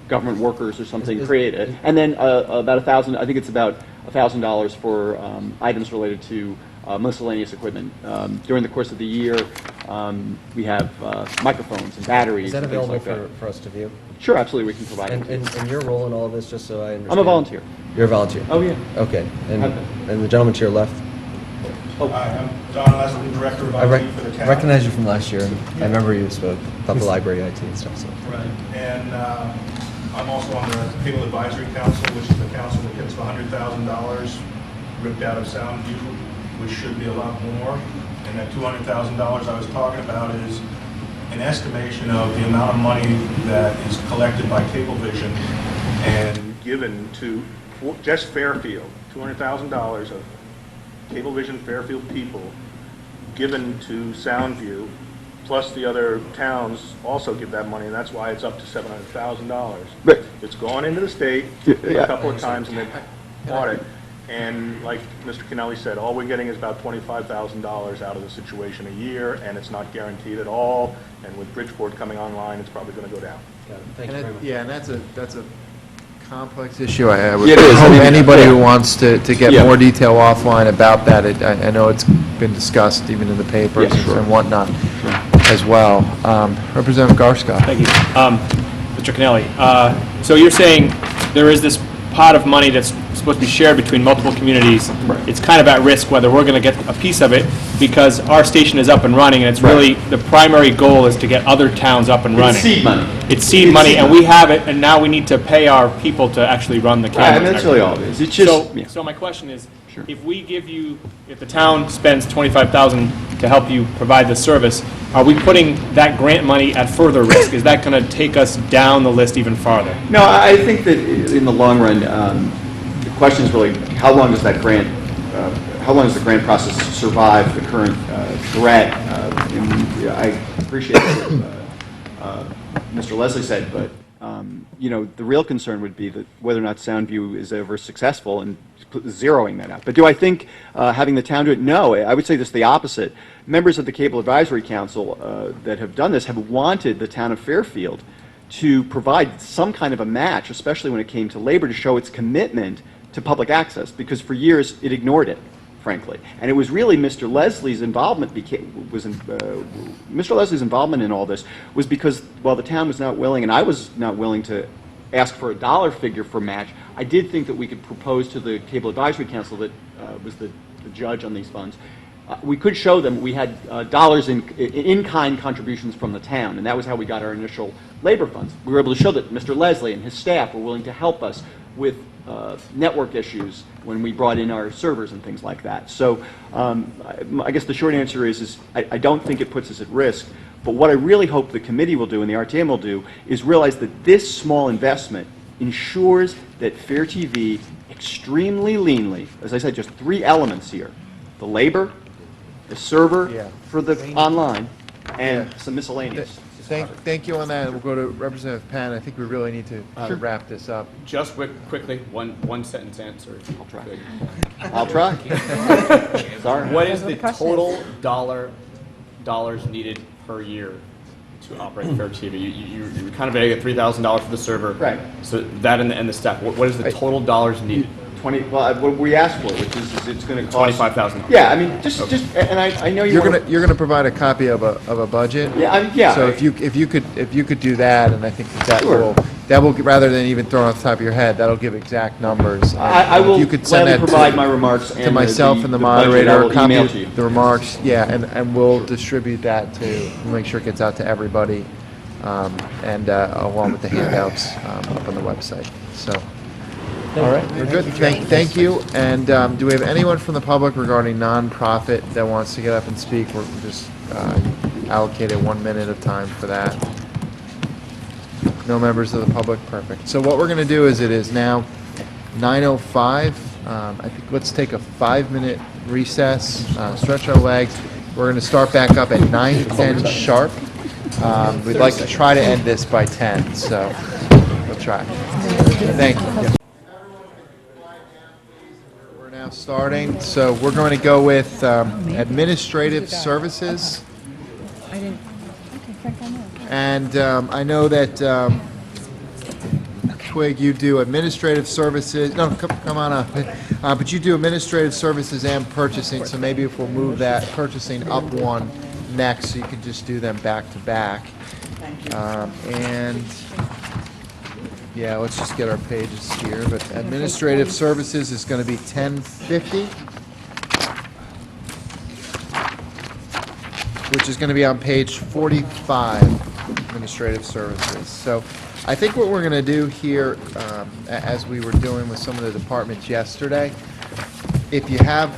S16: government workers or something create it. And then about $1,000, I think it's about $1,000 for items related to miscellaneous equipment. During the course of the year, we have microphones and batteries.
S11: Is that
S16: and things
S11: available
S16: like that.
S11: for us to view?
S16: Sure, absolutely, we can provide it.
S11: And your role in all of this, just so I understand?
S16: I'm a volunteer.
S11: You're a volunteer?
S16: Oh, yeah.
S11: Okay. And the gentleman to your left?
S9: Hi, I'm Don Leslie, Director of IT for the town.
S11: Recognize you from last year. I remember you spoke about the library IT and stuff. So.
S9: Right, and I'm also on the Cable Advisory Council, which is the council that gets the $100,000 ripped out of Soundview, which should be a lot more. And that $200,000 I was talking about is an estimation of the amount of money that is collected by Cablevision and given to just Fairfield, $200,000 of Cablevision Fairfield people given to Soundview, plus the other towns also give that money, and that's why it's up to $700,000.
S16: Right.
S9: It's gone into the state a couple of times and they've bought it. And like Mr. Kennelly said, all we're getting is about $25,000 out of the situation a year, and it's not guaranteed at all. And with Bridgeport coming online, it's probably going to go down.
S11: Thank you very much.
S1: Yeah, and that's a complex issue. I would
S16: Yeah, it is.
S1: hope
S16: I mean,
S1: anybody
S16: yeah.
S1: who wants to get more detail offline about that, I know it's been discussed even in the papers and whatnot as well. Representative Garscott.
S18: Thank you. Mr. Kennelly, so you're saying there is this pot of money that's supposed to be shared between multiple communities. Right. It's kind of at risk whether we're going to get a piece of it because our station is up and running, and it's really the primary goal is to get other towns up and running.
S16: It's seed money.
S18: It's seed money, and we have it, and now we need to pay our people to actually run the cameras.
S16: Right, I mean, that's really all it is. It's just,
S18: So my question is, if we give you, if the town spends $25,000 to help you provide the service, are we putting that grant money at further risk? Is that going to take us down the list even farther?
S16: No, I think that in the long run, the question is really how long does that grant, how long does the grant process survive the current threat? And I appreciate what Mr. Leslie said, but the real concern would be that whether or not Soundview is ever successful in zeroing that out. But do I think having the town do it? No, I would say just the opposite. Members of the Cable Advisory Council that have done this have wanted the town of Fairfield to provide some kind of a match, especially when it came to labor, to show its commitment to public access, because for years it ignored it, frankly. And it was really Mr. Leslie's involvement Mr. Leslie's involvement in all this was because while the town was not willing, and I was not willing to ask for a dollar figure for match, I did think that we could propose to the Cable Advisory Council that was the judge on these funds. We could show them we had dollars in-kind contributions from the town, and that was how we got our initial labor funds. We were able to show that Mr. Leslie and his staff were willing to help us with network issues when we brought in our servers and things like that. So I guess the short answer is I don't think it puts us at risk, but what I really hope the committee will do and the RTM will do is realize that this small investment ensures that Fair TV extremely leanly, as I said, just three elements here: the labor, the server for the online, and some miscellaneous.
S1: Thank you on that. We'll go to Representative Pan. I think we really need to wrap this up.
S18: Just quickly, one sentence answer.
S16: I'll try. I'll try. Sorry.
S18: What is the total dollars needed per year to operate Fair TV? You're kind of at $3,000 for the server.
S16: Right.
S18: So that and the staff. What is the total dollars needed?
S16: What we asked for, which is it's going to cost
S18: $25,000.
S16: Yeah, I mean, just, and I know
S1: you're gonna provide a copy of a budget.
S16: Yeah,
S1: So if you could do that, and I think that will rather than even throwing off the top of your head, that'll give exact numbers.
S16: I will
S1: you could send
S16: gladly
S1: that
S16: provide my remarks
S1: to
S16: and
S1: myself and the
S16: budget.
S1: moderator.
S16: I will
S1: a copy
S16: email
S1: of
S16: to you.
S1: the remarks. Yeah, and we'll distribute that to make sure it gets out to everybody, and along with the handouts up on the website. So. All right, we're good. Thank you. And do we have anyone from the public regarding nonprofit that wants to get up and speak? We're just allocated 1 minute of time for that. No members of the public? Perfect. So what we're going to do is it is now 9:05. I think let's take a 5-minute recess, stretch our legs. We're going to start back up at 9:10 sharp. We'd like to try to end this by 10, so we'll try. Thank you. We're now starting, so we're going to go with administrative services.
S13: I didn't, okay, Frank, I know.
S1: And I know that Twig, you do administrative services. No, come on up. But you do administrative services and purchasing, so maybe if we'll move that purchasing up one next, so you can just do them back to back. And yeah, let's just get our pages here. But administrative services is going to be 1050, which is going to be on page 45, administrative services. So I think what we're going to do here, as we were doing with some of the departments yesterday, if you have,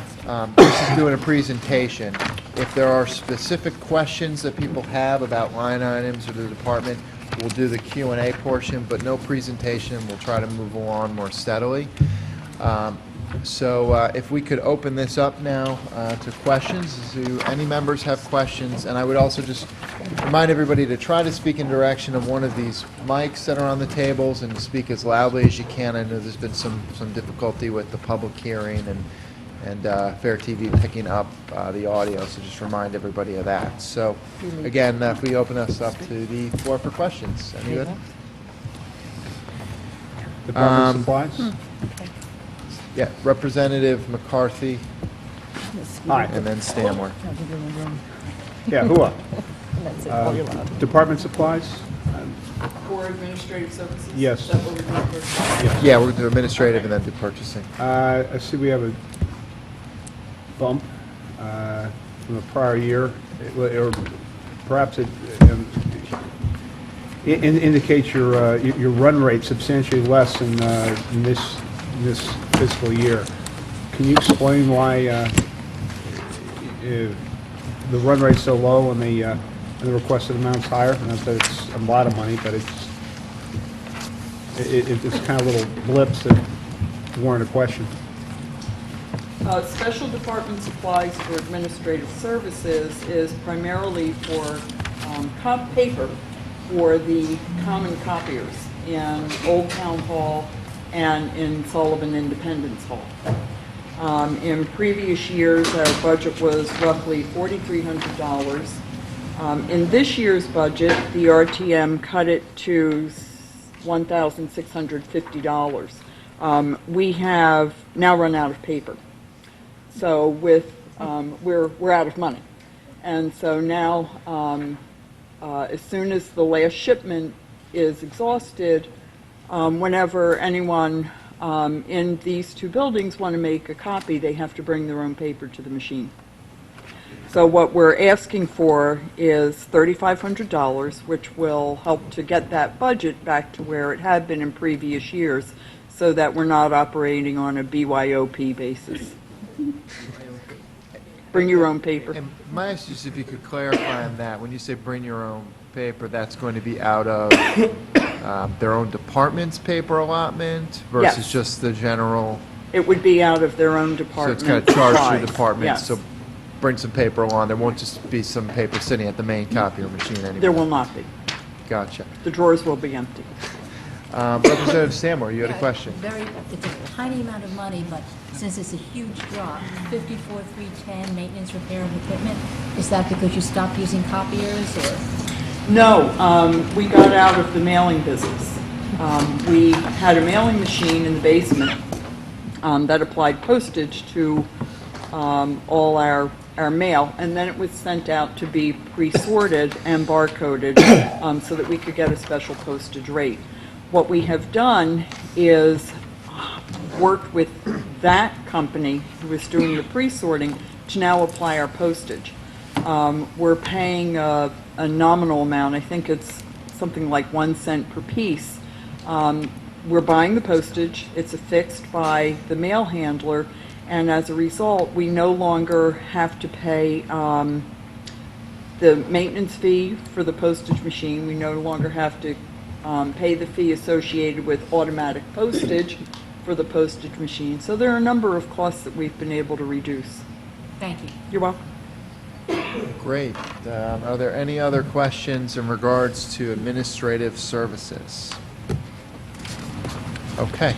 S1: this is doing a presentation, if there are specific questions that people have about line items or the department, we'll do the Q&A portion, but no presentation. We'll try to move along more steadily. So if we could open this up now to questions. Do any members have questions? And I would also just remind everybody to try to speak in direction of one of these mics that are on the tables and speak as loudly as you can. I know there's been some difficulty with the public hearing and Fair TV picking up the audio, so just remind everybody of that. So again, if we open us up to the floor for questions. Anybody?
S2: Department supplies?
S1: Yeah, Representative McCarthy.
S2: Aye.
S1: And then Stanmore.
S2: Yeah, who are? Department supplies?
S20: For administrative services?
S2: Yes.
S20: Is that what we're doing first?
S2: Yes.
S1: Yeah, we're going to do administrative and then do purchasing.
S2: I see we have a bump from the prior year, or perhaps it indicates your run rate substantially less in this fiscal year. Can you explain why the run rate's so low and the requested amount's higher? Not that it's a lot of money, but it's kind of little blips that warrant a question.
S20: Special department supplies for administrative services is primarily for paper for the common copiers in Old Town Hall and in Sullivan Independence Hall. In previous years, our budget was roughly $4,300. In this year's budget, the RTM cut it to $1,650. We have now run out of paper. So with, we're out of money. And so now, as soon as the last shipment is exhausted, whenever anyone in these two buildings want to make a copy, they have to bring their own paper to the machine. So what we're asking for is $3,500, which will help to get that budget back to where it had been in previous years, so that we're not operating on a BYOP basis. Bring your own paper.
S1: And my ask is if you could clarify on that. When you say bring your own paper, that's going to be out of their own department's paper allotment versus
S20: Yes.
S1: just the general?
S20: It would be out of their own department.
S1: So it's kind of charged
S20: supplies.
S1: through department.
S20: Yes.
S1: So bring some paper along. There won't just be some paper sitting at the main copier machine anymore.
S20: There will not be.
S1: Gotcha.
S20: The drawers will be empty.
S1: Representative Stanmore, you had a question.
S22: It's a tiny amount of money, but since it's a huge drop, 54,310 maintenance, repair of equipment, is that because you stopped using copiers or?
S20: No, we got out of the mailing business. We had a mailing machine in the basement that applied postage to all our mail, and then it was sent out to be pre-sorted and barcoded so that we could get a special postage rate. What we have done is worked with that company who was doing the pre-sorting to now apply our postage. We're paying a nominal amount. I think it's something like 1 cent per piece. We're buying the postage. It's affixed by the mail handler, and as a result, we no longer have to pay the maintenance fee for the postage machine. We no longer have to pay the fee associated with automatic postage for the postage machine. So there are a number of costs that we've been able to reduce.
S22: Thank you.
S20: You're welcome.
S1: Great. Are there any other questions in regards to administrative services? Okay.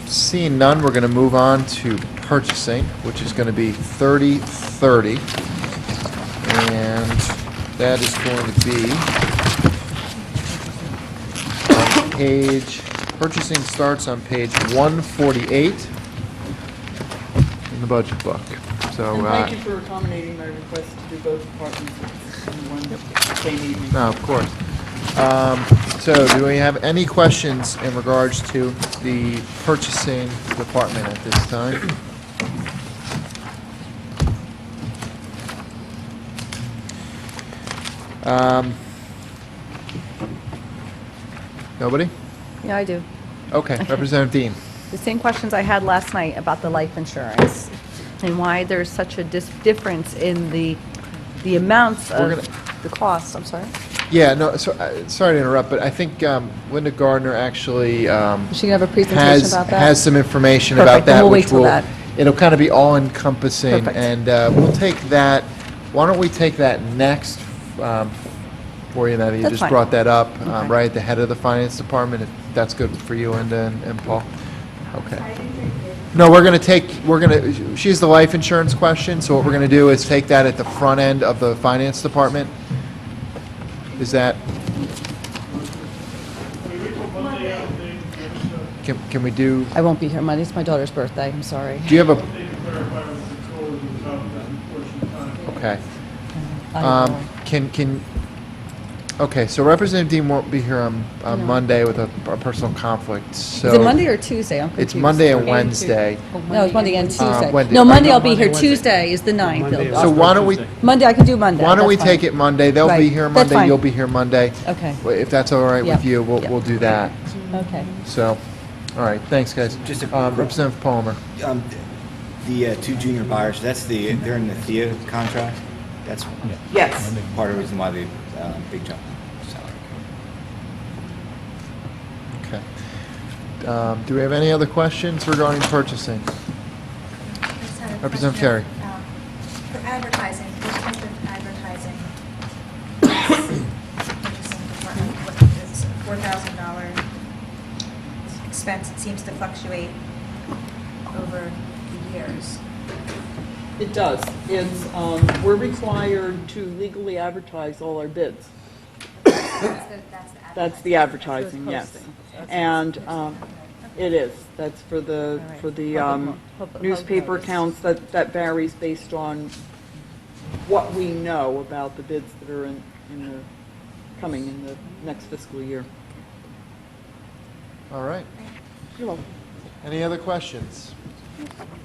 S1: Seeing none, we're going to move on to purchasing, which is going to be 3030. And that is going to be on page, purchasing starts on page 148 in the budget book. So,
S20: And thank you for accommodating my request to do both departments in one same evening.
S1: no, of course. So, do we have any questions in regards to the purchasing department at this time? Nobody?
S13: Yeah, I do.
S1: Okay, Representative Dean.
S13: The same questions I had last night about the life insurance and why there's such a difference in the amounts
S1: We're
S13: of the costs. I'm sorry.
S1: Yeah, no, so, sorry to interrupt, but I think Linda Gardner actually
S13: Is she gonna have a presentation
S1: has,
S13: about that?
S1: has some information
S13: Perfect,
S1: about
S13: then
S1: that,
S13: we'll wait
S1: which
S13: till
S1: will,
S13: that.
S1: it'll kind of be all-encompassing,
S13: Perfect.
S1: and we'll take that, why don't we take that next for you, that you
S13: That's
S1: just
S13: fine.
S1: brought that up,
S13: Okay.
S1: right at the head of the finance department, if that's good for you, Linda and Paul? Okay. No, she's the life insurance question, so what we're gonna do is take that at the front end of the finance department. Is that, can we do,
S13: I won't be here Monday. It's my daughter's birthday. I'm sorry.
S1: do you have a, okay. Okay, so Representative Dean won't be here on Monday with a personal conflict, so.
S13: Is it Monday or Tuesday? I'm confused.
S1: It's Monday and Wednesday.
S13: No, it's Monday and Tuesday.
S1: Wednesday.
S13: No, Monday I'll be here. Tuesday is the 9th.
S1: So why don't we,
S13: Monday, I can do Monday.
S1: why don't we
S13: That's fine.
S1: take it Monday? They'll be
S13: Right.
S1: here
S13: That's
S1: Monday,
S13: fine.
S1: you'll be here Monday.
S13: Okay.
S1: If that's all right with
S13: Yep.
S1: you,
S13: Yep.
S1: we'll do that.
S13: Okay.
S1: So, all right, thanks, guys.
S17: Just a-
S1: Representative Palmer.
S17: The two junior buyers, they're in the THEA contract? That's
S20: Yes.
S17: part of the reason why the big jump in salary.
S1: Okay. Do we have any other questions regarding purchasing? Representative Carey.
S14: For advertising, what type of advertising is purchasing department, what is a $4,000 expense? It seems to fluctuate over the years.
S20: It does. It's, we're required to legally advertise all our bids. That's the advertising, yes. And it is. That's for the newspaper accounts. That varies based on what we know about the bids that are coming in the next fiscal year.
S1: All right.
S20: You're welcome.
S1: Any other questions?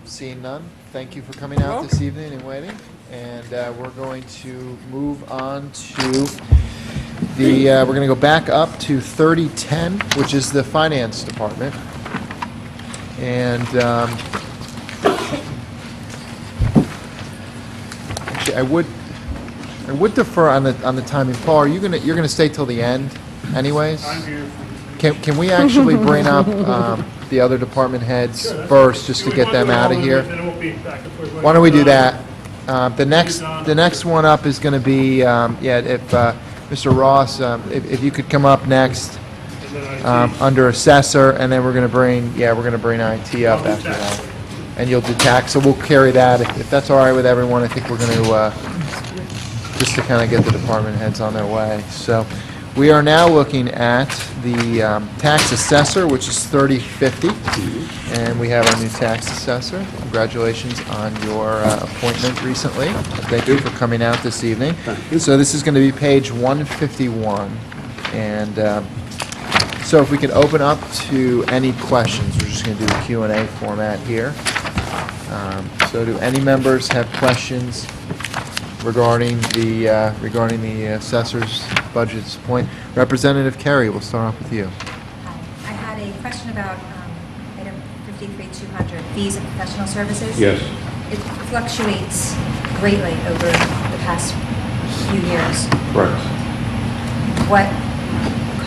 S1: Seeing none, thank you for coming out this evening and waiting. And we're going to move on to we're going to go back up to 3010, which is the finance department. And actually, I would defer on the timing. Paul, you're going to stay till the end, anyways?
S15: I'm here.
S1: Can we actually bring up the other department heads first, just to get them out of here?
S15: Then it won't be back and forth.
S1: Why don't we do that? The next one up is going to be, if Mr. Ross, if you could come up next under assessor, and then we're going to bring IT up after that. And you'll do tax, so we'll carry that. If that's all right with everyone, I think we're going to, just to kind of get the department heads on their way. So we are now looking at the tax assessor, which is 3050. And we have our new tax assessor. Congratulations on your appointment recently. Thank you for coming out this evening. So this is going to be page 151. And so if we could open up to any questions, we're just going to do a Q&A format here. So do any members have questions regarding the assessor's budget point? Representative Carey, we'll start off with you.
S14: I had a question about item 53-200, fees and professional services.
S9: Yes.
S14: It fluctuates greatly over the past few years.
S9: Correct.
S14: What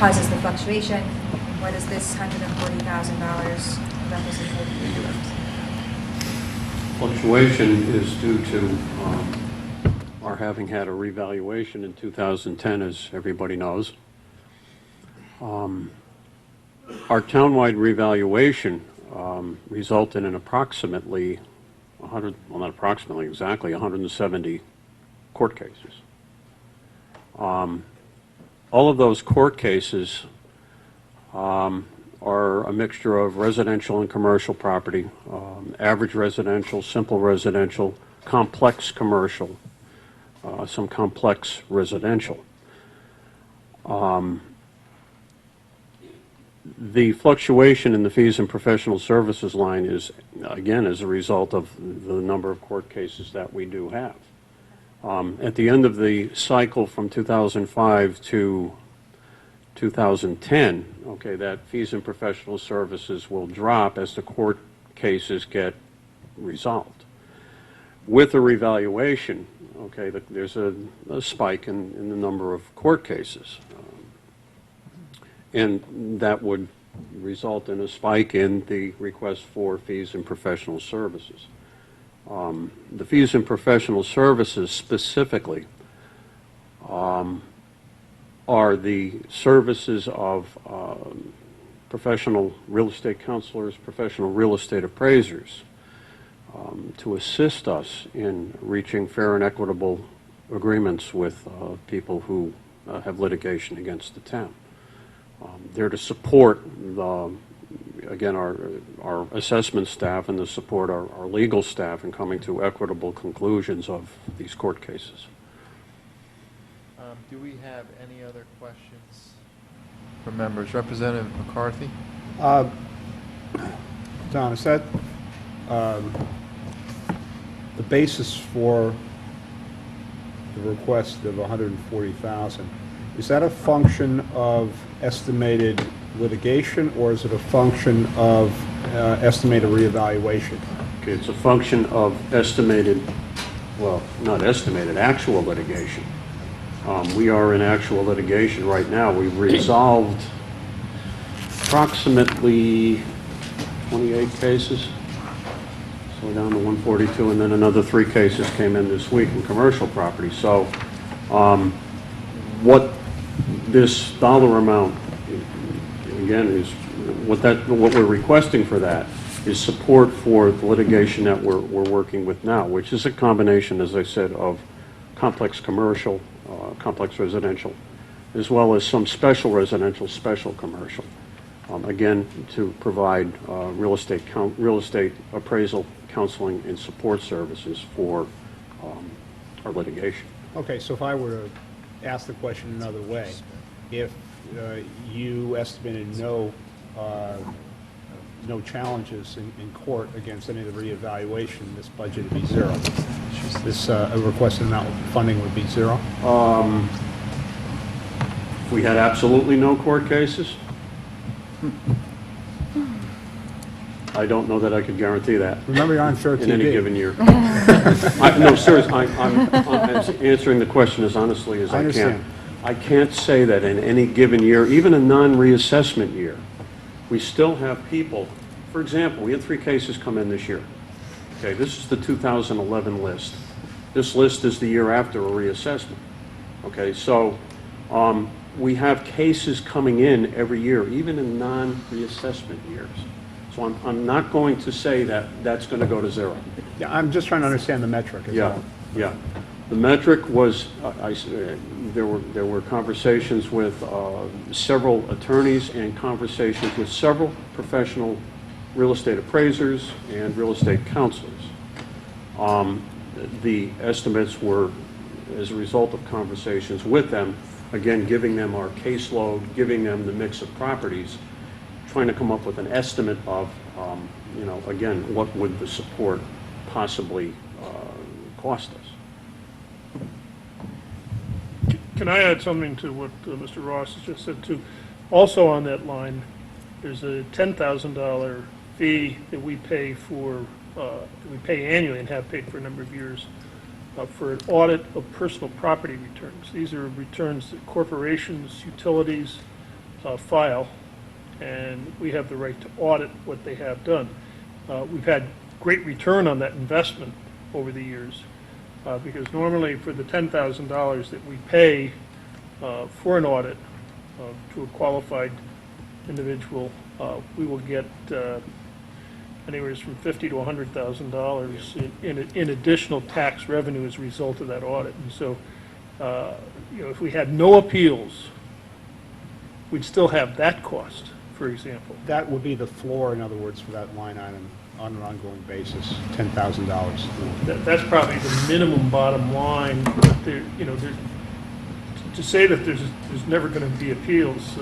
S14: causes the fluctuation? What does this $140,000 represent for you?
S5: Fluctuation is due to our having had a revaluation in 2010, as everybody knows. Our townwide revaluation resulted in approximately 100, well, not approximately, exactly 170 court cases. All of those court cases are a mixture of residential and commercial property, average residential, simple residential, complex commercial, some complex residential. The fluctuation in the fees and professional services line is, again, as a result of the number of court cases that we do have. At the end of the cycle from 2005 to 2010, okay, that fees and professional services will drop as the court cases get resolved. With a revaluation, okay, there's a spike in the number of court cases. And that would result in a spike in the request for fees and professional services. The fees and professional services specifically are the services of professional real estate counselors, professional real estate appraisers, to assist us in reaching fair and equitable agreements with people who have litigation against the town. They're to support, again, our assessment staff and to support our legal staff in coming to equitable conclusions of these court cases.
S1: Do we have any other questions from members? Representative McCarthy?
S2: Don, is that the basis for the request of $140,000? Is that a function of estimated litigation, or is it a function of estimated reevaluation?
S5: Okay, it's a function of estimated, well, not estimated, actual litigation. We are in actual litigation right now. We've resolved approximately 28 cases. So we're down to 142, and then another 3 cases came in this week in commercial property. So what this dollar amount, again, is what we're requesting for that is support for the litigation that we're working with now, which is a combination, as I said, of complex commercial, complex residential, as well as some special residential, special commercial. Again, to provide real estate appraisal, counseling, and support services for our litigation.
S2: Okay, so if I were to ask the question another way, if you estimated no challenges in court against any of the reevaluation, this budget would be zero. This requested amount of funding would be zero.
S5: If we had absolutely no court cases, I don't know that I could guarantee that.
S2: Remember, you're on Fair TV.
S5: In any given year. No, seriously, I'm answering the question as honestly as I
S2: understand.
S5: can. I can't say that in any given year, even a non-reassessment year, we still have people. For example, we had 3 cases come in this year. Okay, this is the 2011 list. This list is the year after a reassessment. Okay, so we have cases coming in every year, even in non-reassessment years. So I'm not going to say that that's going to go to zero.
S2: Yeah, I'm just trying to understand the metric as well.
S5: Yeah. The metric was, there were conversations with several attorneys and conversations with several professional real estate appraisers and real estate counselors. The estimates were as a result of conversations with them, again, giving them our caseload, giving them the mix of properties, trying to come up with an estimate of, again, what would the support possibly cost us.
S15: Can I add something to what Mr. Ross has just said too? Also on that line, there's a $10,000 fee that we pay for, we pay annually and have paid for a number of years for an audit of personal property returns. These are returns that corporations, utilities, file, and we have the right to audit what they have done. We've had great return on that investment over the years, because normally for the $10,000 that we pay for an audit to a qualified individual, we will get anywhere from $50,000 to $100,000 in additional tax revenue as a result of that audit. And so, if we had no appeals, we'd still have that cost, for example.
S2: That would be the floor, in other words, for that line item on an ongoing basis, $10,000.
S15: That's probably the minimum bottom line. But there, to say that there's never going to be appeals,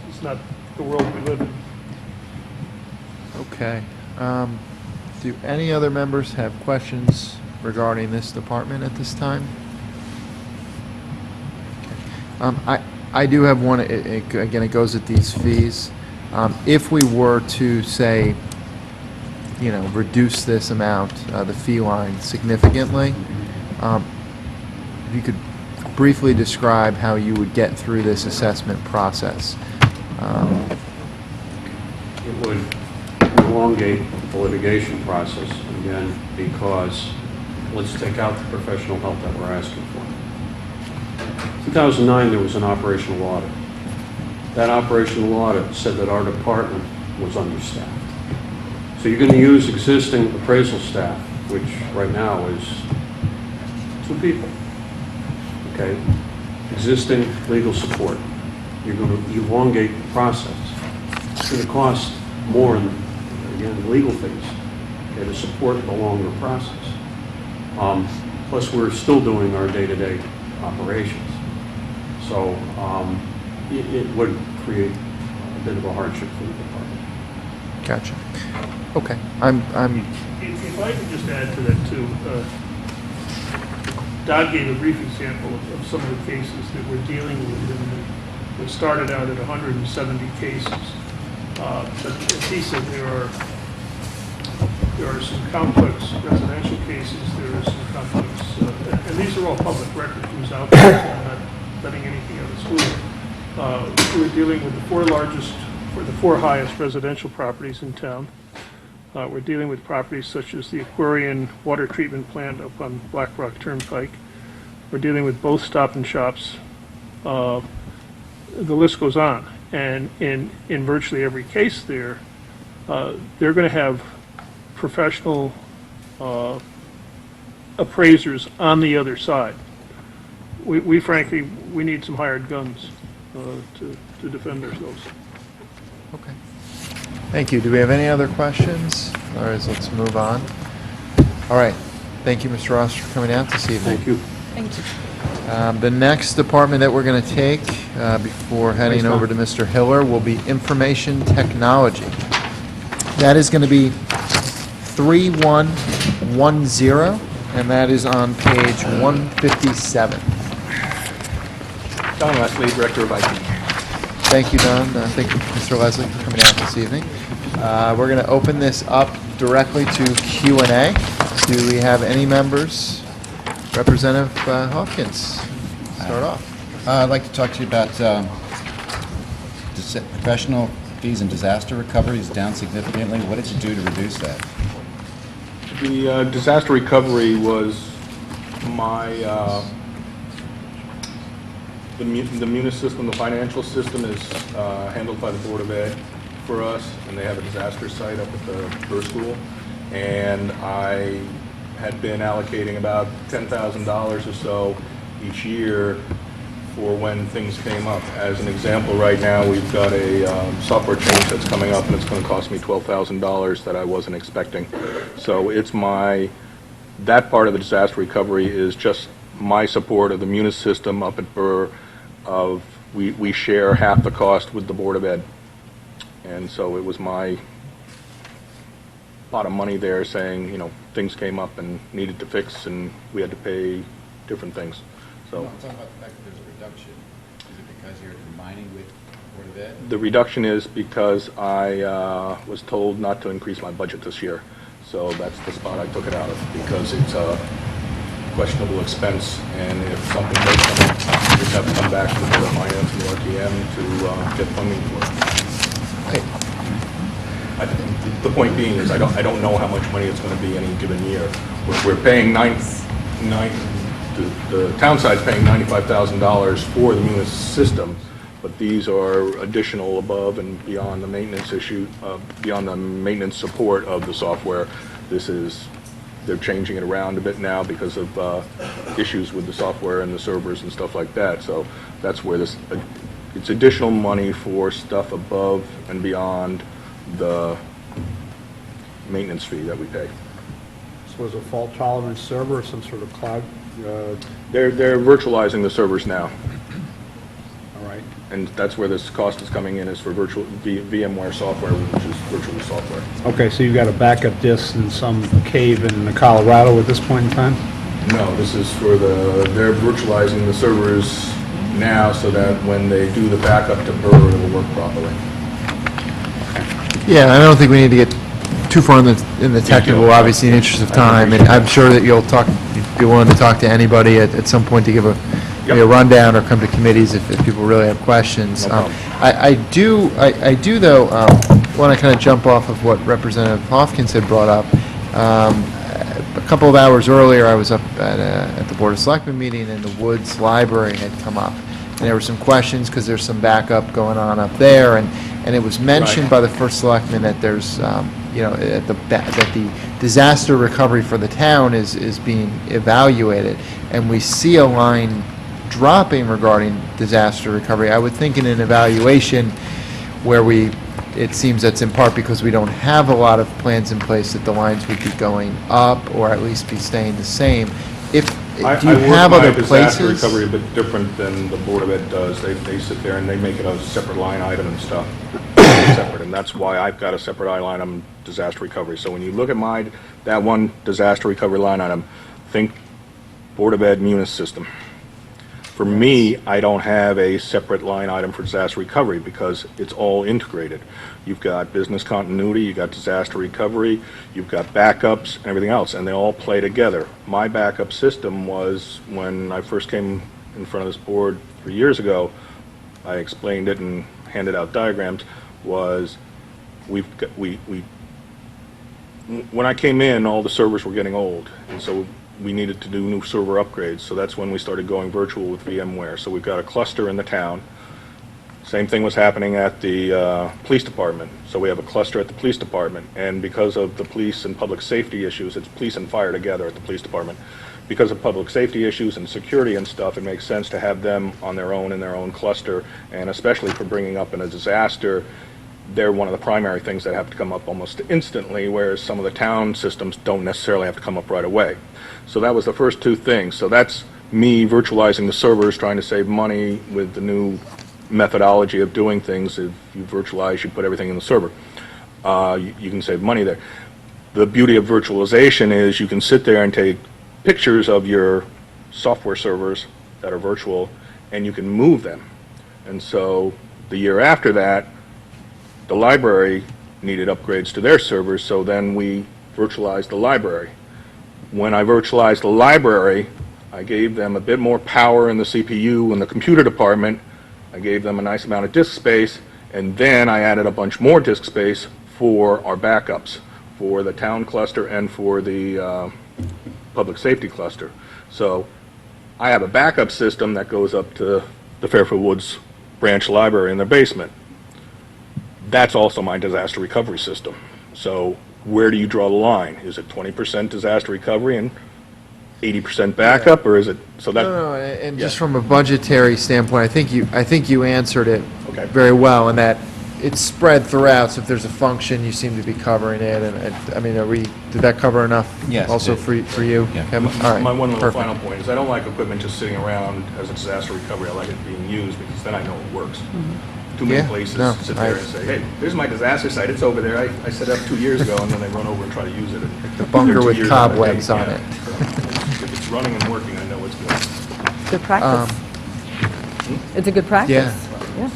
S15: it's not the world we live in.
S1: Okay. Do any other members have questions regarding this department at this time? Okay. I do have one. Again, it goes at these fees. If we were to say, reduce this amount, the fee line significantly, if you could briefly describe how you would get through this assessment process.
S5: It would elongate the litigation process, again, because let's take out the professional help that we're asking for. 2009, there was an operational audit. That operational audit said that our department was understaffed. So you're going to use existing appraisal staff, which right now is 2 people. Okay? Existing legal support. You're going to elongate the process. It's going to cost more in, again, legal fees, okay, to support the longer process. Plus, we're still doing our day-to-day operations. So it would create a bit of a hardship for the department.
S1: Gotcha. Okay.
S15: If I could just add to that too, Dodd gave a brief example of some of the cases that we're dealing with, and it started out at 170 cases. But as he said, there are some complex residential cases. There are some complex, and these are all public record who's out there. So I'm not letting anything out of school. We're dealing with the 4 highest residential properties in town. We're dealing with properties such as the Aquarian Water Treatment Plant up on Black Rock Turnpike. We're dealing with both Stop and Shops. The list goes on. And in virtually every case there, they're going to have professional appraisers on the other side. We frankly, we need some hired guns to defend ourselves.
S1: Okay. Thank you. Do we have any other questions? Otherwise, let's move on. All right. Thank you, Mr. Ross, for coming out this evening.
S5: Thank you.
S13: Thank you.
S1: The next department that we're going to take before heading over to Mr. Hiller will be information technology. That is going to be 3110, and that is on page 157.
S8: Don Leslie, Director of IT.
S1: Thank you, Don. Thank you, Mr. Leslie, for coming out this evening. We're going to open this up directly to Q&A. Do we have any members? Representative Hawkins, start off.
S21: I'd like to talk to you about professional fees and disaster recovery is down significantly. What did you do to reduce that?
S9: The disaster recovery was my, the munis system, the financial system is handled by the Board of Ed for us, and they have a disaster site up at the Burr School. And I had been allocating about $10,000 or so each year for when things came up. As an example, right now we've got a software change that's coming up, and it's going to cost me $12,000 that I wasn't expecting. So it's that part of the disaster recovery is just my support of the munis system up at Burr. We share half the cost with the Board of Ed, and so it was my lot of money there saying, things came up and needed to fix, and we had to pay different things. So
S21: I'm talking about the fact that there's a reduction. Is it because you're combining with Board of Ed?
S9: the reduction is because I was told not to increase my budget this year. So that's the spot I took it out of, because questionable expense, and if something does come up, you just have to come back to the Board of Finance and the RTM to get funding for it. The point being is, I don't know how much money it's going to be any given year. We're paying the town side's paying $95,000 for the Munis system, but these are additional above and beyond the maintenance issue, beyond the maintenance support of the software. They're changing it around a bit now because of issues with the software and the servers and stuff like that. So that's where it's additional money for stuff above and beyond the maintenance fee that we pay.
S2: So is a fault-tolerant server or some sort of cloud?
S9: They're virtualizing the servers now.
S2: All right.
S9: And that's where this cost is coming in, is for VMware software, which is virtual software.
S2: Okay, so you've got a backup disk in some cave in Colorado at this point in time?
S9: No, this is for they're virtualizing the servers now so that when they do the backup to Burr, it'll work properly.
S1: Yeah, I don't think we need to get too far in the technical, obviously, in the interest of time, and I'm sure that you'll be willing to talk to anybody at some point to give a rundown or come to committees if people really have questions. I do though want to kind of jump off of what Representative Hopkins had brought up. A couple of hours earlier, I was up at the Board of Selectmen meeting, and the Woods Library had come up, and there were some questions because there's some backup going on up there, and it was mentioned by the first selectman that there's that the disaster recovery for the town is being evaluated, and we see a line dropping regarding disaster recovery. I would think in an evaluation where it seems that's in part because we don't have a lot of plans in place, that the lines would be going up or at least be staying the same. Do you have other places?
S9: Disaster recovery a bit different than the Board of Ed does. They sit there and they make it a separate line item and stuff. Separate, and that's why I've got a separate line item, disaster recovery. So when you look at that one disaster recovery line item, think Board of Ed Munis system. For me, I don't have a separate line item for disaster recovery because it's all integrated. You've got business continuity, you've got disaster recovery, you've got backups and everything else, and they all play together. My backup system was, when I first came in front of this board 3 years ago, I explained it and handed out diagrams, was when I came in, all the servers were getting old, and so we needed to do new server upgrades. So that's when we started going virtual with VMware. So we've got a cluster in the town. Same thing was happening at the police department. So we have a cluster at the police department, and because of the police and public safety issues, it's police and fire together at the police department. Because of public safety issues and security and stuff, it makes sense to have them on their own in their own cluster, and especially for bringing up in a disaster, they're one of the primary things that have to come up almost instantly, whereas some of the town systems don't necessarily have to come up right away. So that was the first two things. So that's me virtualizing the servers, trying to save money with the new methodology of doing things. If you virtualize, you put everything in the server. You can save money there. The beauty of virtualization is you can sit there and take pictures of your software servers that are virtual, and you can move them. And so the year after that, the library needed upgrades to their servers, so then we virtualized the library. When I virtualized the library, I gave them a bit more power in the CPU in the computer department. I gave them a nice amount of disk space, and then I added a bunch more disk space for our backups, for the town cluster and for the public safety cluster. So I have a backup system that goes up to the Fairfield Woods branch library in their basement. That's also my disaster recovery system. So where do you draw the line? Is it 20% disaster recovery and 80% backup, or is it so that?
S1: No, and just from a budgetary standpoint, I think you answered it very well, in that it's spread throughout. So if there's a function, you seem to be covering it. And I mean, did that cover enough?
S21: Yes.
S1: Also for you?
S21: Yeah.
S1: Kevin? All right.
S9: My one little
S1: Perfect.
S9: final point is I don't like equipment just sitting around as a disaster recovery. I like it being used because then I know it works. Too many places sit there and say, hey, there's my disaster site, it's over there, I set it up 2 years ago, and then they run over and try to use it.
S1: The bunker with cobwebs on it.
S9: If it's running and working, I know it's good.
S13: Good practice. It's a good practice. Yeah.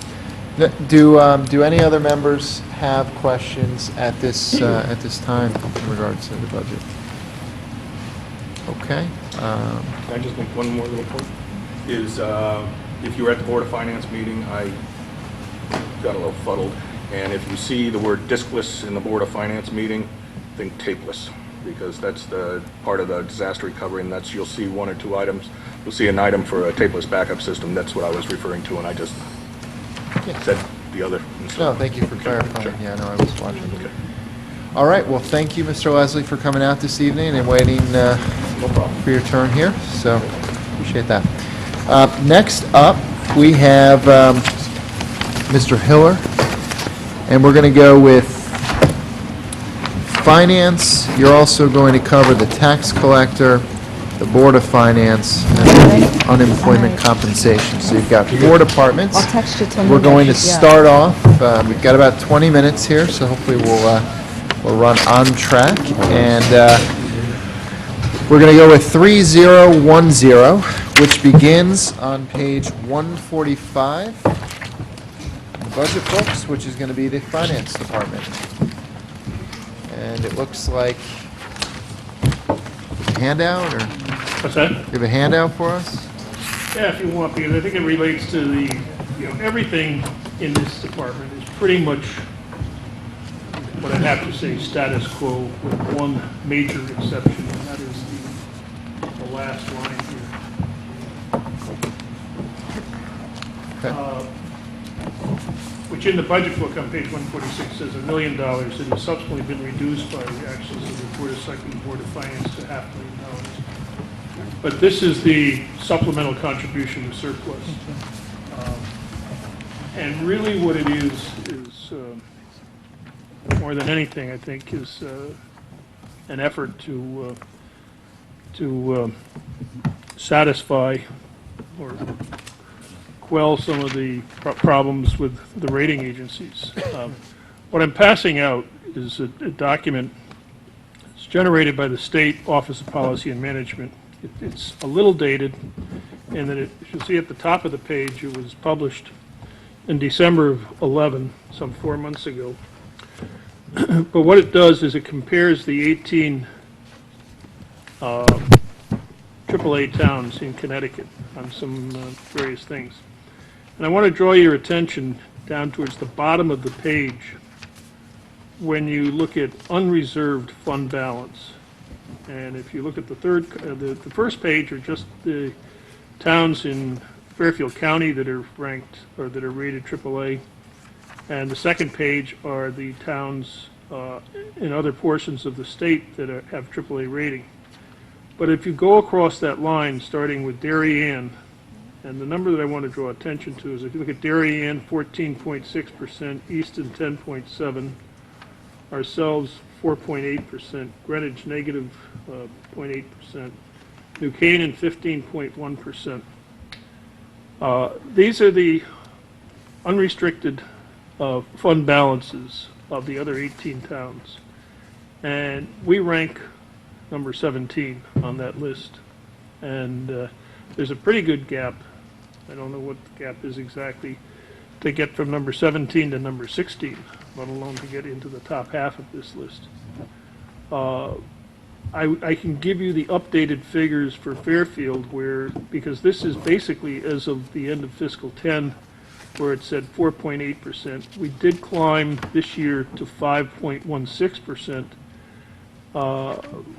S1: Do any other members have questions at this time in regards to the budget? Okay.
S15: Can I just make one more little point? Is, if you were at the Board of Finance meeting, I got a little fuddled, and if you see the word diskless in the Board of Finance meeting, think tapeless, because that's the part of the disaster recovery, and that's, you'll see one or two items. You'll see an item for a tapeless backup system. That's what I was referring to, and I just said the other.
S1: No, thank you for clarifying. Yeah, no, I was watching. Okay. All right, well, thank you, Mr. Leslie, for coming out this evening and waiting for your turn here, so appreciate that. Next up, we have Mr. Hiller, and we're going to go with Finance. You're also going to cover the tax collector, the Board of Finance, and unemployment compensation. So you've got 4 departments.
S13: I'll text you till
S1: We're
S13: midnight.
S1: going to
S13: Yeah.
S1: start off, we've got about 20 minutes here, so hopefully we'll run on track. And we're going to go with 3010, which begins on page 145 in the budget books, which is going to be the Finance Department. And it looks like a handout, or?
S15: What's that?
S1: You have a handout for us?
S15: Yeah, if you want, because I think it relates to the, everything in this department is pretty much what I'd have to say status quo, with one major exception, and that is the last line here. Which in the budget book on page 146 says $1 million. It has subsequently been reduced by the actions of the Board of Selectmen and Board of Finance to $500,000. But this is the supplemental contribution to surplus. And really what it is more than anything, I think, is an effort to satisfy or quell some of the problems with the rating agencies. What I'm passing out is a document. It's generated by the State Office of Policy and Management. It's a little dated, and then you'll see at the top of the page, it was published in December of 11, some 4 months ago. But what it does is it compares the 18 AAA towns in Connecticut on some various things. And I want to draw your attention down towards the bottom of the page when you look at unreserved fund balance. And if you look at the the first page are just the towns in Fairfield County that are ranked or that are rated AAA. And the second page are the towns in other portions of the state that have AAA rating. But if you go across that line, starting with Darien, and the number that I want to draw attention to is if you look at Darien, 14.6%, Easton 10.7%, ourselves 4.8%, Greenwich negative 0.8%, New Canaan 15.1%. These are the unrestricted fund balances of the other 18 towns. And we rank number 17 on that list. And there's a pretty good gap. I don't know what the gap is exactly to get from number 17 to number 16, let alone to get into the top half of this list. I can give you the updated figures for Fairfield because this is basically as of the end of fiscal 10, where it said 4.8%. We did climb this year to 5.16%,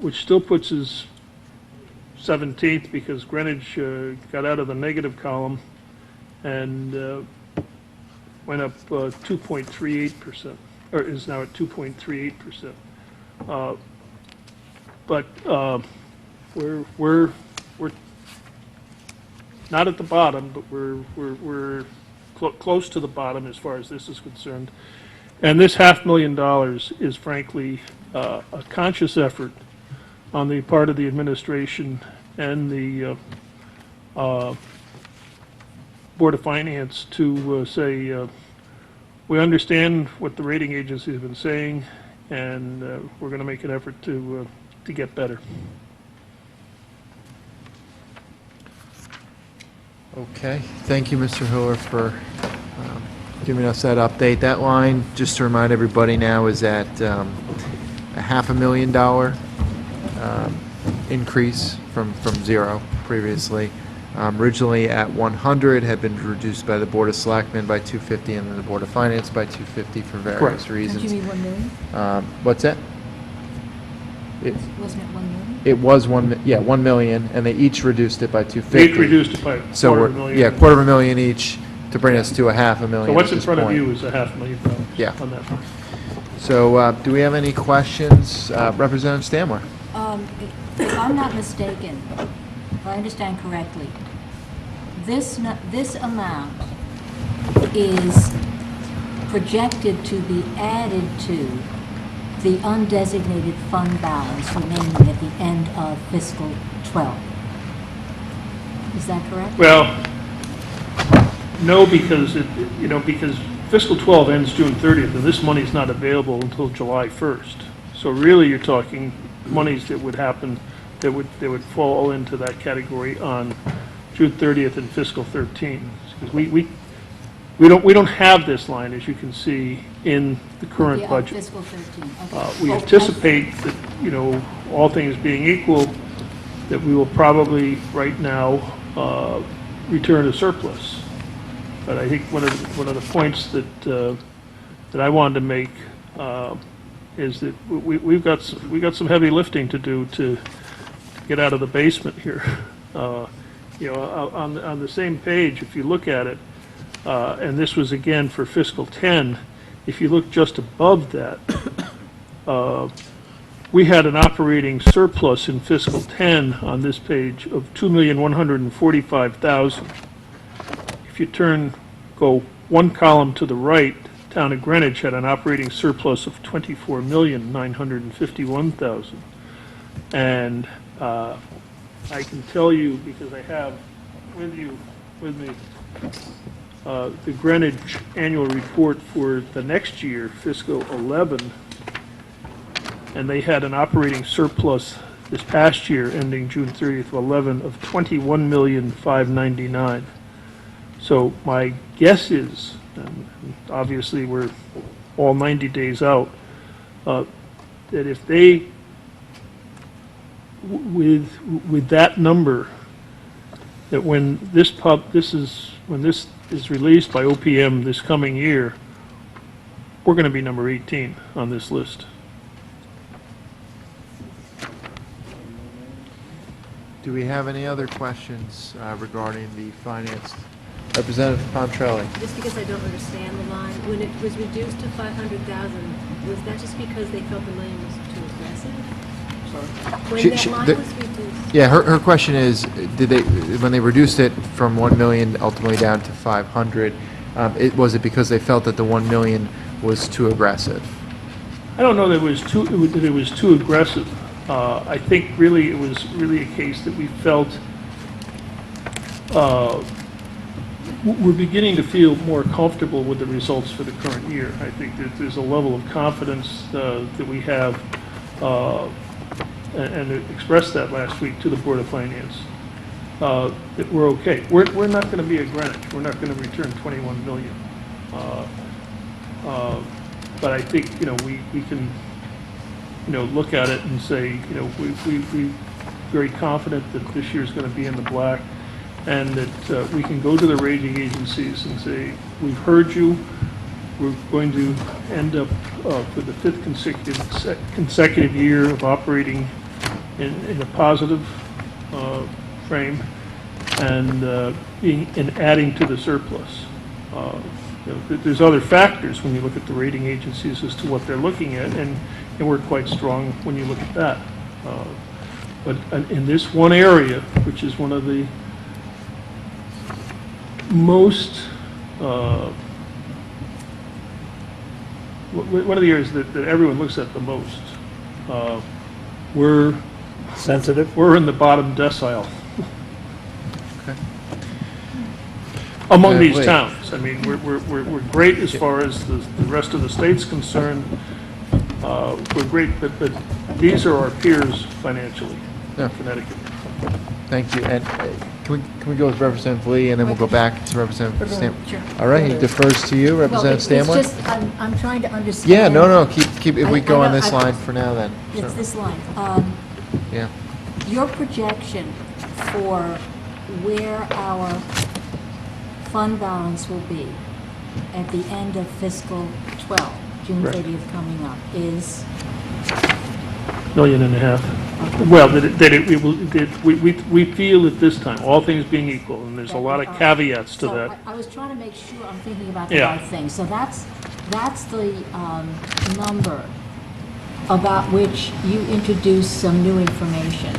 S15: which still puts us 17th because Greenwich got out of the negative column and went up 2.38%, or is now at 2.38%. But we're not at the bottom, but we're close to the bottom as far as this is concerned. And this $500,000 is frankly a conscious effort on the part of the administration and the Board of Finance to say, we understand what the rating agency has been saying, and we're going to make an effort to get better.
S1: Okay, thank you, Mr. Hiller, for giving us that update. That line, just to remind everybody now, is at a $500,000 increase from zero previously. Originally at 100, had been reduced by the Board of Selectmen by 250, and then the Board of Finance by 250 for various
S5: Correct.
S1: reasons.
S22: Don't you mean 1 million?
S1: What's that?
S22: Wasn't it 1 million?
S1: It was 1 million, and they each reduced it by 250.
S15: They each reduced it by
S1: So we're,
S15: $250,000.
S1: yeah, $250,000 each to bring us to a $500,000.
S15: So what's
S1: at
S15: in
S1: this
S15: front of
S1: point.
S15: you is a $500,000
S1: Yeah.
S15: on that one.
S1: So, do we have any questions? Representative Stanmore?
S22: If I'm not mistaken, if I understand correctly, this amount is projected to be added to the undesignated fund balance remaining at the end of fiscal 12. Is that correct?
S15: Well, no, because because fiscal 12 ends June 30th, and this money's not available until July 1st. So really, you're talking monies that would happen, that would fall into that category on June 30th in fiscal 13. Because we don't have this line, as you can see, in the current
S22: Yeah,
S15: budget.
S22: fiscal 13, okay.
S15: We
S22: Well,
S15: anticipate that, all things being equal, that we will probably, right now, return a surplus. But I think one of the points that I wanted to make is that we've got some heavy lifting to do to get out of the basement here. On the same page, if you look at it, and this was again for fiscal 10, if you look just above that, we had an operating surplus in fiscal 10 on this page of $2,145,000. If you go one column to the right, Town of Greenwich had an operating surplus of $24,951,000. And I can tell you, because I have with me, the Greenwich annual report for the next year, fiscal 11, and they had an operating surplus this past year, ending June 30th of 11, of $21,599,000. So my guess is, and obviously we're all 90 days out, that if they, with that number, that when this is released by OPM this coming year, we're going to be number 18 on this list.
S1: Do we have any other questions regarding the finance? Representative Pontrelli?
S22: Just because I don't understand the line, when it was reduced to 500,000, was that just because they felt the million was too aggressive? When that line was reduced?
S1: Yeah, her question is, when they reduced it from 1 million ultimately down to 500, was it because they felt that the 1 million was too aggressive?
S15: I don't know that it was too aggressive. I think really it was really a case that we felt we're beginning to feel more comfortable with the results for the current year. I think that there's a level of confidence that we have, and expressed that last week to the Board of Finance, that we're okay. We're not going to be at Greenwich. We're not going to return 21 million. But I think we can look at it and say we're very confident that this year's going to be in the black, and that we can go to the rating agencies and say, we've heard you, we're going to end up for the 5th consecutive year of operating in a positive frame, and adding to the surplus. There's other factors when you look at the rating agencies as to what they're looking at, and we're quite strong when you look at that. But in this one area, which is one of the most, one of the areas that everyone looks at the most, we're
S2: sensitive.
S15: We're in the bottom decile. Among these towns. I mean, we're great as far as the rest of the state's concerned. We're great, but these are our peers financially in Connecticut.
S1: Thank you. And can we go with Representative Lee, and then we'll go back to Representative Stanmore?
S22: Sure.
S1: All right, he defers to you, Representative Stanmore?
S22: It's just, I'm trying to understand.
S1: Yeah, no, keep, if we go on this
S22: I-
S1: line for now, then.
S22: It's this line.
S1: Yeah.
S22: your projection for where our fund balance will be at the end of fiscal 12, June
S15: Right.
S22: 30th coming up, is?
S15: $1.5 million. Well, we feel at this time, all things being equal, and there's a lot of caveats to
S22: So
S15: that.
S22: I was trying to make sure I'm thinking about the
S15: Yeah.
S22: right thing. So that's the number about which you introduced some new information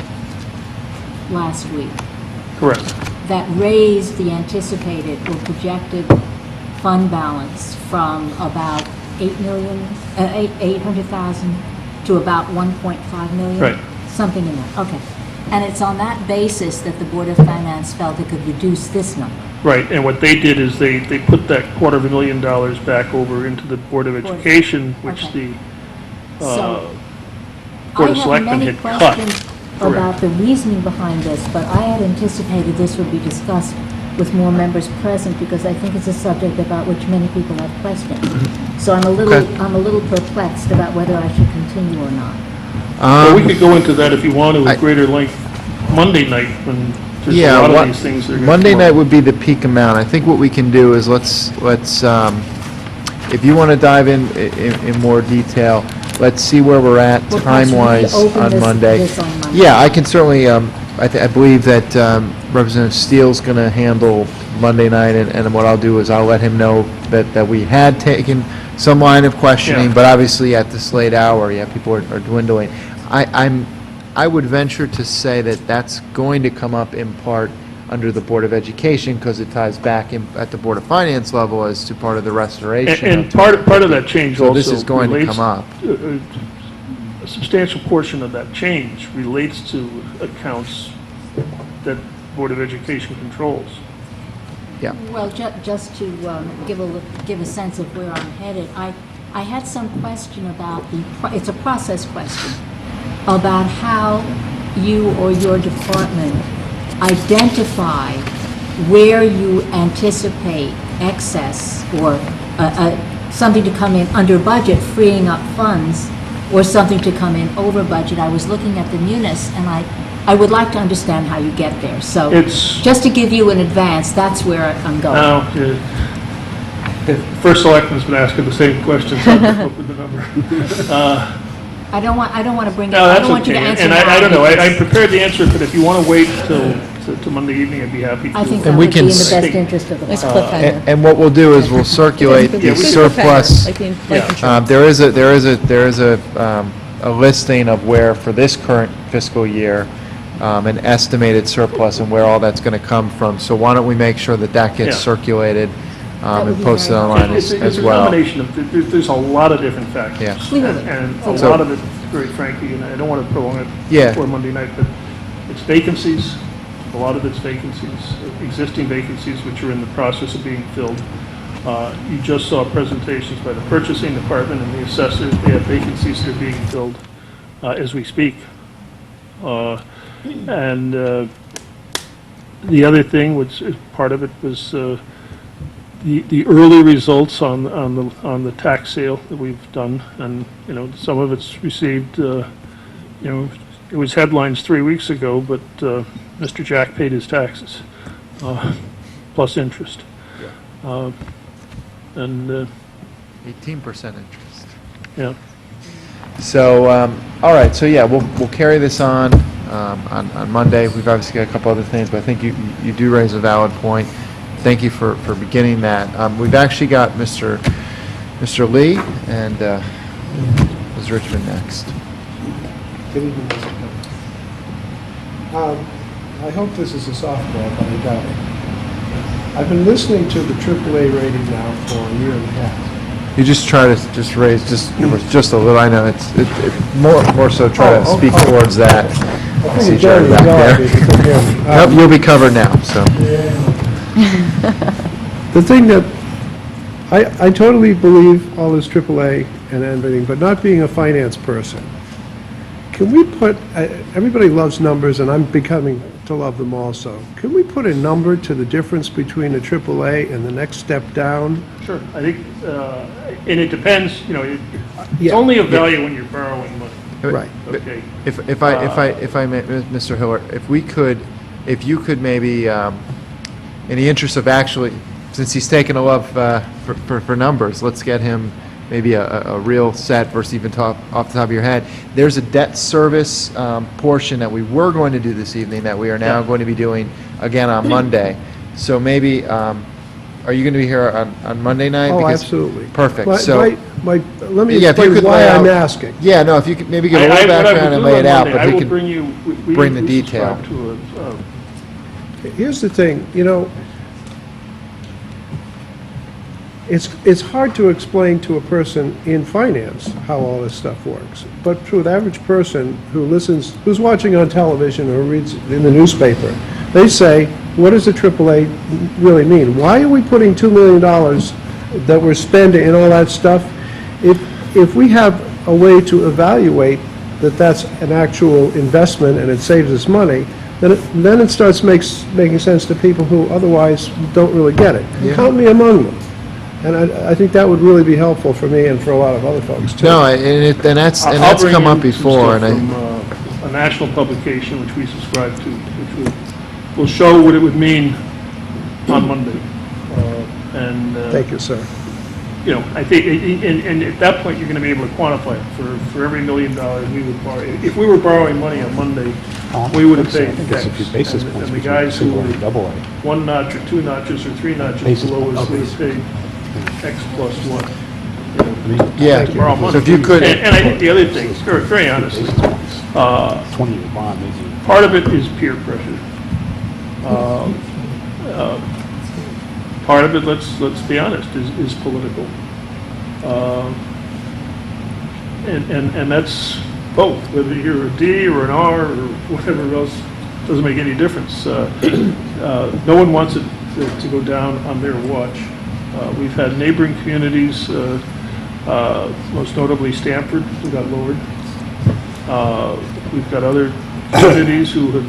S22: last week
S15: Correct.
S22: that raised the anticipated or projected fund balance from about 800,000 to about 1.5 million?
S15: Right.
S22: Something in that, okay. And it's on that basis that the Board of Finance felt it could reduce this number.
S15: Right, and what they did is they put that $250,000 back over into the Board of Education, which
S22: Okay.
S15: the
S22: So,
S15: Board of
S22: I have
S15: Selectmen
S22: many
S15: had cut.
S22: questions
S15: Correct.
S22: about the reasoning behind this, but I had anticipated this would be discussed with more members present because I think it's a subject about which many people have questions. So I'm a little perplexed about whether I should continue or not.
S15: Well, we could go into that if you want to at greater length Monday night when there's a lot of these things that are going to
S1: Monday
S15: come up.
S1: night would be the peak amount. I think what we can do is if you want to dive in more detail, let's see where we're at
S22: Well, perhaps we
S1: time-wise
S22: could open
S1: on
S22: this
S1: Monday.
S22: on Monday.
S1: Yeah, I can certainly, I believe that Representative Steele's going to handle Monday night, and what I'll do is I'll let him know that we had taken some line of questioning,
S15: Yeah.
S1: but obviously at this late hour, people are dwindling. I would venture to say that that's going to come up in part under the Board of Education, because it ties back at the Board of Finance level as to part of the restoration.
S15: And part of that change
S1: So
S15: also
S1: this is going to
S15: relates-
S1: come up.
S15: A substantial portion of that change relates to accounts that Board of Education controls.
S1: Yeah.
S22: Well, just to give a sense of where I'm headed, I had some question about it's a process question, about how you or your department identify where you anticipate excess or something to come in under budget, freeing up funds, or something to come in over budget. I was looking at the munis, and I would like to understand how you get there. So just to give you in advance, that's where I'm going.
S15: Now, First Selectman's been asking the same questions. I'll come up with the number.
S22: I don't want to bring it,
S15: No,
S22: I
S15: that's
S22: don't want you to
S15: okay.
S22: answer
S15: And
S22: now.
S15: I don't know,
S22: because
S15: I'm prepared to answer it, but if you want to wait till Monday evening, I'd be happy to.
S22: I think
S1: And
S22: that
S1: we
S22: would be
S1: can
S22: in the
S1: s-
S22: best interest of the
S13: Nice
S22: public.
S13: cliffhanger.
S1: And what we'll do is we'll circulate the surplus.
S13: Like the life insurance.
S1: There is a listing of where, for this current fiscal year, an estimated surplus and where all that's going to come from. So why don't we make sure that gets
S15: Yeah.
S1: circulated
S22: That would
S1: and
S22: be
S1: posted
S22: very
S1: online
S15: It's
S1: as
S15: a
S1: well.
S15: combination of, there's a lot of different factors.
S1: Yeah.
S22: Clearly.
S15: And a
S1: So-
S15: lot of it, very frankly, and I don't want to prolong it
S1: Yeah.
S15: before Monday night, but it's vacancies, a lot of it's vacancies, existing vacancies which are in the process of being filled. You just saw presentations by the purchasing department and the assessors. They have vacancies that are being filled as we speak. And the other thing, which is part of it, was the early results on the tax sale that we've done, and some of it's received. It was headlines 3 weeks ago, but Mr. Jack paid his taxes plus interest, and
S1: 18% interest.
S15: yeah.
S1: So, all right, so yeah, we'll carry this on Monday. We've obviously got a couple other things, but I think you do raise a valid point. Thank you for beginning that. We've actually got Mr. Lee and Ms. Richmond next.
S2: Good evening, Mr. President. I hope this is a softball, but I doubt it. I've been listening to the AAA rating now for a year and a half.
S1: You just try to raise just a little. I know it's more so try to speak towards that. I see Jerry back there. Nope, you'll be covered now. So
S2: The thing that, I totally believe all this AAA and everything, but not being a finance person, can we put, everybody loves numbers, and I'm becoming to love them also. Can we put a number to the difference between a AAA and the next step down?
S15: Sure, I think, and it depends, it's only a value when you're borrowing money.
S7: Right.
S5: Okay.
S1: If I may, Mr. Hiller, if you could maybe, in the interest of actually, since he's taken a love for numbers, let's get him maybe a real set versus even off the top of your head. There's a debt service portion that we were going to do this evening that we are now going to be doing again on Monday. So maybe, are you going to be here on Monday night?
S7: Oh,
S1: Because-
S7: absolutely.
S1: Perfect.
S7: Let me
S1: Yeah, if you
S7: explain
S1: could
S7: why
S1: lay
S7: I'm
S1: out-
S7: asking.
S1: Yeah, no, if you could maybe give a
S5: What
S1: little
S5: I would
S1: background and
S5: do
S1: lay
S5: on
S1: it out,
S5: Monday,
S1: but
S5: I
S1: he
S5: will
S1: can
S5: bring you, we-
S1: bring the
S5: we
S1: detail.
S5: subscribe to
S7: Here's the thing, it's hard to explain to a person in finance how all this stuff works. But to the average person who listens, who's watching on television or reads in the newspaper, they say, what does a AAA really mean? Why are we putting $2 million that we're spending and all that stuff? If we have a way to evaluate that that's an actual investment and it saves us money, then it starts making sense to people who otherwise don't really get it.
S1: Yeah.
S7: Count me among them. And I think that would really be helpful for me and for a lot of other folks, too.
S1: No, and that's
S5: I'll bring
S1: come
S5: in
S1: up
S5: some
S1: before,
S5: stuff
S1: and
S5: from a national publication which we subscribe to, which will show what it would mean on Monday.
S7: Thank you, sir.
S5: I think, and at that point, you're going to be able to quantify it. For every $1 million we would borrow, if we were borrowing money on Monday, we would have paid X. And the guys who were one notch or two notches or three notches below us would have paid X plus one.
S1: Yeah.
S5: To borrow money.
S1: So if you could-
S5: And I think the other thing, very honestly,
S2: 20-year bond, maybe.
S5: part of it is peer pressure. Part of it, let's be honest, is political. And that's both, whether you're a D or an R or whatever else, doesn't make any difference. No one wants it to go down on their watch. We've had neighboring communities, most notably Stamford, who got lowered. We've got other communities who have,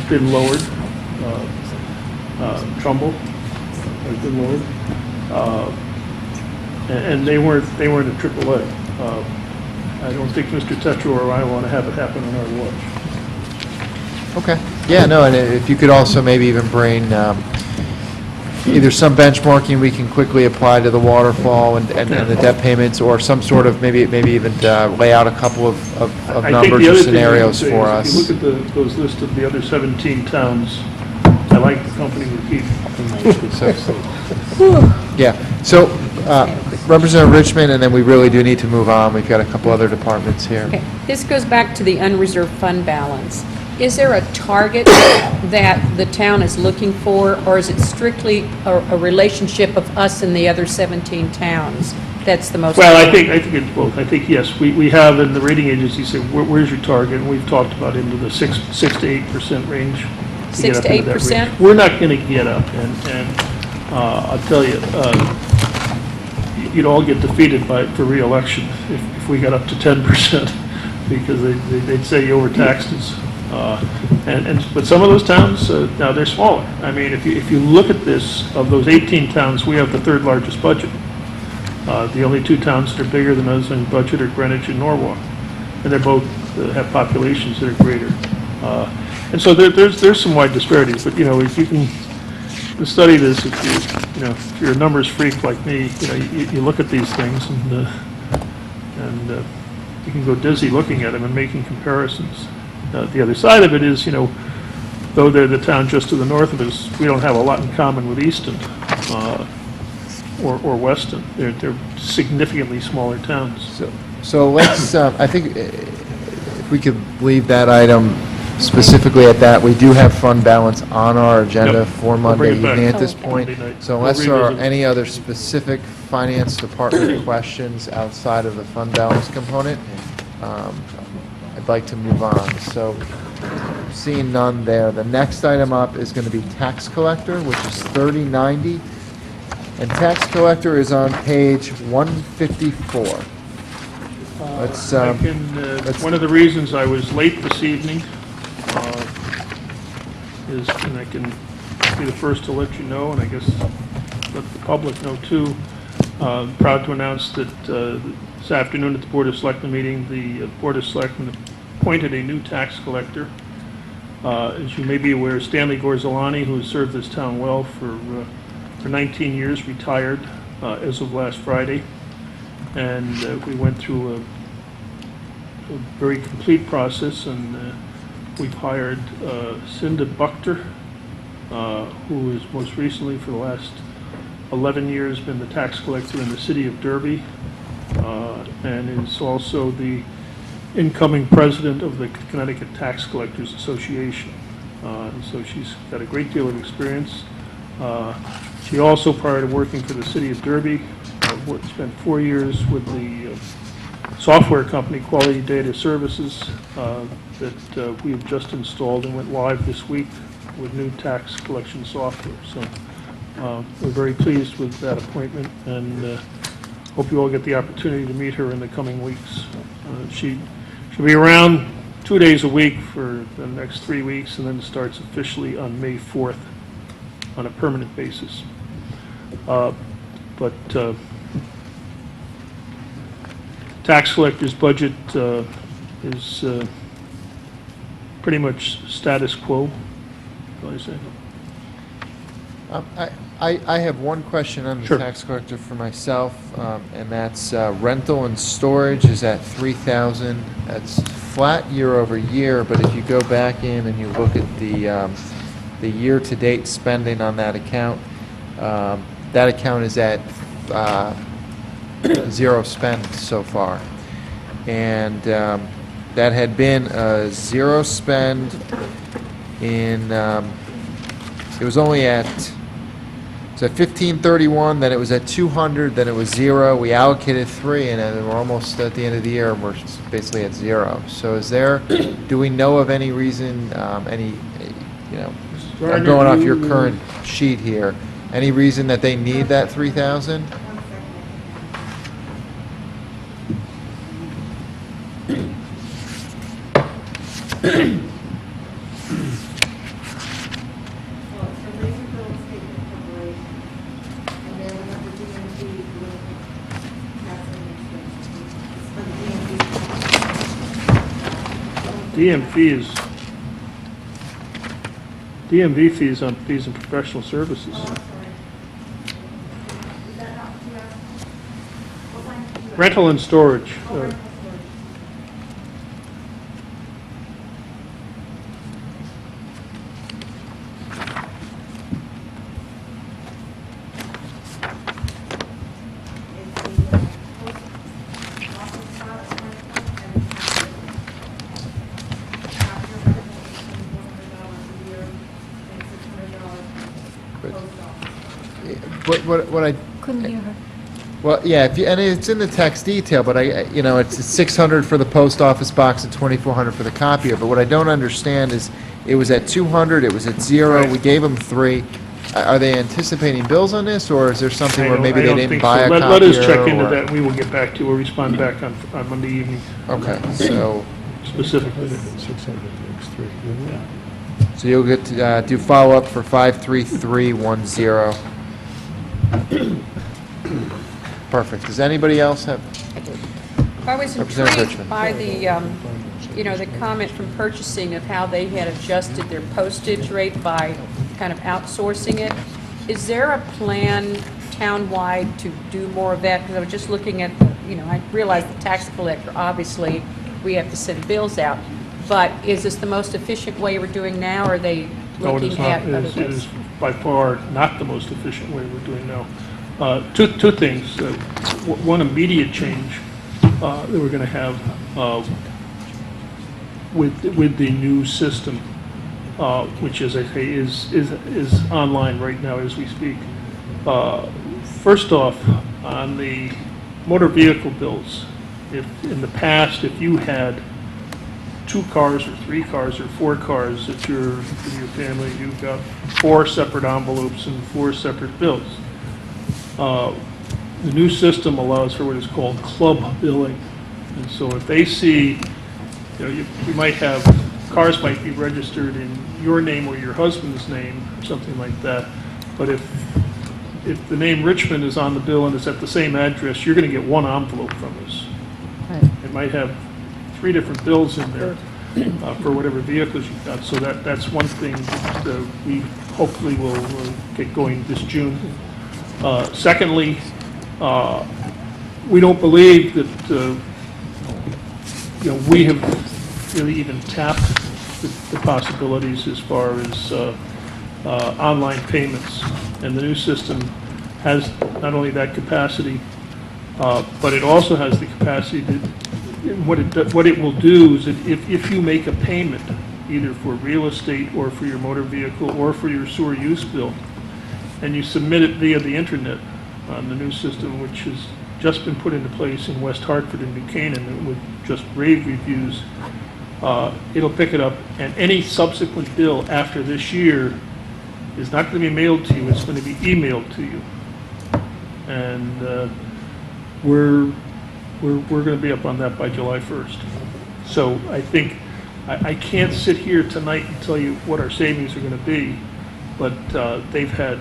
S5: been lowered. Trumbull has been lowered. And they weren't a AAA. I don't think Mr. Tetro or I want to have it happen on our watch.
S1: Okay. Yeah, no, and if you could also maybe even bring either some benchmarking we can quickly apply to the waterfall and the debt payments, or some sort of maybe even lay out a couple of
S5: I think
S1: numbers
S5: the
S1: or
S5: other thing we can
S1: scenarios
S5: say
S1: for
S5: is
S1: us.
S5: If you look at those lists of the other 17 towns, I like the company we keep.
S1: Yeah, so Representative Richmond, and then we really do need to move on. We've got a couple other departments here.
S8: Okay. This goes back to the unreserved fund balance. Is there a target that the town is looking for, or is it strictly a relationship of us and the other 17 towns that's the most?
S5: Well, I think it's both. I think, yes, we have, in the rating agency say, where's your target? And we've talked about into the 6 to 8% range.
S8: 6 to 8%?
S5: We're not going to get up, and I'll tell you, you'd all get defeated for re-election if we got up to 10%, because they'd say you overtaxed us. But some of those towns, now they're smaller. I mean, if you look at this, of those 18 towns, we have the third largest budget. The only two towns that are bigger than us in budget are Greenwich and Norwalk, and they're both have populations that are greater. And so there's some wide disparities. But if you can study this, if you're a numbers freak like me, you look at these things and you can go dizzy looking at them and making comparisons. The other side of it is, though they're the town just to the north of us, we don't have a lot in common with Easton or Weston. They're significantly smaller towns.
S1: So let's, I think if we could leave that item specifically at that. We do have fund balance on our agenda
S5: Yep.
S1: for
S5: I'll
S1: Monday
S5: bring it back.
S1: evening at this
S5: Oh,
S1: point.
S5: Monday night.
S1: So
S5: We'll
S1: unless there are
S5: revisit.
S1: any other specific finance department questions outside of the fund balance component, I'd like to move on. So seeing none there, the next item up is going to be tax collector, which is 3090. And tax collector is on page 154. Let's,
S5: One of the reasons I was late this evening is, and I can be the first to let you know, and I guess let the public know too, proud to announce that
S15: This afternoon at the Board of Selectmen meeting, the Board of Selectmen appointed a new tax collector. As you may be aware, Stanley Gorzolani, who has served this town well for 19 years, retired as of last Friday. And we went through a very complete process, and we've hired Cinda Buchter, who has most recently, for the last 11 years, been the tax collector in the city of Derby, and is also the incoming president of the Connecticut Tax Collectors Association. And so she's got a great deal of experience. She also, prior to working for the city of Derby, spent 4 years with the software company Quality Data Services that we have just installed and went live this week with new tax collection software. So we're very pleased with that appointment, and hope you all get the opportunity to meet her in the coming weeks. She'll be around 2 days a week for the next 3 weeks, and then starts officially on May 4th on a permanent basis. But tax collector's budget is pretty much status quo, shall I say.
S1: I have one question on the tax collector for myself, and that's rental and storage is at $3,000. That's flat year over year, but if you go back in and you look at the year-to-date spending on that account is at zero spend so far. And that had been a zero spend in, it was only at, it's at 1531, then it was at 200, then it was zero. We allocated 3, and then we're almost at the end of the year, and we're basically at 0. So is there, do we know of any reason, I'm going off your current sheet here, any reason that they need that 3,000?
S15: DMV fees on fees and professional services. Rental and storage.
S1: What I
S22: Couldn't hear her.
S1: well, yeah, and it's in the text detail, but it's 600 for the post office box and 2,400 for the copier. But what I don't understand is, it was at 200, it was at 0.
S15: Right.
S1: We gave them 3. Are they anticipating bills on this, or is there something where maybe
S15: I
S1: they
S15: don't
S1: didn't
S15: think
S1: buy a
S15: so.
S1: copier?
S15: Let us check into
S1: or-
S15: that, and we will get back to you. We'll respond back on Monday evening.
S1: Okay, so
S15: Specifically.
S7: 600 makes 3.
S1: so you'll get to do follow up for 53310. Perfect. Does anybody else have?
S8: I was
S1: Representative
S8: intrigued
S1: Richmond.
S8: by the comment from purchasing of how they had adjusted their postage rate by kind of outsourcing it. Is there a plan townwide to do more of that? Because I was just looking at, I realize the tax collector, obviously, we have to send bills out. But is this the most efficient way we're doing now, or are they
S15: No, it is
S8: looking
S15: not.
S8: at other
S15: It
S8: things?
S15: is by far not the most efficient way we're doing now. Two things. One immediate change that we're going to have with the new system, which, as I say, is online right now as we speak. First off, on the motor vehicle bills, if in the past, if you had 2 cars or 3 cars or 4 cars in your family, you've got 4 separate envelopes and 4 separate bills. The new system allows for what is called club billing. And so if they see, you might have, cars might be registered in your name or your husband's name or something like that. But if the name Richmond is on the bill and it's at the same address, you're going to get 1 envelope from us. might have 3 different bills in there for whatever vehicles you've got. So that's one thing that we hopefully will get going this June. Secondly, we don't believe that we have really even tapped the possibilities as far as online payments. And the new system has not only that capacity, but it also has the capacity to, what it will do is that if you make a payment, either for real estate or for your motor vehicle or for your sewer use bill, and you submit it via the internet on the new system, which has just been put into place in West Hartford and Buchanan with just rave reviews, it'll pick it up, and any subsequent bill after this year is not going to be mailed to you, it's going to be emailed to you. And we're going to be up on that by July 1st. So I think, I can't sit here tonight and tell you what our savings are going to be, but they've had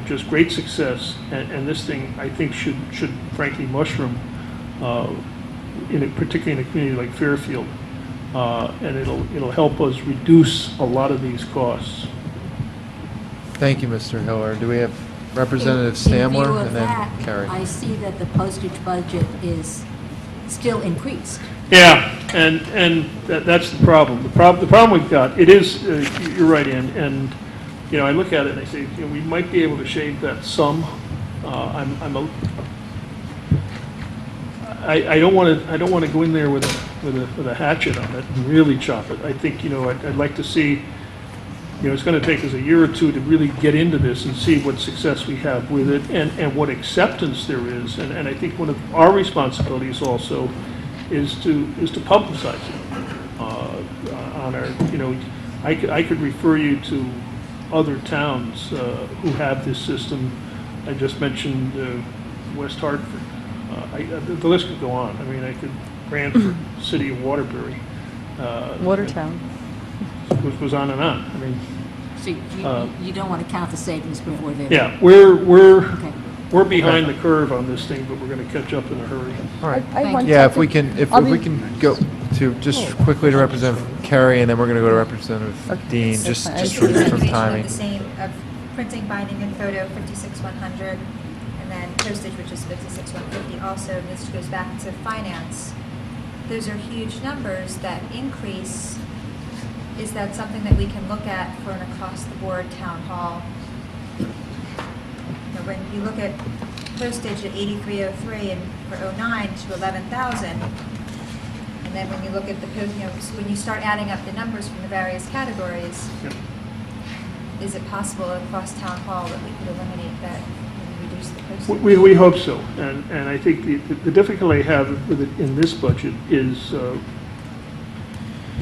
S15: just great success, and this thing I think should frankly mushroom, particularly in a community like Fairfield, and it'll help us reduce a lot of these costs.
S1: Thank you, Mr. Hiller. Do we have Representative
S22: In view
S1: Stamler
S22: of
S1: and then
S22: that,
S1: Carrie?
S22: I see that the postage budget is still increased.
S15: Yeah, and that's the problem. The problem we've got, it is, you're right, Ann, and I look at it and I say, we might be able to shave that some. I don't want to go in there with a hatchet on it and really chop it. I think I'd like to see. It's going to take us a year or two to really get into this and see what success we have with it and what acceptance there is. And I think one of our responsibilities also is to publicize it on our. I could refer you to other towns who have this system. I just mentioned West Hartford. The list could go on. I mean, I could Brantford, City of Waterbury.
S13: Watertown.
S15: Goes on and on. I mean,
S22: So you don't want to count the savings before they're...
S15: Yeah, we're behind the curve on this thing, but we're going to catch up in a hurry.
S1: All right.
S13: I want
S1: Yeah,
S13: to-
S1: if we can go to just quickly to Representative Carey, and then we're going to go to Representative Dean,
S13: that's
S1: just
S13: fine.
S1: just
S14: It's the
S1: from
S14: continuation of
S1: timing.
S14: the same, of printing, binding, and photo, 56,100, and then postage, which is 56,150 also, and this goes back to finance. Those are huge numbers that increase. Is that something that we can look at for an across-the-board town hall? When you look at postage at 8303 and for 09 to 11,000, and then when you look at the, when you start adding up the numbers from the various categories, is it possible across town hall that we could eliminate that and reduce the postage?
S15: We hope so, and I think the difficulty I have with it in this budget is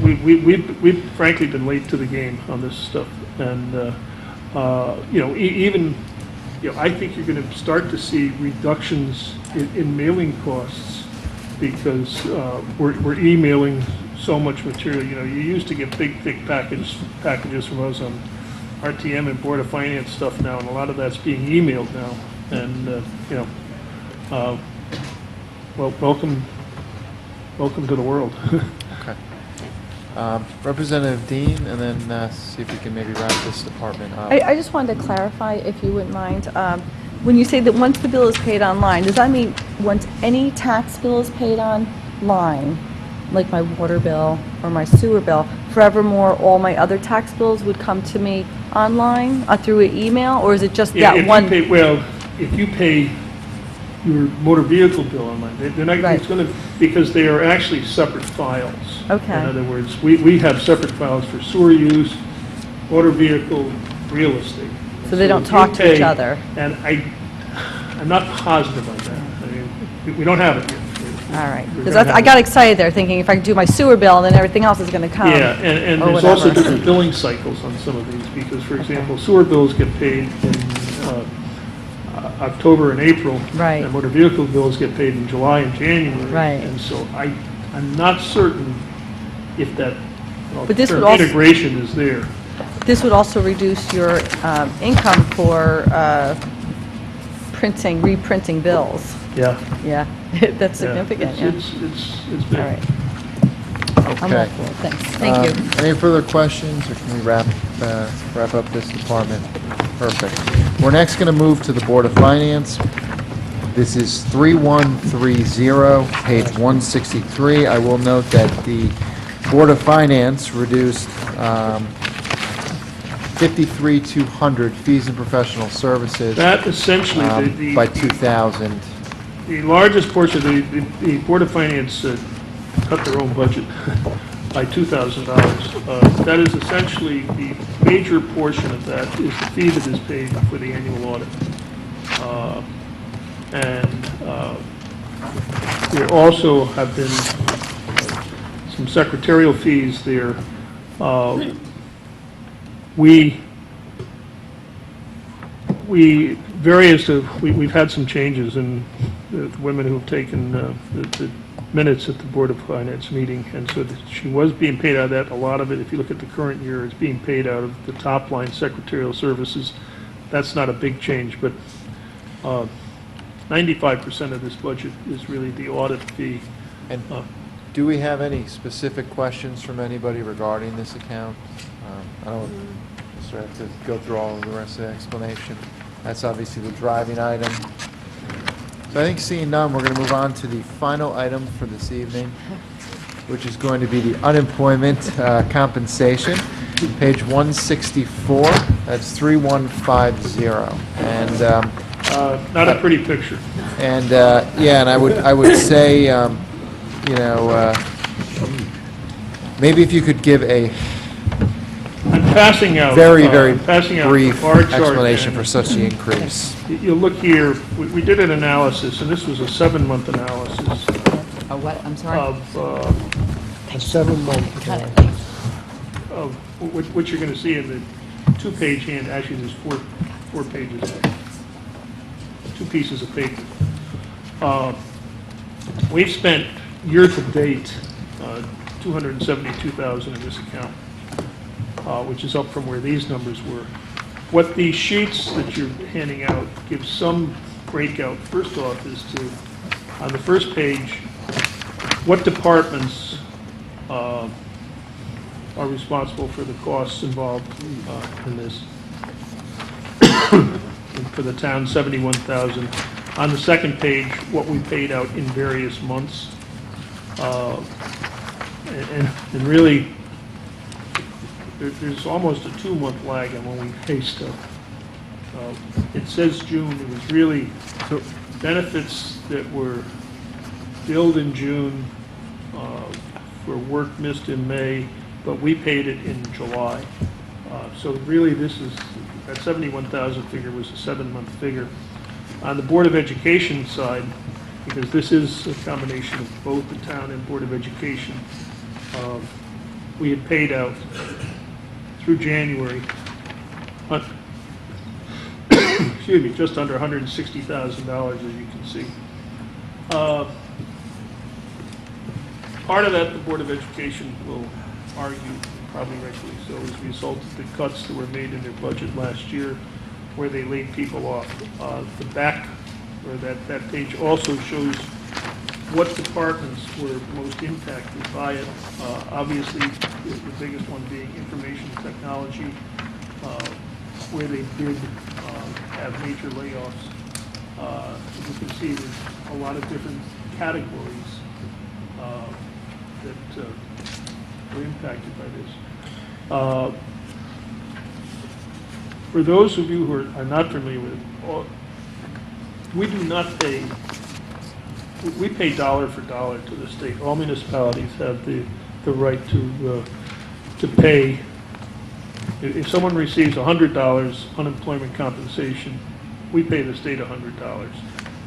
S15: we've frankly been late to the game on this stuff, and even I think you're going to start to see reductions in mailing costs because we're emailing so much material. You used to get big, thick packages from us on RTM and Board of Finance stuff now, and a lot of that's being emailed now. And well, welcome to the world.
S1: Okay. Representative Dean, and then see if we can maybe wrap this department up.
S13: I just wanted to clarify, if you wouldn't mind, when you say that once the bill is paid online, does that mean once any tax bill is paid online, like my water bill or my sewer bill, forevermore all my other tax bills would come to me online through an email, or is it just that one?
S15: If you pay your motor vehicle bill online, they're not,
S13: Right.
S15: it's going to, because they are actually separate files.
S13: Okay.
S15: In other words, we have separate files for sewer use, motor vehicle, real estate.
S13: So they don't
S15: if you
S13: talk to each
S15: pay-
S13: other.
S15: And I'm not positive on that. I mean, we don't have it yet.
S13: All right,
S15: We're
S13: because
S15: gonna
S13: I
S15: have
S13: got
S15: it.
S13: excited there, thinking if I can do my sewer bill, then everything else is going to come.
S15: Yeah, and
S13: or
S15: there's also
S13: whatever.
S15: different billing cycles on some of these, because, for example, sewer bills get paid in October and April.
S13: Right.
S15: And motor vehicle bills get paid in July and January.
S13: Right.
S15: And so I'm not certain if that
S13: But this
S15: term
S13: would also-
S15: integration is there.
S13: This would also reduce your income for reprinting bills.
S15: Yeah.
S13: Yeah. That's significant, yeah.
S15: It's big.
S13: All right. I'm all
S1: Okay.
S13: for it, thanks.
S8: Thank you.
S1: Any further questions, or can we wrap up this department? Perfect. We're next going to move to the Board of Finance. This is 3130, page 163. I will note that the Board of Finance reduced 53,200 fees and professional services
S15: That essentially,
S1: by 2,000.
S15: the largest portion, the Board of Finance cut their own budget by $2,000. That is essentially, the major portion of that is the fee that is paid for the annual audit. There also have been some secretarial fees there. We've had some changes in the women who have taken the minutes at the Board of Finance meeting, and so she was being paid out of that. A lot of it, if you look at the current year, is being paid out of the top line secretarial services. That's not a big change, but 95% of this budget is really the audit fee.
S1: And do we have any specific questions from anybody regarding this account? I don't necessarily have to go through all of the rest of the explanation. That's obviously the driving item. So I think seeing none, we're going to move on to the final item for this evening, which is going to be the unemployment compensation, page 164. That's 3150. And
S15: not a pretty picture.
S1: And yeah, and I would say, maybe if you could give a
S15: I'm passing out.
S1: very
S15: passing out
S1: brief
S15: a bar chart,
S1: explanation
S15: and
S1: for such the increase.
S15: You'll look here, we did an analysis, and this was a 7-month analysis
S8: A what, I'm sorry?
S15: of,
S7: A 7-month.
S15: of what you're going to see in the 2-page hand. Actually, there's four pages, 2 pieces of paper. We've spent year-to-date $272,000 in this account, which is up from where these numbers were. What these sheets that you're handing out give some breakout, first off, is to, on the first page, what departments are responsible for the costs involved in this. And for the town, $71,000. On the second page, what we paid out in various months. And really, there's almost a 2-month lag on when we pay stuff. It says June, it was really benefits that were billed in June for work missed in May, but we paid it in July. So really, this is, that 71,000 figure was a 7-month figure. On the Board of Education side, because this is a combination of both the town and Board of Education, we had paid out through January, excuse me, just under $160,000, as you can see. Part of that, the Board of Education will argue, probably rightfully so, as a result of the cuts that were made in their budget last year, where they laid people off. The back, or that page also shows what departments were most impacted by it. Obviously, the biggest one being information technology, where they did have major layoffs. As you can see, there's a lot of different categories that were impacted by this. For those of you who are not familiar with it, we do not pay, we pay dollar for dollar to the state. All municipalities have the right to pay. If someone receives $100 unemployment compensation, we pay the state $100.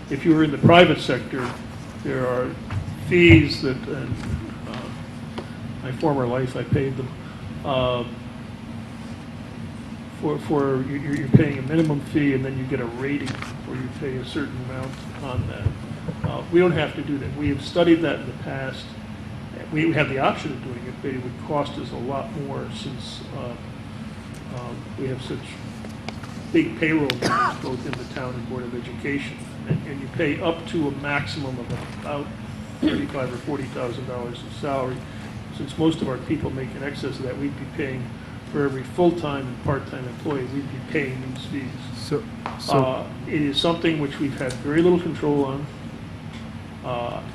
S15: If you were in the private sector, there are fees that, my former life, I paid them. You're paying a minimum fee, and then you get a rating where you pay a certain amount on that. We don't have to do that. We have studied that in the past. We have the option of doing it, but it would cost us a lot more since we have such big payroll numbers both in the town and Board of Education. and you pay up to a maximum of about $35,000 or $40,000 of salary. Since most of our people make in excess of that, we'd be paying for every full-time and part-time employee, we'd be paying these fees. It is something which we've had very little control on.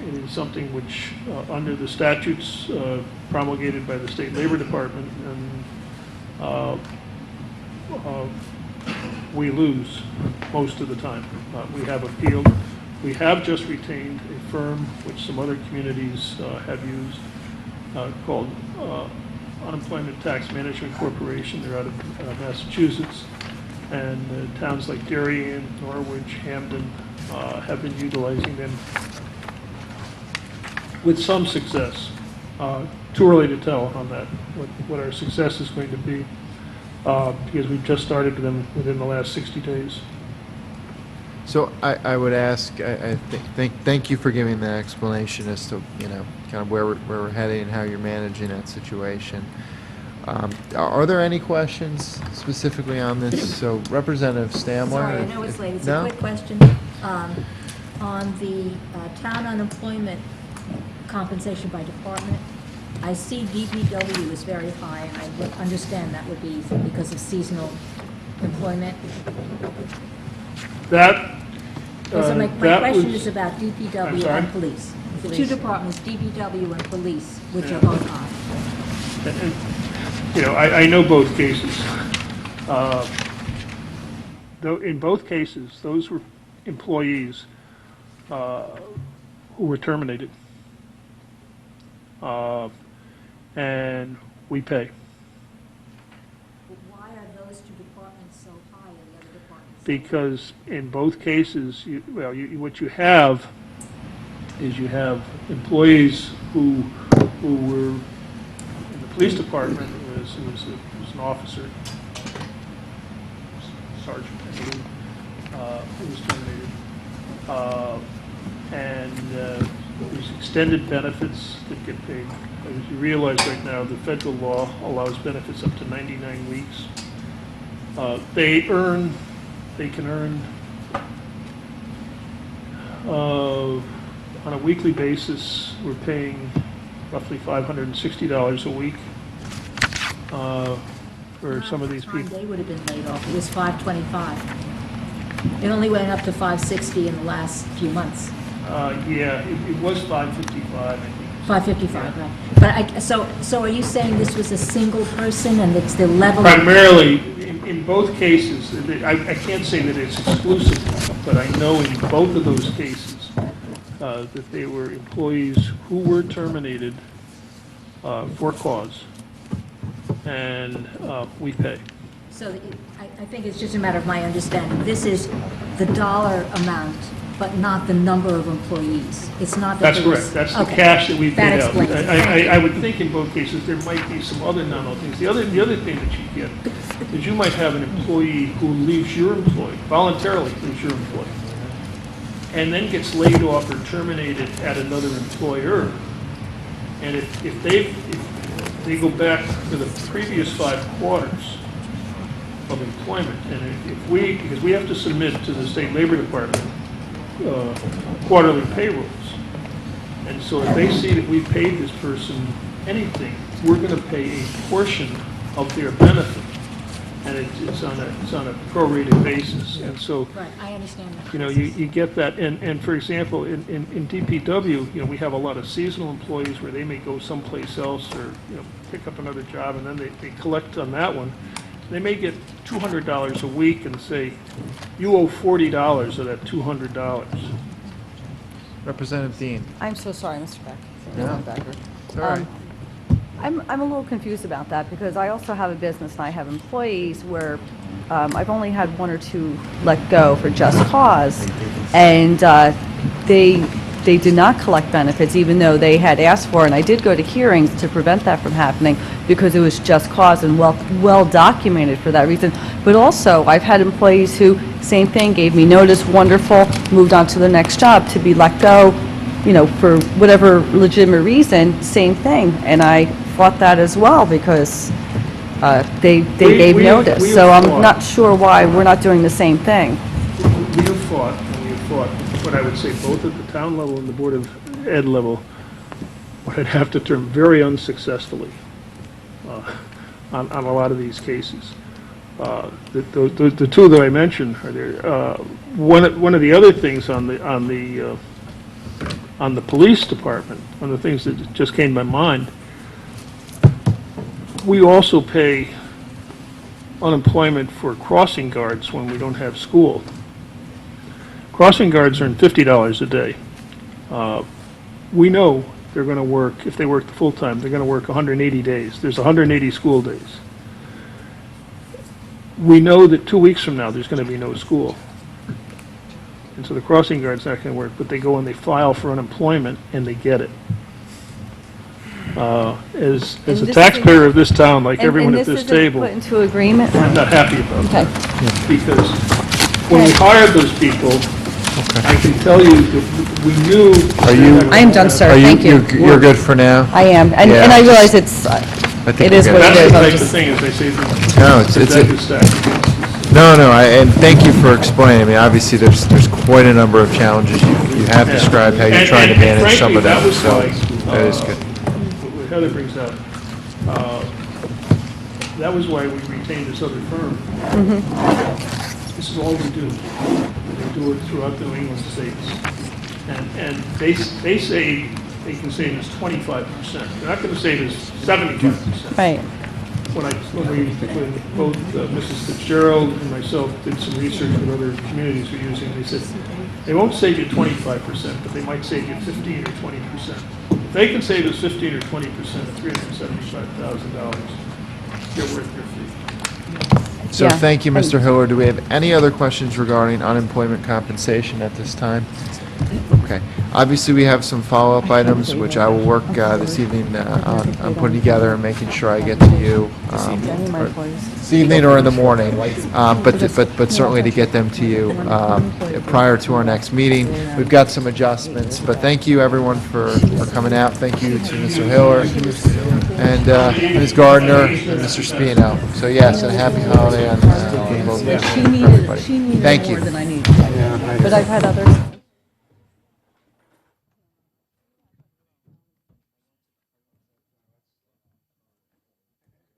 S15: It is something which, under the statutes promulgated by the State Labor Department, and we lose most of the time. We have appealed. We have just retained a firm, which some other communities have used, called Unemployment Tax Management Corporation. They're out of Massachusetts. And towns like Darien, Norwich, Hamden have been utilizing them with some success. Too early to tell on that, what our success is going to be, because we've just started them within the last 60 days.
S1: So I would ask, thank you for giving that explanation as to, kind of where we're heading and how you're managing that situation. Are there any questions specifically on this? So Representative Stamler?
S22: Sorry, I know it's late. It's
S1: No?
S22: a quick question. On the town unemployment compensation by department, I see DPW is very high, and I would understand that would be because of seasonal employment. So my question is about DPW and police. The two departments, DPW and police, which are both high.
S15: I know both cases. Though in both cases, those were employees who were terminated, and we pay.
S22: But why are those two departments so high and the other departments?
S15: Because in both cases, what you have is you have employees who were in the police department. It was an officer, sergeant, I believe, who was terminated, and there's extended benefits that get paid. As you realize right now, the federal law allows benefits up to 99 weeks. They can earn on a weekly basis, we're paying roughly $560 a week for some of these people.
S22: They would have been laid off. It was $525. It only went up to $560 in the last few months.
S15: It was $555, I think.
S22: $555, right. But so are you saying this was a single person and it's the level?
S15: Primarily, in both cases, I can't say that it's exclusive, but I know in both of those cases that they were employees who were terminated for cause, and we pay.
S22: So I think it's just a matter of my understanding. This is the dollar amount, but not the number of employees. It's not that
S15: That's correct. That's the cash that we paid
S22: That
S15: out.
S22: explains it.
S15: I would think in both cases there might be some other nominal things. The other thing that you get is you might have an employee who leaves your employ, voluntarily leaves your employ, and then gets laid off or terminated at another employer. And if they go back to the previous 5 quarters of employment, and because we have to submit to the State Labor Department quarterly payrolls, and so if they see that we paid this person anything, we're going to pay a portion of their benefit, and it's on a prorated basis, and so
S22: Right, I understand that.
S15: you get that, and for example, in DPW, we have a lot of seasonal employees where they may go someplace else or pick up another job, and then they collect on that one. They may get $200 a week and say, you owe $40 of that $200.
S1: Representative Dean.
S13: I'm so sorry, Mr. Beck.
S1: Yeah. It's all right.
S13: I'm a little confused about that because I also have a business and I have employees where I've only had 1 or 2 let go for just cause, and they did not collect benefits even though they had asked for it. And I did go to hearings to prevent that from happening because it was just cause and well documented for that reason. But also, I've had employees who, same thing, gave me notice, wonderful, moved on to the next job to be let go, for whatever legitimate reason, same thing. And I fought that as well because they gave notice. So I'm not sure why we're not doing the same thing.
S15: We have fought, and we have fought. what I would say, both at the town level and the Board of Ed level, what I'd have to term very unsuccessfully on a lot of these cases. The two that I mentioned are there. One of the other things on the police department, one of the things that just came to my mind, we also pay unemployment for crossing guards when we don't have school. Crossing guards earn $50 a day. We know they're going to work, if they work the full time, they're going to work 180 days. There's 180 school days. We know that 2 weeks from now, there's going to be no school. And so the crossing guard's not going to work, but they go and they file for unemployment and they get it. As a taxpayer of this town, like everyone at this table,
S13: put into agreement?
S15: I'm not happy about
S13: Okay.
S15: that. Because when we hired those people, I can tell you that we knew.
S13: I am done, sir. Thank you.
S1: You're good for now?
S13: I am, and
S1: Yeah.
S13: I realize it's,
S1: think
S13: it is
S1: we're
S13: what
S1: good.
S13: it is.
S15: That's the
S13: I'm
S15: type of
S13: just-
S15: thing, as I say,
S1: No, it's-
S15: executive staff.
S1: No, and thank you for explaining. I mean, obviously, there's quite a number of challenges. You have
S15: Yeah.
S1: described how you're
S15: And-
S1: trying to
S15: and
S1: manage some
S15: frankly,
S1: of them,
S15: that was
S1: so
S15: why,
S1: that is good.
S15: What Heather brings up, that was why we retained this other firm. This is all we do. We do it throughout the New England states. And they say they can save us 25%. They're not going to save us 75%.
S13: Right.
S15: When both Mrs. Fitzgerald and myself did some research with other communities we're using, they said, they won't save you 25%, but they might save you 15 or 20%. If they can save us 15 or 20% of $375,000, they're worth their fee.
S1: So thank you, Mr. Hiller. Do we have any other questions regarding unemployment compensation at this time? Okay. Obviously, we have some follow-up items, which I will work this evening on putting together and making sure I get to you this evening or in the morning, but certainly to get them to you prior to our next meeting. We've got some adjustments, but thank you, everyone, for coming out. Thank you to Mr. Hiller and Ms. Gardner and Mr. Spino. So yes, and a happy holiday on both of you.
S13: She
S1: everybody.
S13: needed
S1: Thank you.
S13: more than I needed. But I've had others.